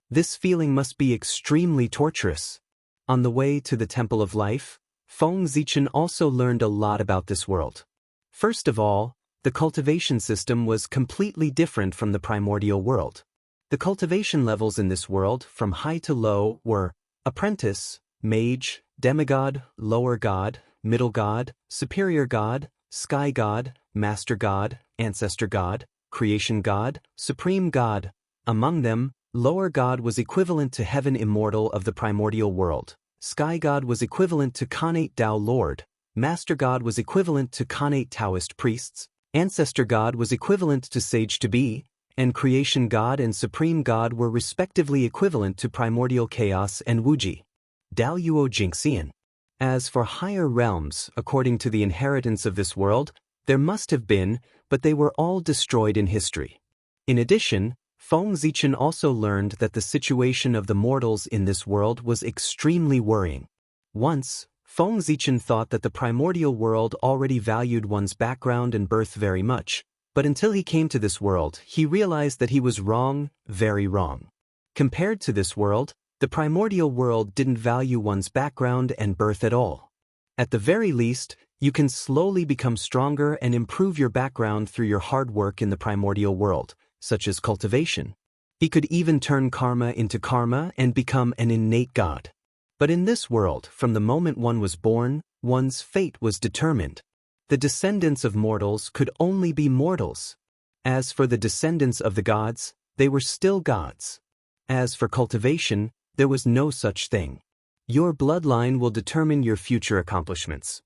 This feeling must be extremely torturous. On the way to the Temple of Life, Feng Zichen also learned a lot about this world. First of all, the cultivation system was completely different from the primordial world. The cultivation levels in this world, from high to low, were apprentice, mage, demigod, lower god, middle god, superior god, sky god, master god, ancestor god, creation god, supreme god. Among them, lower god was equivalent to heaven immortal of the primordial world, sky god was equivalent to Khanate Tao Lord, master god was equivalent to Khanate Taoist priests, ancestor god was equivalent to sage-to-be, and creation god and supreme god were respectively equivalent to primordial chaos and Wuji. Dao Yuo Jingxian. As for higher realms, according to the inheritance of this world, there must have been, but they were all destroyed in history. In addition, Feng Zichen also learned that the situation of the mortals in this world was extremely worrying. Once, Feng Zichen thought that the primordial world already valued one's background and birth very much, but until he came to this world, he realized that he was wrong, very wrong. Compared to this world, the primordial world didn't value one's background and birth at all. At the very least, you can slowly become stronger and improve your background through your hard work in the primordial world, such as cultivation. He could even turn karma into karma and become an innate god. But in this world, from the moment one was born, one's fate was determined. The descendants of mortals could only be mortals. As for the descendants of the gods, they were still gods. As for cultivation, there was no such thing. Your bloodline will determine your future accomplishments.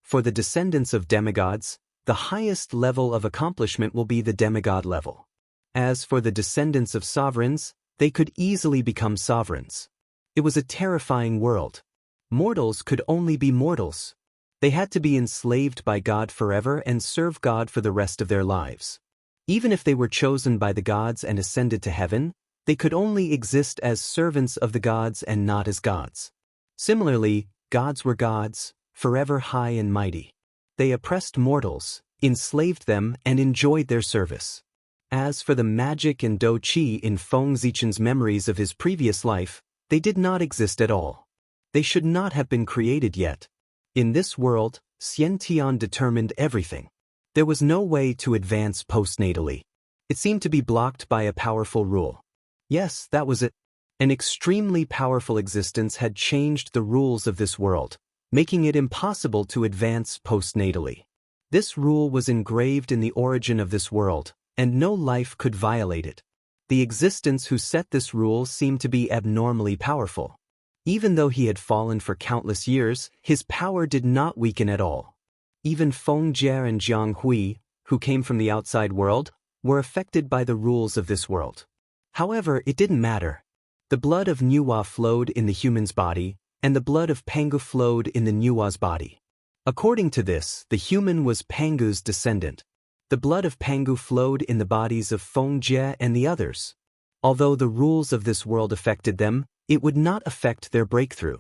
For the descendants of demigods, the highest level of accomplishment will be the demigod level. As for the descendants of sovereigns, they could easily become sovereigns. It was a terrifying world. Mortals could only be mortals. They had to be enslaved by God forever and serve God for the rest of their lives. Even if they were chosen by the gods and ascended to heaven, they could only exist as servants of the gods and not as gods. Similarly, gods were gods, forever high and mighty. They oppressed mortals, enslaved them, and enjoyed their service. As for the magic and Do Qi in Feng Zichen's memories of his previous life, they did not exist at all. They should not have been created yet. In this world, Xianxia determined everything. There was no way to advance postnatally. It seemed to be blocked by a powerful rule. Yes, that was it. An extremely powerful existence had changed the rules of this world, making it impossible to advance postnatally. This rule was engraved in the origin of this world, and no life could violate it. The existence who set this rule seemed to be abnormally powerful. Even though he had fallen for countless years, his power did not weaken at all. Even Feng Jie and Jiang Hui, who came from the outside world, were affected by the rules of this world. However, it didn't matter. The blood of Nuwa flowed in the human's body, and the blood of Pangu flowed in the Nuwa's body. According to this, the human was Pangu's descendant. The blood of Pangu flowed in the bodies of Feng Jie and the others. Although the rules of this world affected them, it would not affect their breakthrough.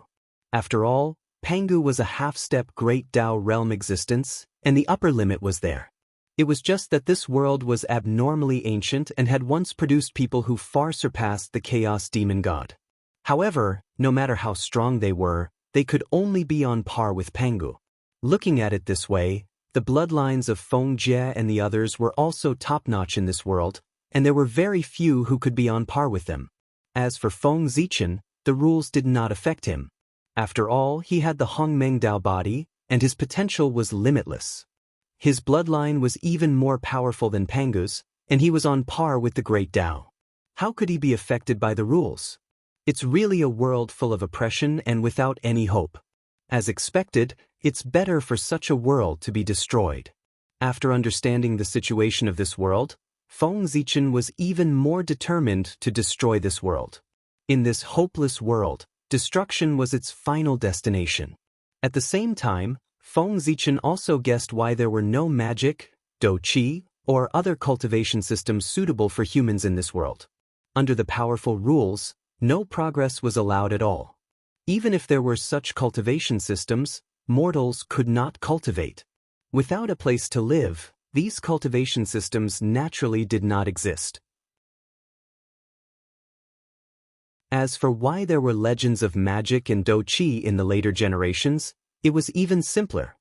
After all, Pangu was a half-step great Tao realm existence, and the upper limit was there. It was just that this world was abnormally ancient and had once produced people who far surpassed the Chaos Demon God. However, no matter how strong they were, they could only be on par with Pangu. Looking at it this way, the bloodlines of Feng Jie and the others were also top-notch in this world, and there were very few who could be on par with them. As for Feng Zichen, the rules did not affect him. After all, he had the Hongmeng Dao body, and his potential was limitless. His bloodline was even more powerful than Pangu's, and he was on par with the Great Tao. How could he be affected by the rules? It's really a world full of oppression and without any hope. As expected, it's better for such a world to be destroyed. After understanding the situation of this world, Feng Zichen was even more determined to destroy this world. In this hopeless world, destruction was its final destination. At the same time, Feng Zichen also guessed why there were no magic, dou qi, or other cultivation systems suitable for humans in this world. Under the powerful rules, no progress was allowed at all. Even if there were such cultivation systems, mortals could not cultivate. Without a place to live, these cultivation systems naturally did not exist. As for why there were legends of magic and dou qi in the later generations, it was even simpler.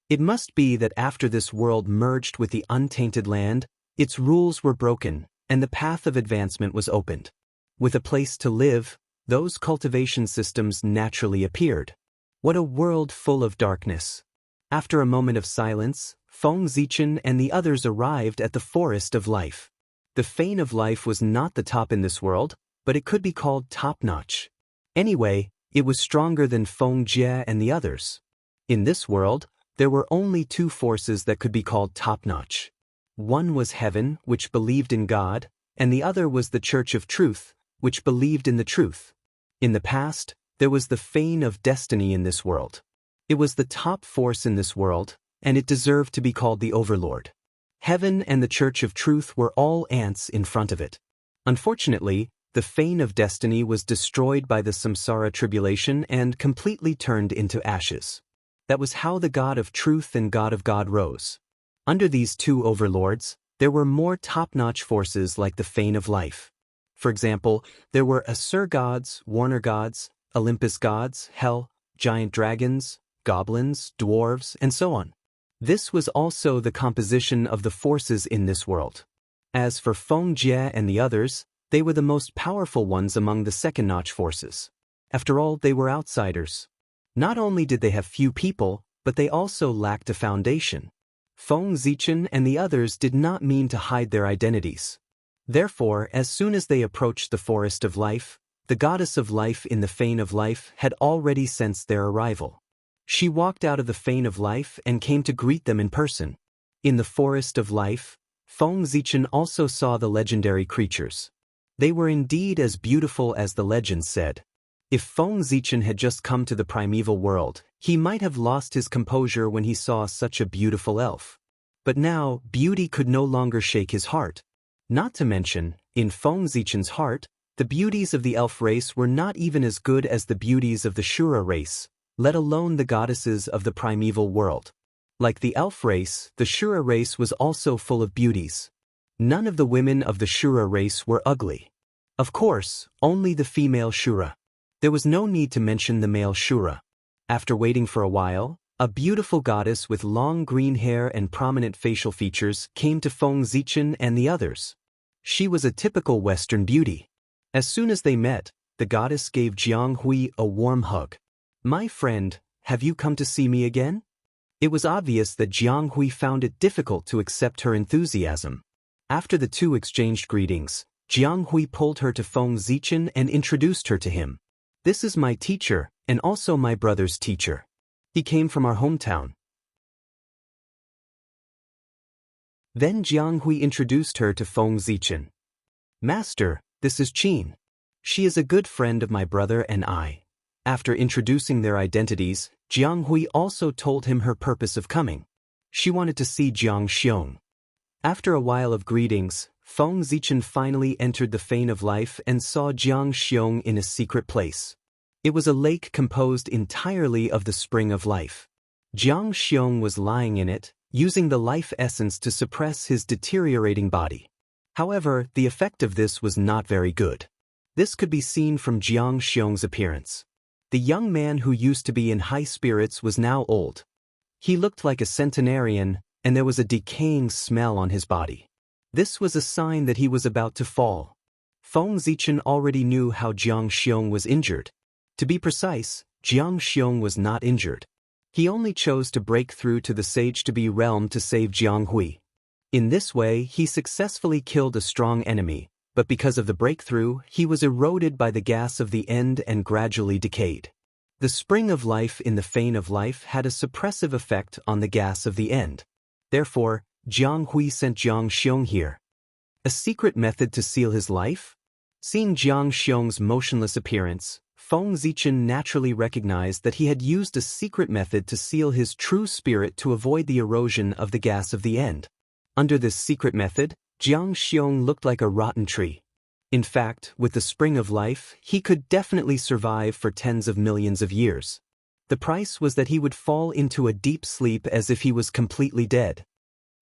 It must be that after this world merged with the untainted land, its rules were broken, and the path of advancement was opened. With a place to live, those cultivation systems naturally appeared. What a world full of darkness! After a moment of silence, Feng Zichen and the others arrived at the Forest of Life. The Fane of Life was not the top in this world, but it could be called top-notch. Anyway, it was stronger than Feng Jie and the others. In this world, there were only two forces that could be called top-notch. One was heaven, which believed in God, and the other was the Church of Truth, which believed in the truth. In the past, there was the Fane of Destiny in this world. It was the top force in this world, and it deserved to be called the Overlord. Heaven and the Church of Truth were all ants in front of it. Unfortunately, the Fane of Destiny was destroyed by the Samsara tribulation and completely turned into ashes. That was how the God of Truth and God of God rose. Under these two overlords, there were more top-notch forces like the Fane of Life. For example, there were Asur gods, Warner gods, Olympus gods, Hell, giant dragons, goblins, dwarves, and so on. This was also the composition of the forces in this world. As for Feng Jie and the others, they were the most powerful ones among the second-notch forces. After all, they were outsiders. Not only did they have few people, but they also lacked a foundation. Feng Zichen and the others did not mean to hide their identities. Therefore, as soon as they approached the Forest of Life, the Goddess of Life in the Fane of Life had already sensed their arrival. She walked out of the Fane of Life and came to greet them in person. In the Forest of Life, Feng Zichen also saw the legendary creatures. They were indeed as beautiful as the legends said. If Feng Zichen had just come to the primeval world, he might have lost his composure when he saw such a beautiful elf. But now, beauty could no longer shake his heart. Not to mention, in Feng Zichen's heart, the beauties of the elf race were not even as good as the beauties of the Shura race, let alone the goddesses of the primeval world. Like the elf race, the Shura race was also full of beauties. None of the women of the Shura race were ugly. Of course, only the female Shura. There was no need to mention the male Shura. After waiting for a while, a beautiful goddess with long green hair and prominent facial features came to Feng Zichen and the others. She was a typical Western beauty. As soon as they met, the goddess gave Jiang Hui a warm hug. "My friend, have you come to see me again?" It was obvious that Jiang Hui found it difficult to accept her enthusiasm. After the two exchanged greetings, Jiang Hui pulled her to Feng Zichen and introduced her to him. "This is my teacher, and also my brother's teacher. He came from our hometown." Then Jiang Hui introduced her to Feng Zichen. "Master, this is Qin. She is a good friend of my brother and I." After introducing their identities, Jiang Hui also told him her purpose of coming. She wanted to see Jiang Xiong. After a while of greetings, Feng Zichen finally entered the Fane of Life and saw Jiang Xiong in a secret place. It was a lake composed entirely of the Spring of Life. Jiang Xiong was lying in it, using the life essence to suppress his deteriorating body. However, the effect of this was not very good. This could be seen from Jiang Xiong's appearance. The young man who used to be in high spirits was now old. He looked like a centenarian, and there was a decaying smell on his body. This was a sign that he was about to fall. Feng Zichen already knew how Jiang Xiong was injured. To be precise, Jiang Xiong was not injured. He only chose to break through to the Sage-to-be realm to save Jiang Hui. In this way, he successfully killed a strong enemy, but because of the breakthrough, he was eroded by the gas of the end and gradually decayed. The Spring of Life in the Fane of Life had a suppressive effect on the gas of the end. Therefore, Jiang Hui sent Jiang Xiong here. A secret method to seal his life? Seeing Jiang Xiong's motionless appearance, Feng Zichen naturally recognized that he had used a secret method to seal his true spirit to avoid the erosion of the gas of the end. Under this secret method, Jiang Xiong looked like a rotten tree. In fact, with the spring of life, he could definitely survive for tens of millions of years. The price was that he would fall into a deep sleep as if he was completely dead.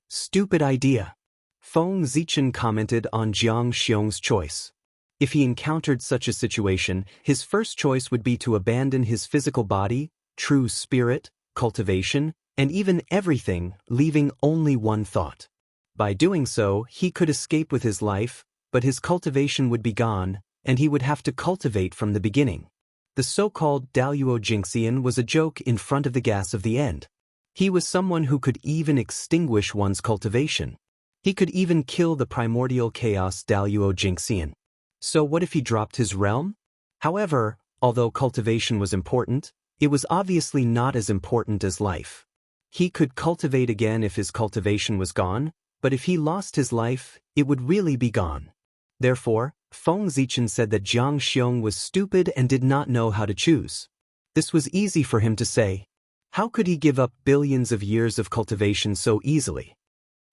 Stupid idea. Feng Zichen commented on Jiang Xiong's choice. If he encountered such a situation, his first choice would be to abandon his physical body, true spirit, cultivation, and even everything, leaving only one thought. By doing so, he could escape with his life, but his cultivation would be gone, and he would have to cultivate from the beginning. The so-called Daluo Jingxian was a joke in front of the gas of the end. He was someone who could even extinguish one's cultivation. He could even kill the primordial chaos Daluo Jingxian. So what if he dropped his realm? However, although cultivation was important, it was obviously not as important as life. He could cultivate again if his cultivation was gone, but if he lost his life, it would really be gone. Therefore, Feng Zichen said that Jiang Xiong was stupid and did not know how to choose. This was easy for him to say. How could he give up billions of years of cultivation so easily?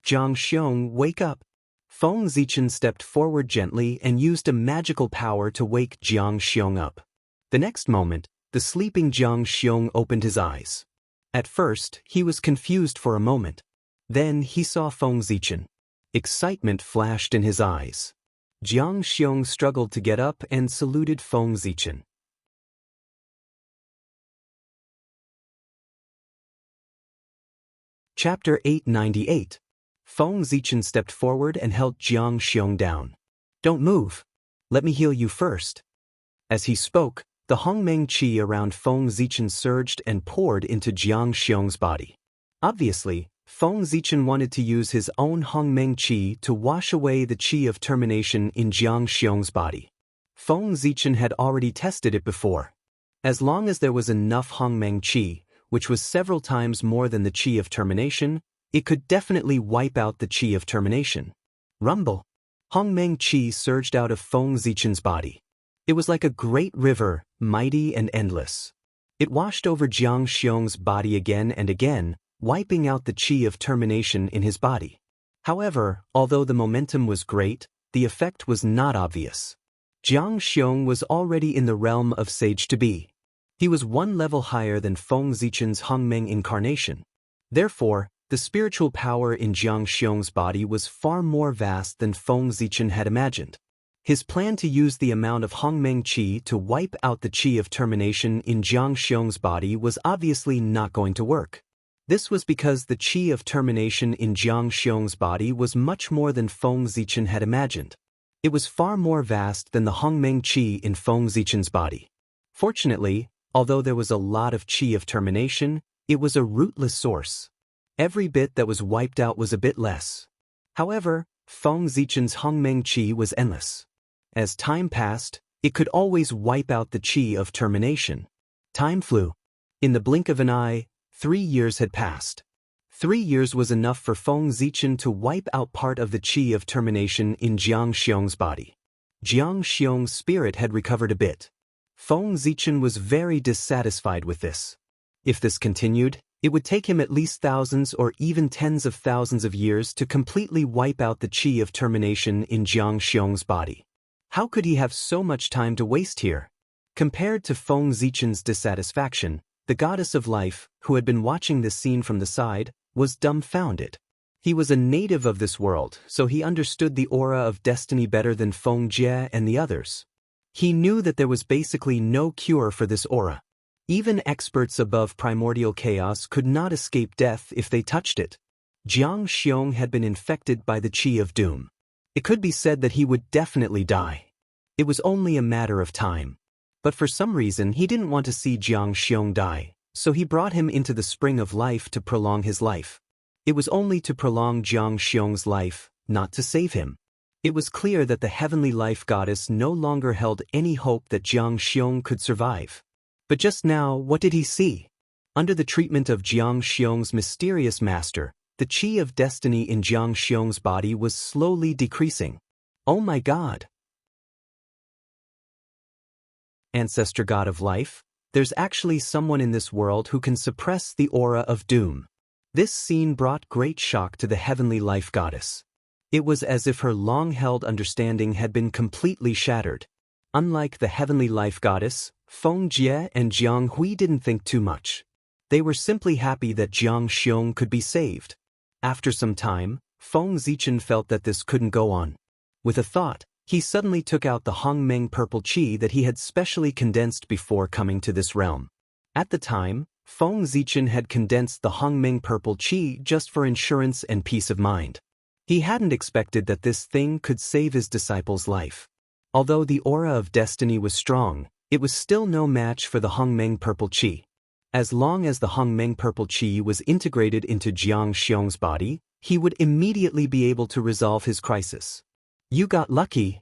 Jiang Xiong, wake up. Feng Zichen stepped forward gently and used a magical power to wake Jiang Xiong up. The next moment, the sleeping Jiang Xiong opened his eyes. At first, he was confused for a moment. Then he saw Feng Zichen. Excitement flashed in his eyes. Jiang Xiong struggled to get up and saluted Feng Zichen. Chapter 898. Feng Zichen stepped forward and held Jiang Xiong down. Don't move. Let me heal you first. As he spoke, the Hongmeng qi around Feng Zichen surged and poured into Jiang Xiong's body. Obviously, Feng Zichen wanted to use his own Hongmeng qi to wash away the qi of termination in Jiang Xiong's body. Feng Zichen had already tested it before. As long as there was enough Hongmeng qi, which was several times more than the qi of termination, it could definitely wipe out the qi of termination. Rumble. Hongmeng qi surged out of Feng Zichen's body. It was like a great river, mighty and endless. It washed over Jiang Xiong's body again and again, wiping out the qi of termination in his body. However, although the momentum was great, the effect was not obvious. Jiang Xiong was already in the realm of Sage to Be. He was one level higher than Feng Zichen's Hongmeng incarnation. Therefore, the spiritual power in Jiang Xiong's body was far more vast than Feng Zichen had imagined. His plan to use the amount of Hongmeng qi to wipe out the qi of termination in Jiang Xiong's body was obviously not going to work. This was because the qi of termination in Jiang Xiong's body was much more than Feng Zichen had imagined. It was far more vast than the Hongmeng qi in Feng Zichen's body. Fortunately, although there was a lot of qi of termination, it was a rootless source. Every bit that was wiped out was a bit less. However, Feng Zichen's Hongmeng qi was endless. As time passed, it could always wipe out the qi of termination. Time flew. In the blink of an eye, 3 years had passed. 3 years was enough for Feng Zichen to wipe out part of the qi of termination in Jiang Xiong's body. Jiang Xiong's spirit had recovered a bit. Feng Zichen was very dissatisfied with this. If this continued, it would take him at least thousands or even tens of thousands of years to completely wipe out the qi of termination in Jiang Xiong's body. How could he have so much time to waste here? Compared to Feng Zichen's dissatisfaction, the goddess of life, who had been watching this scene from the side, was dumbfounded. He was a native of this world, so he understood the aura of destiny better than Feng Jie and the others. He knew that there was basically no cure for this aura. Even experts above primordial chaos could not escape death if they touched it. Jiang Xiong had been infected by the qi of doom. It could be said that he would definitely die. It was only a matter of time. But for some reason he didn't want to see Jiang Xiong die, so he brought him into the spring of life to prolong his life. It was only to prolong Jiang Xiong's life, not to save him. It was clear that the heavenly life goddess no longer held any hope that Jiang Xiong could survive. But just now, what did he see? Under the treatment of Jiang Xiong's mysterious master, The qi of destiny in Xianxia's body was slowly decreasing. Oh my God! Ancestor God of Life, there's actually someone in this world who can suppress the aura of doom. This scene brought great shock to the heavenly life goddess. It was as if her long-held understanding had been completely shattered. Unlike the heavenly life goddess, Feng Jie and Jiang Hui didn't think too much. They were simply happy that Jiang Xiong could be saved. After some time, Feng Zichen felt that this couldn't go on. With a thought, he suddenly took out the Hongmeng purple qi that he had specially condensed before coming to this realm. At the time, Feng Zichen had condensed the Hongmeng purple qi just for insurance and peace of mind. He hadn't expected that this thing could save his disciple's life. Although the aura of destiny was strong, it was still no match for the Hongmeng purple qi. As long as the Hongmeng purple qi was integrated into Jiang Xiong's body, he would immediately be able to resolve his crisis. You got lucky.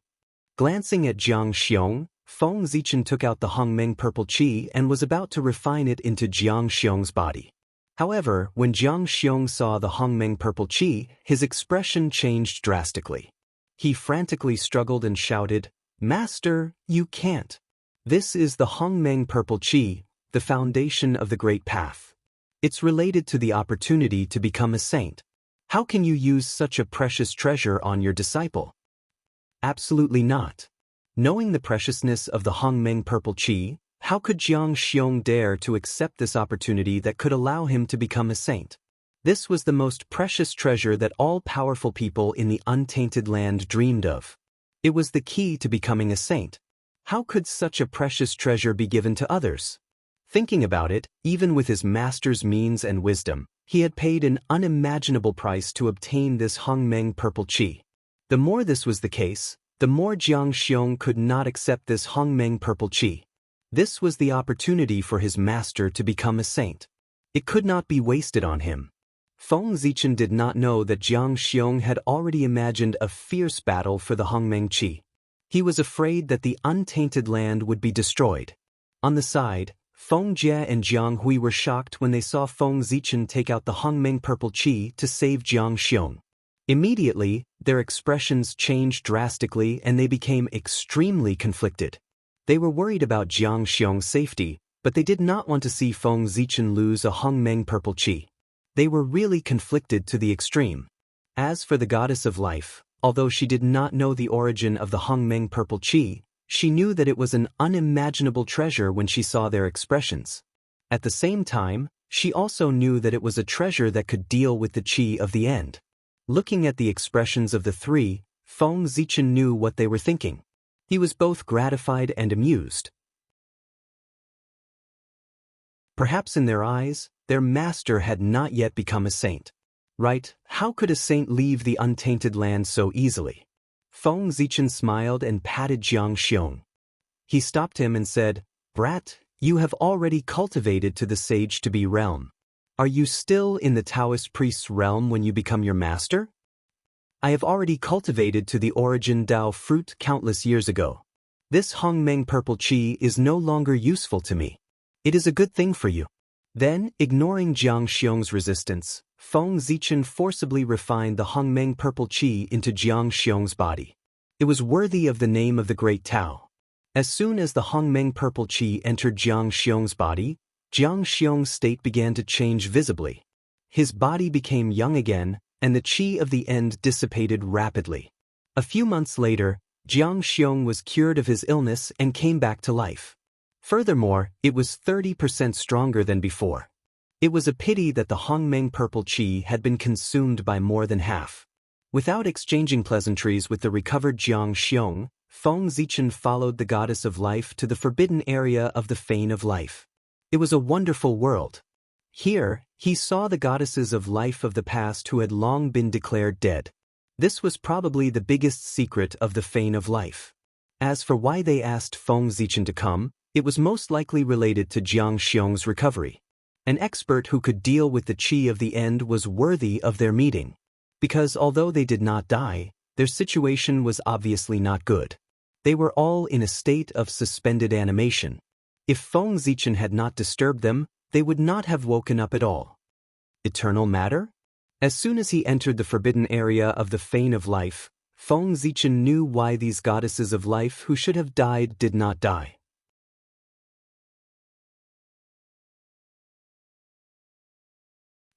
Glancing at Jiang Xiong, Feng Zichen took out the Hongmeng purple qi and was about to refine it into Jiang Xiong's body. However, when Jiang Xiong saw the Hongmeng purple qi, his expression changed drastically. He frantically struggled and shouted, "Master, you can't. This is the Hongmeng purple qi, the foundation of the Great Path. It's related to the opportunity to become a saint. How can you use such a precious treasure on your disciple?" Absolutely not. Knowing the preciousness of the Hongmeng purple qi, how could Jiang Xiong dare to accept this opportunity that could allow him to become a saint? This was the most precious treasure that all powerful people in the untainted land dreamed of. It was the key to becoming a saint. How could such a precious treasure be given to others? Thinking about it, even with his master's means and wisdom, he had paid an unimaginable price to obtain this Hongmeng purple qi. The more this was the case, the more Jiang Xiong could not accept this Hongmeng purple qi. This was the opportunity for his master to become a saint. It could not be wasted on him. Feng Zichen did not know that Jiang Xiong had already imagined a fierce battle for the Hongmeng qi. He was afraid that the untainted land would be destroyed. On the side, Feng Jie and Jiang Hui were shocked when they saw Feng Zichen take out the Hongmeng purple qi to save Jiang Xiong. Immediately, their expressions changed drastically and they became extremely conflicted. They were worried about Jiang Xiong's safety, but they did not want to see Feng Zichen lose a Hongmeng purple qi. They were really conflicted to the extreme. As for the goddess of life, although she did not know the origin of the Hongmeng purple qi, she knew that it was an unimaginable treasure when she saw their expressions. At the same time, she also knew that it was a treasure that could deal with the qi of the end. Looking at the expressions of the three, Feng Zichen knew what they were thinking. He was both gratified and amused. Perhaps in their eyes, their master had not yet become a saint. Right? How could a saint leave the untainted land so easily? Feng Zichen smiled and patted Jiang Xiong. He stopped him and said, "Brat, you have already cultivated to the sage-to-be realm. Are you still in the Taoist priest's realm when you become your master?" "I have already cultivated to the origin Dao fruit countless years ago. This Hongmeng purple qi is no longer useful to me. It is a good thing for you." Then, ignoring Jiang Xiong's resistance, Feng Zichen forcibly refined the Hongmeng purple qi into Jiang Xiong's body. It was worthy of the name of the great Tao. As soon as the Hongmeng purple qi entered Jiang Xiong's body, Jiang Xiong's state began to change visibly. His body became young again, and the qi of the end dissipated rapidly. A few months later, Jiang Xiong was cured of his illness and came back to life. Furthermore, it was 30% stronger than before. It was a pity that the Hongmeng purple qi had been consumed by more than half. Without exchanging pleasantries with the recovered Jiang Xiong, Feng Zichen followed the goddess of life to the forbidden area of the Fane of Life. It was a wonderful world. Here, he saw the goddesses of life of the past who had long been declared dead. This was probably the biggest secret of the Fane of Life. As for why they asked Feng Zichen to come, it was most likely related to Jiang Xiong's recovery. An expert who could deal with the qi of the end was worthy of their meeting. Because although they did not die, their situation was obviously not good. They were all in a state of suspended animation. If Feng Zichen had not disturbed them, they would not have woken up at all. Eternal matter? As soon as he entered the forbidden area of the Fane of Life, Feng Zichen knew why these goddesses of life who should have died did not die.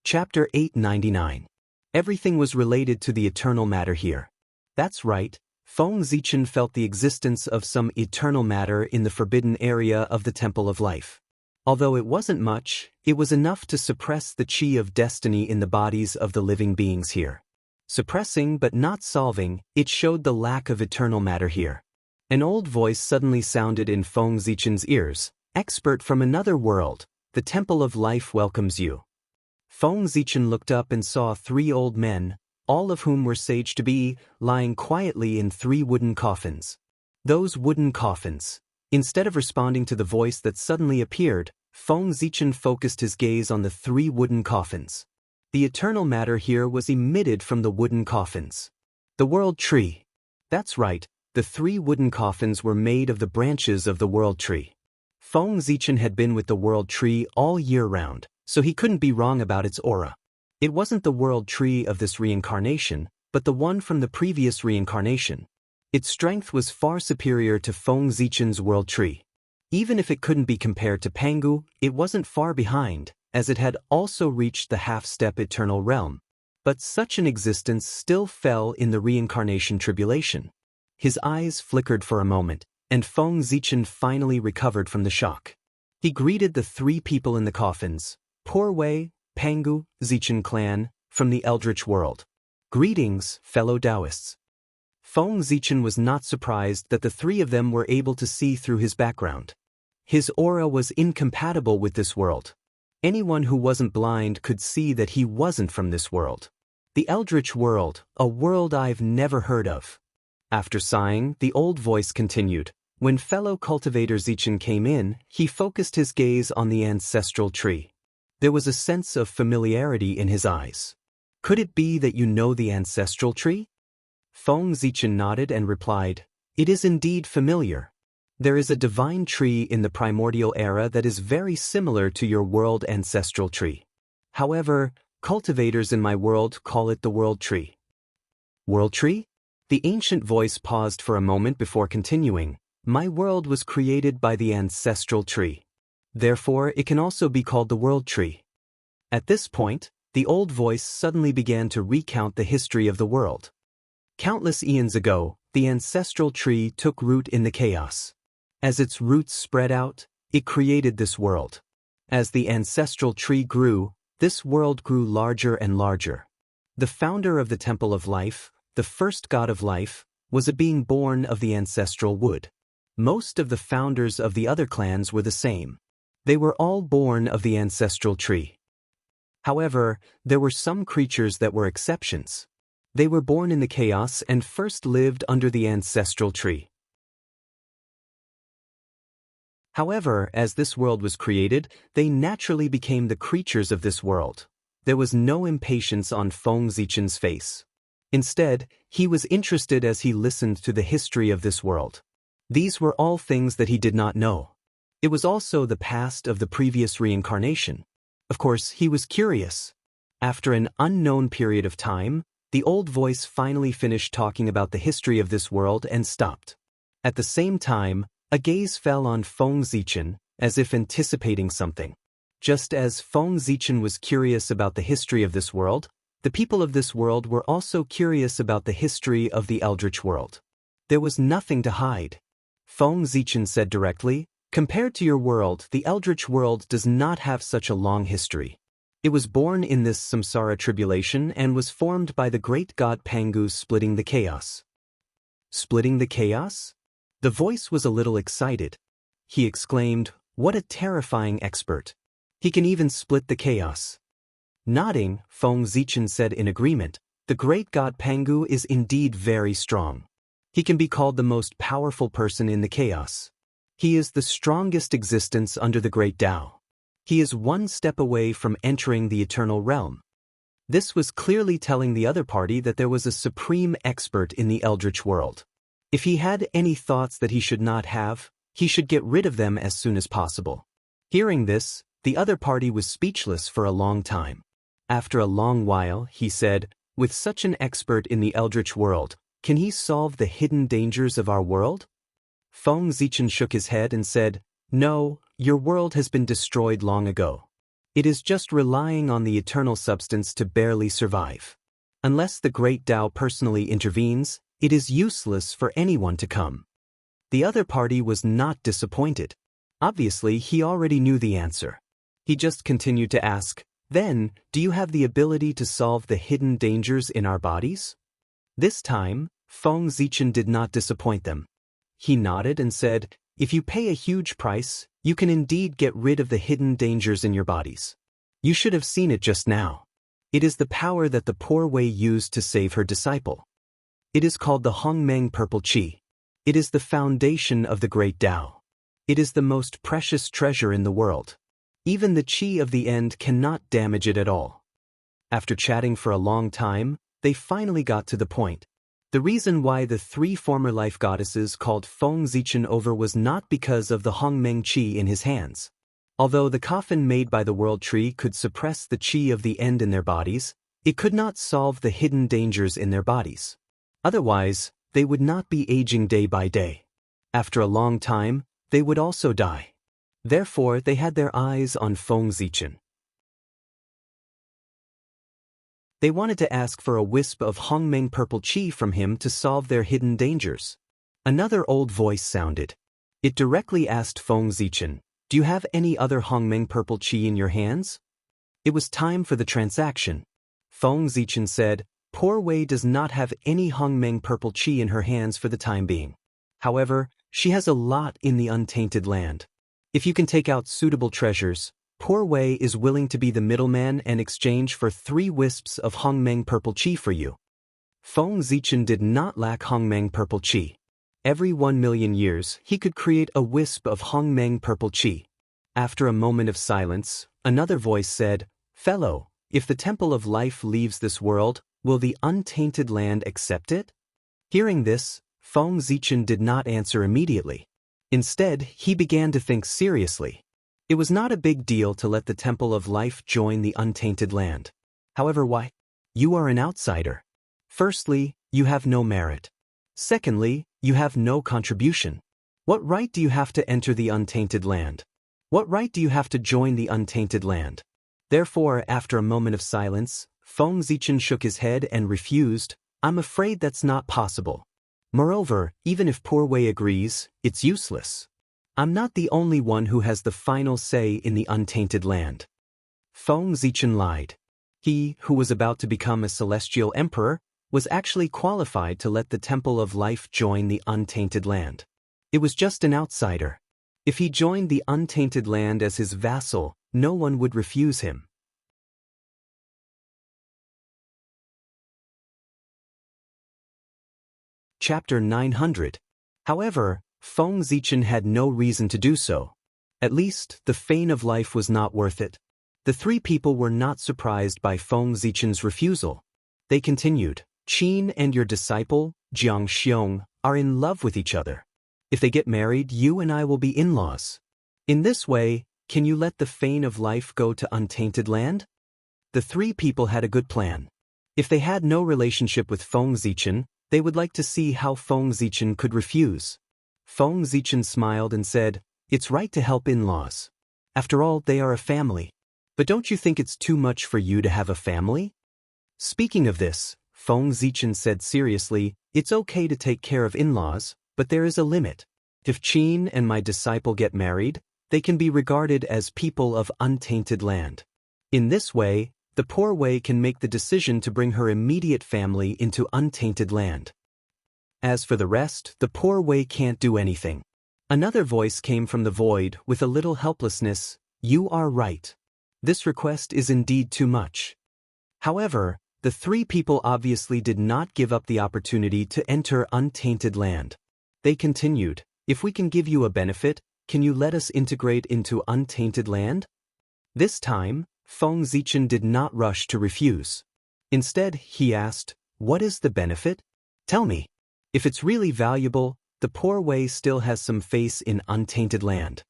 Chapter 899. Everything was related to the eternal matter here. That's right, Feng Zichen felt the existence of some eternal matter in the forbidden area of the Temple of Life. Although it wasn't much, it was enough to suppress the qi of destiny in the bodies of the living beings here. Suppressing but not solving, it showed the lack of eternal matter here. An old voice suddenly sounded in Feng Zichen's ears. Expert from another world, the Temple of Life welcomes you. Feng Zichen looked up and saw 3 old men, all of whom were sage to be, lying quietly in 3 wooden coffins. Those wooden coffins. Instead of responding to the voice that suddenly appeared, Feng Zichen focused his gaze on the 3 wooden coffins. The eternal matter here was emitted from the wooden coffins. The world tree. That's right, the 3 wooden coffins were made of the branches of the world tree. Feng Zichen had been with the world tree all year round, so he couldn't be wrong about its aura. It wasn't the world tree of this reincarnation, but the one from the previous reincarnation. Its strength was far superior to Feng Zichen's world tree. Even if it couldn't be compared to Pangu, it wasn't far behind, as it had also reached the half-step eternal realm. But such an existence still fell in the reincarnation tribulation. His eyes flickered for a moment, and Feng Zichen finally recovered from the shock. He greeted the 3 people in the coffins, Poor Wei, Pangu, Zichen clan, from the Eldritch world. Greetings, fellow Taoists. Feng Zichen was not surprised that the 3 of them were able to see through his background. His aura was incompatible with this world. Anyone who wasn't blind could see that he wasn't from this world. The Eldritch world, a world I've never heard of. After sighing, the old voice continued. When fellow cultivator Zichen came in, he focused his gaze on the ancestral tree. There was a sense of familiarity in his eyes. Could it be that you know the ancestral tree? Feng Zichen nodded and replied, It is indeed familiar. There is a divine tree in the primordial era that is very similar to your world ancestral tree. However, cultivators in my world call it the world tree. World tree? The ancient voice paused for a moment before continuing. My world was created by the ancestral tree. Therefore, it can also be called the world tree. At this point, the old voice suddenly began to recount the history of the world. Countless eons ago, the ancestral tree took root in the chaos. As its roots spread out, it created this world. As the ancestral tree grew, this world grew larger and larger. The founder of the Temple of Life, the first god of life, was a being born of the ancestral wood. Most of the founders of the other clans were the same. They were all born of the ancestral tree. However, there were some creatures that were exceptions. They were born in the chaos and first lived under the ancestral tree. However, as this world was created, they naturally became the creatures of this world. There was no impatience on Feng Zichen's face. Instead, he was interested as he listened to the history of this world. These were all things that he did not know. It was also the past of the previous reincarnation. Of course, he was curious. After an unknown period of time, the old voice finally finished talking about the history of this world and stopped. At the same time, a gaze fell on Feng Zichen, as if anticipating something. Just as Feng Zichen was curious about the history of this world, the people of this world were also curious about the history of the Eldritch world. There was nothing to hide. Feng Zichen said directly, Compared to your world, the Eldritch world does not have such a long history. It was born in this samsara tribulation and was formed by the great god Pangu splitting the chaos. Splitting the chaos? The voice was a little excited. He exclaimed, What a terrifying expert. He can even split the chaos. Nodding, Feng Zichen said in agreement, The great god Pangu is indeed very strong. He can be called the most powerful person in the chaos. He is the strongest existence under the great Tao. He is one step away from entering the eternal realm. This was clearly telling the other party that there was a supreme expert in the Eldritch world. If he had any thoughts that he should not have, he should get rid of them as soon as possible. Hearing this, the other party was speechless for a long time. After a long while, he said, "With such an expert in the eldritch world, can he solve the hidden dangers of our world?" Feng Zichen shook his head and said, "No, your world has been destroyed long ago. It is just relying on the eternal substance to barely survive. Unless the great Tao personally intervenes, it is useless for anyone to come." The other party was not disappointed. Obviously, he already knew the answer. He just continued to ask, "Then, do you have the ability to solve the hidden dangers in our bodies?" This time, Feng Zichen did not disappoint them. He nodded and said, "If you pay a huge price, you can indeed get rid of the hidden dangers in your bodies. You should have seen it just now. It is the power that the poor Wei used to save her disciple. It is called the Hongmeng Purple Qi. It is the foundation of the great Tao. It is the most precious treasure in the world. Even the Qi of the end cannot damage it at all." After chatting for a long time, they finally got to the point. The reason why the three former life goddesses called Feng Zichen over was not because of the Hongmeng Qi in his hands. Although the coffin made by the World Tree could suppress the Qi of the end in their bodies, it could not solve the hidden dangers in their bodies. Otherwise, they would not be aging day by day. After a long time, they would also die. Therefore, they had their eyes on Feng Zichen. They wanted to ask for a wisp of Hongmeng Purple Qi from him to solve their hidden dangers. Another old voice sounded. It directly asked Feng Zichen, "Do you have any other Hongmeng Purple Qi in your hands?" It was time for the transaction. Feng Zichen said, "Poor Wei does not have any Hongmeng Purple Qi in her hands for the time being. However, she has a lot in the untainted land. If you can take out suitable treasures, Poor Wei is willing to be the middleman and exchange for 3 wisps of Hongmeng Purple Qi for you." Feng Zichen did not lack Hongmeng Purple Qi. Every 1,000,000 years, he could create a wisp of Hongmeng Purple Qi. After a moment of silence, another voice said, "Fellow, if the Temple of Life leaves this world, will the untainted land accept it?" Hearing this, Feng Zichen did not answer immediately. Instead, he began to think seriously. It was not a big deal to let the Temple of Life join the untainted land. However, why? You are an outsider. Firstly, you have no merit. Secondly, you have no contribution. What right do you have to enter the untainted land? What right do you have to join the untainted land? Therefore, after a moment of silence, Feng Zichen shook his head and refused, "I'm afraid that's not possible. Moreover, even if Poor Wei agrees, it's useless. I'm not the only one who has the final say in the untainted land." Feng Zichen lied. He, who was about to become a celestial emperor, was actually qualified to let the Temple of Life join the untainted land. It was just an outsider. If he joined the untainted land as his vassal, no one would refuse him. Chapter 900. However, Feng Zichen had no reason to do so. At least, the fane of life was not worth it. The 3 people were not surprised by Feng Zichen's refusal. They continued, "Qin and your disciple, Xianxia, are in love with each other. If they get married, you and I will be in-laws. In this way, can you let the fane of life go to untainted land?" The 3 people had a good plan. If they had no relationship with Feng Zichen, they would like to see how Feng Zichen could refuse. Feng Zichen smiled and said, "It's right to help in-laws. After all, they are a family. But don't you think it's too much for you to have a family?" Speaking of this, Feng Zichen said seriously, "It's okay to take care of in-laws, but there is a limit. If Qin and my disciple get married, they can be regarded as people of untainted land. In this way, the Poor Wei can make the decision to bring her immediate family into untainted land. As for the rest, the Poor Wei can't do anything." Another voice came from the void with a little helplessness, "You are right. This request is indeed too much." However, the 3 people obviously did not give up the opportunity to enter untainted land. They continued, "If we can give you a benefit, can you let us integrate into untainted land?" This time, Feng Zichen did not rush to refuse. Instead, he asked, "What is the benefit? Tell me. If it's really valuable, the Poor Wei still has some face in untainted land."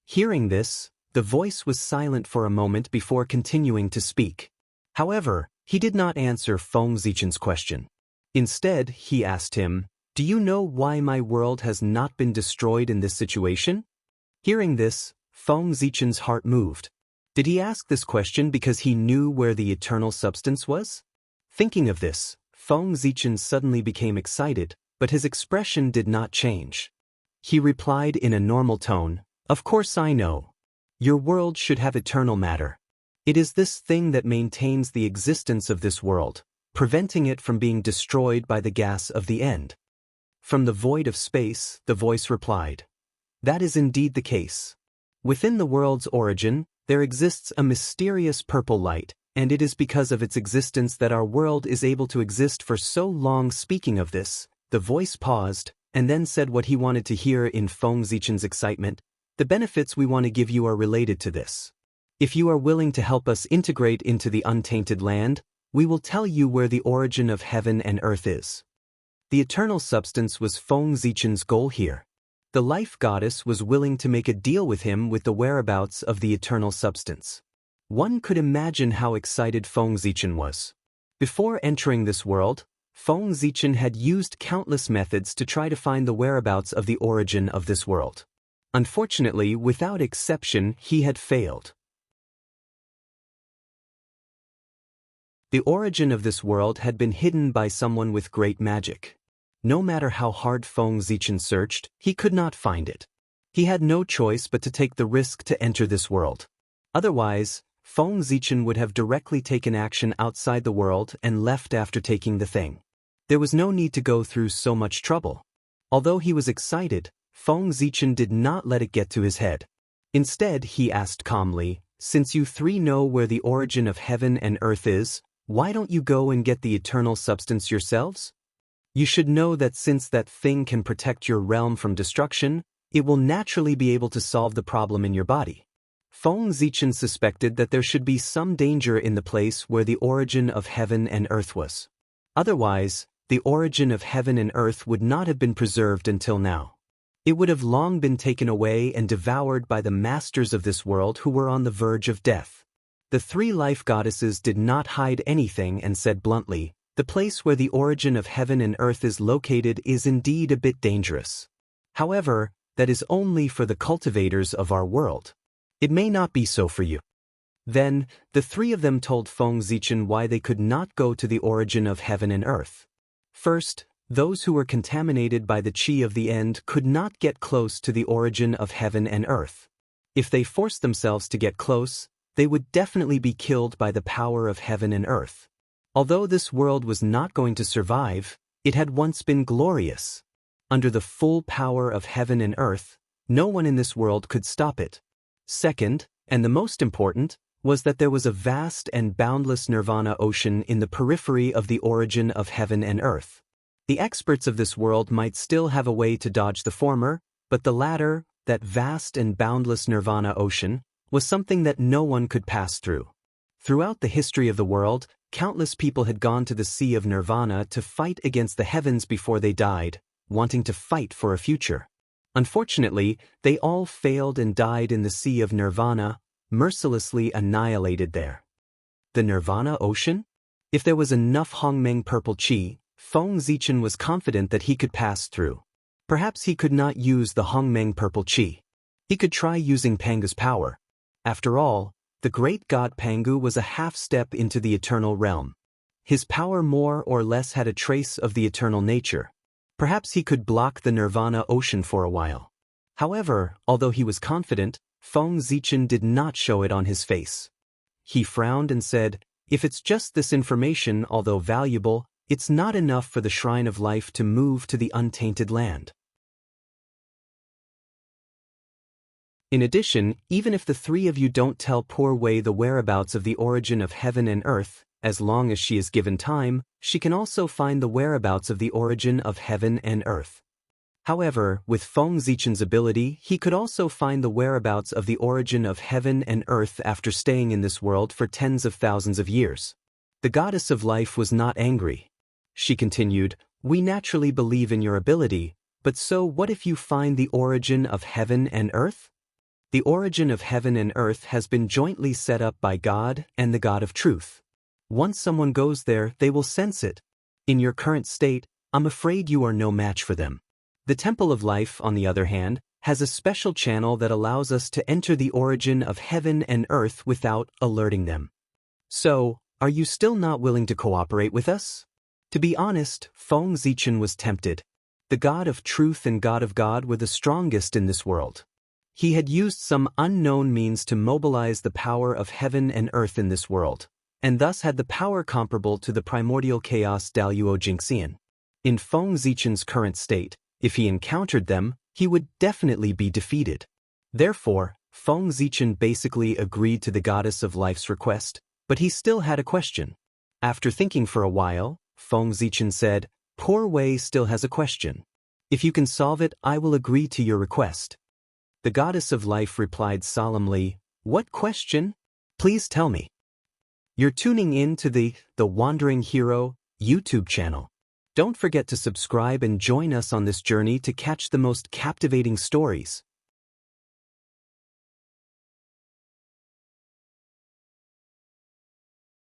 Hearing this, the voice was silent for a moment before continuing to speak. However, he did not answer Feng Zichen's question. Instead, he asked him, "Do you know why my world has not been destroyed in this situation?" Hearing this, Feng Zichen's heart moved. Did he ask this question because he knew where the eternal substance was? Thinking of this, Feng Zichen suddenly became excited, but his expression did not change. He replied in a normal tone, "Of course I know. Your world should have eternal matter. It is this thing that maintains the existence of this world, preventing it from being destroyed by the gas of the end." From the void of space, the voice replied, "That is indeed the case. Within the world's origin, there exists a mysterious purple light, and it is because of its existence that our world is able to exist for so long." Speaking of this, the voice paused, and then said what he wanted to hear in Feng Zichen's excitement, "The benefits we want to give you are related to this. If you are willing to help us integrate into the untainted land, we will tell you where the origin of heaven and earth is." The eternal substance was Feng Zichen's goal here. The life goddess was willing to make a deal with him with the whereabouts of the eternal substance. One could imagine how excited Feng Zichen was. Before entering this world, Feng Zichen had used countless methods to try to find the whereabouts of the origin of this world. Unfortunately, without exception, he had failed. The origin of this world had been hidden by someone with great magic. No matter how hard Feng Zichen searched, he could not find it. He had no choice but to take the risk to enter this world. Otherwise, Feng Zichen would have directly taken action outside the world and left after taking the thing. There was no need to go through so much trouble. Although he was excited, Feng Zichen did not let it get to his head. Instead, he asked calmly, "Since you three know where the origin of heaven and earth is, why don't you go and get the eternal substance yourselves? You should know that since that thing can protect your realm from destruction, it will naturally be able to solve the problem in your body." Feng Zichen suspected that there should be some danger in the place where the origin of heaven and earth was. Otherwise, the origin of heaven and earth would not have been preserved until now. It would have long been taken away and devoured by the masters of this world who were on the verge of death. The three life goddesses did not hide anything and said bluntly, "The place where the origin of heaven and earth is located is indeed a bit dangerous. However, that is only for the cultivators of our world. It may not be so for you." Then, the three of them told Feng Zichen why they could not go to the origin of heaven and earth. First, those who were contaminated by the qi of the end could not get close to the origin of heaven and earth. If they forced themselves to get close, they would definitely be killed by the power of heaven and earth. Although this world was not going to survive, it had once been glorious. Under the full power of heaven and earth, no one in this world could stop it. Second, and the most important, was that there was a vast and boundless nirvana ocean in the periphery of the origin of heaven and earth. The experts of this world might still have a way to dodge the former, but the latter, that vast and boundless nirvana ocean, was something that no one could pass through. Throughout the history of the world, countless people had gone to the Sea of Nirvana to fight against the heavens before they died, wanting to fight for a future. Unfortunately, they all failed and died in the Sea of Nirvana, mercilessly annihilated there. The Nirvana Ocean? If there was enough Hongmeng purple qi, Feng Zichen was confident that he could pass through. Perhaps he could not use the Hongmeng purple qi. He could try using Pangu's power. After all, the great god Pangu was a half-step into the eternal realm. His power more or less had a trace of the eternal nature. Perhaps he could block the Nirvana Ocean for a while. However, although he was confident, Feng Zichen did not show it on his face. He frowned and said, "If it's just this information, although valuable, it's not enough for the Shrine of Life to move to the untainted land." In addition, even if the three of you don't tell poor Wei the whereabouts of the origin of heaven and earth, as long as she is given time, she can also find the whereabouts of the origin of heaven and earth. However, with Feng Zichen's ability, he could also find the whereabouts of the origin of heaven and earth after staying in this world for tens of thousands of years. The goddess of life was not angry. She continued, "We naturally believe in your ability, but so what if you find the origin of heaven and earth? The origin of heaven and earth has been jointly set up by God and the God of truth. Once someone goes there, they will sense it. In your current state, I'm afraid you are no match for them. The Temple of Life, on the other hand, has a special channel that allows us to enter the origin of heaven and earth without alerting them. So, are you still not willing to cooperate with us? To be honest, Feng Zichen was tempted. The God of Truth and God of God were the strongest in this world. He had used some unknown means to mobilize the power of heaven and earth in this world, and thus had the power comparable to the primordial chaos Daluo Jingxian. In Feng Zichen's current state, if he encountered them, he would definitely be defeated. Therefore, Feng Zichen basically agreed to the Goddess of Life's request, but he still had a question. After thinking for a while, Feng Zichen said, "Poor Wei still has a question. If you can solve it, I will agree to your request." The Goddess of Life replied solemnly, "What question? Please tell me." You're tuning in to the Wandering Hero YouTube channel. Don't forget to subscribe and join us on this journey to catch the most captivating stories.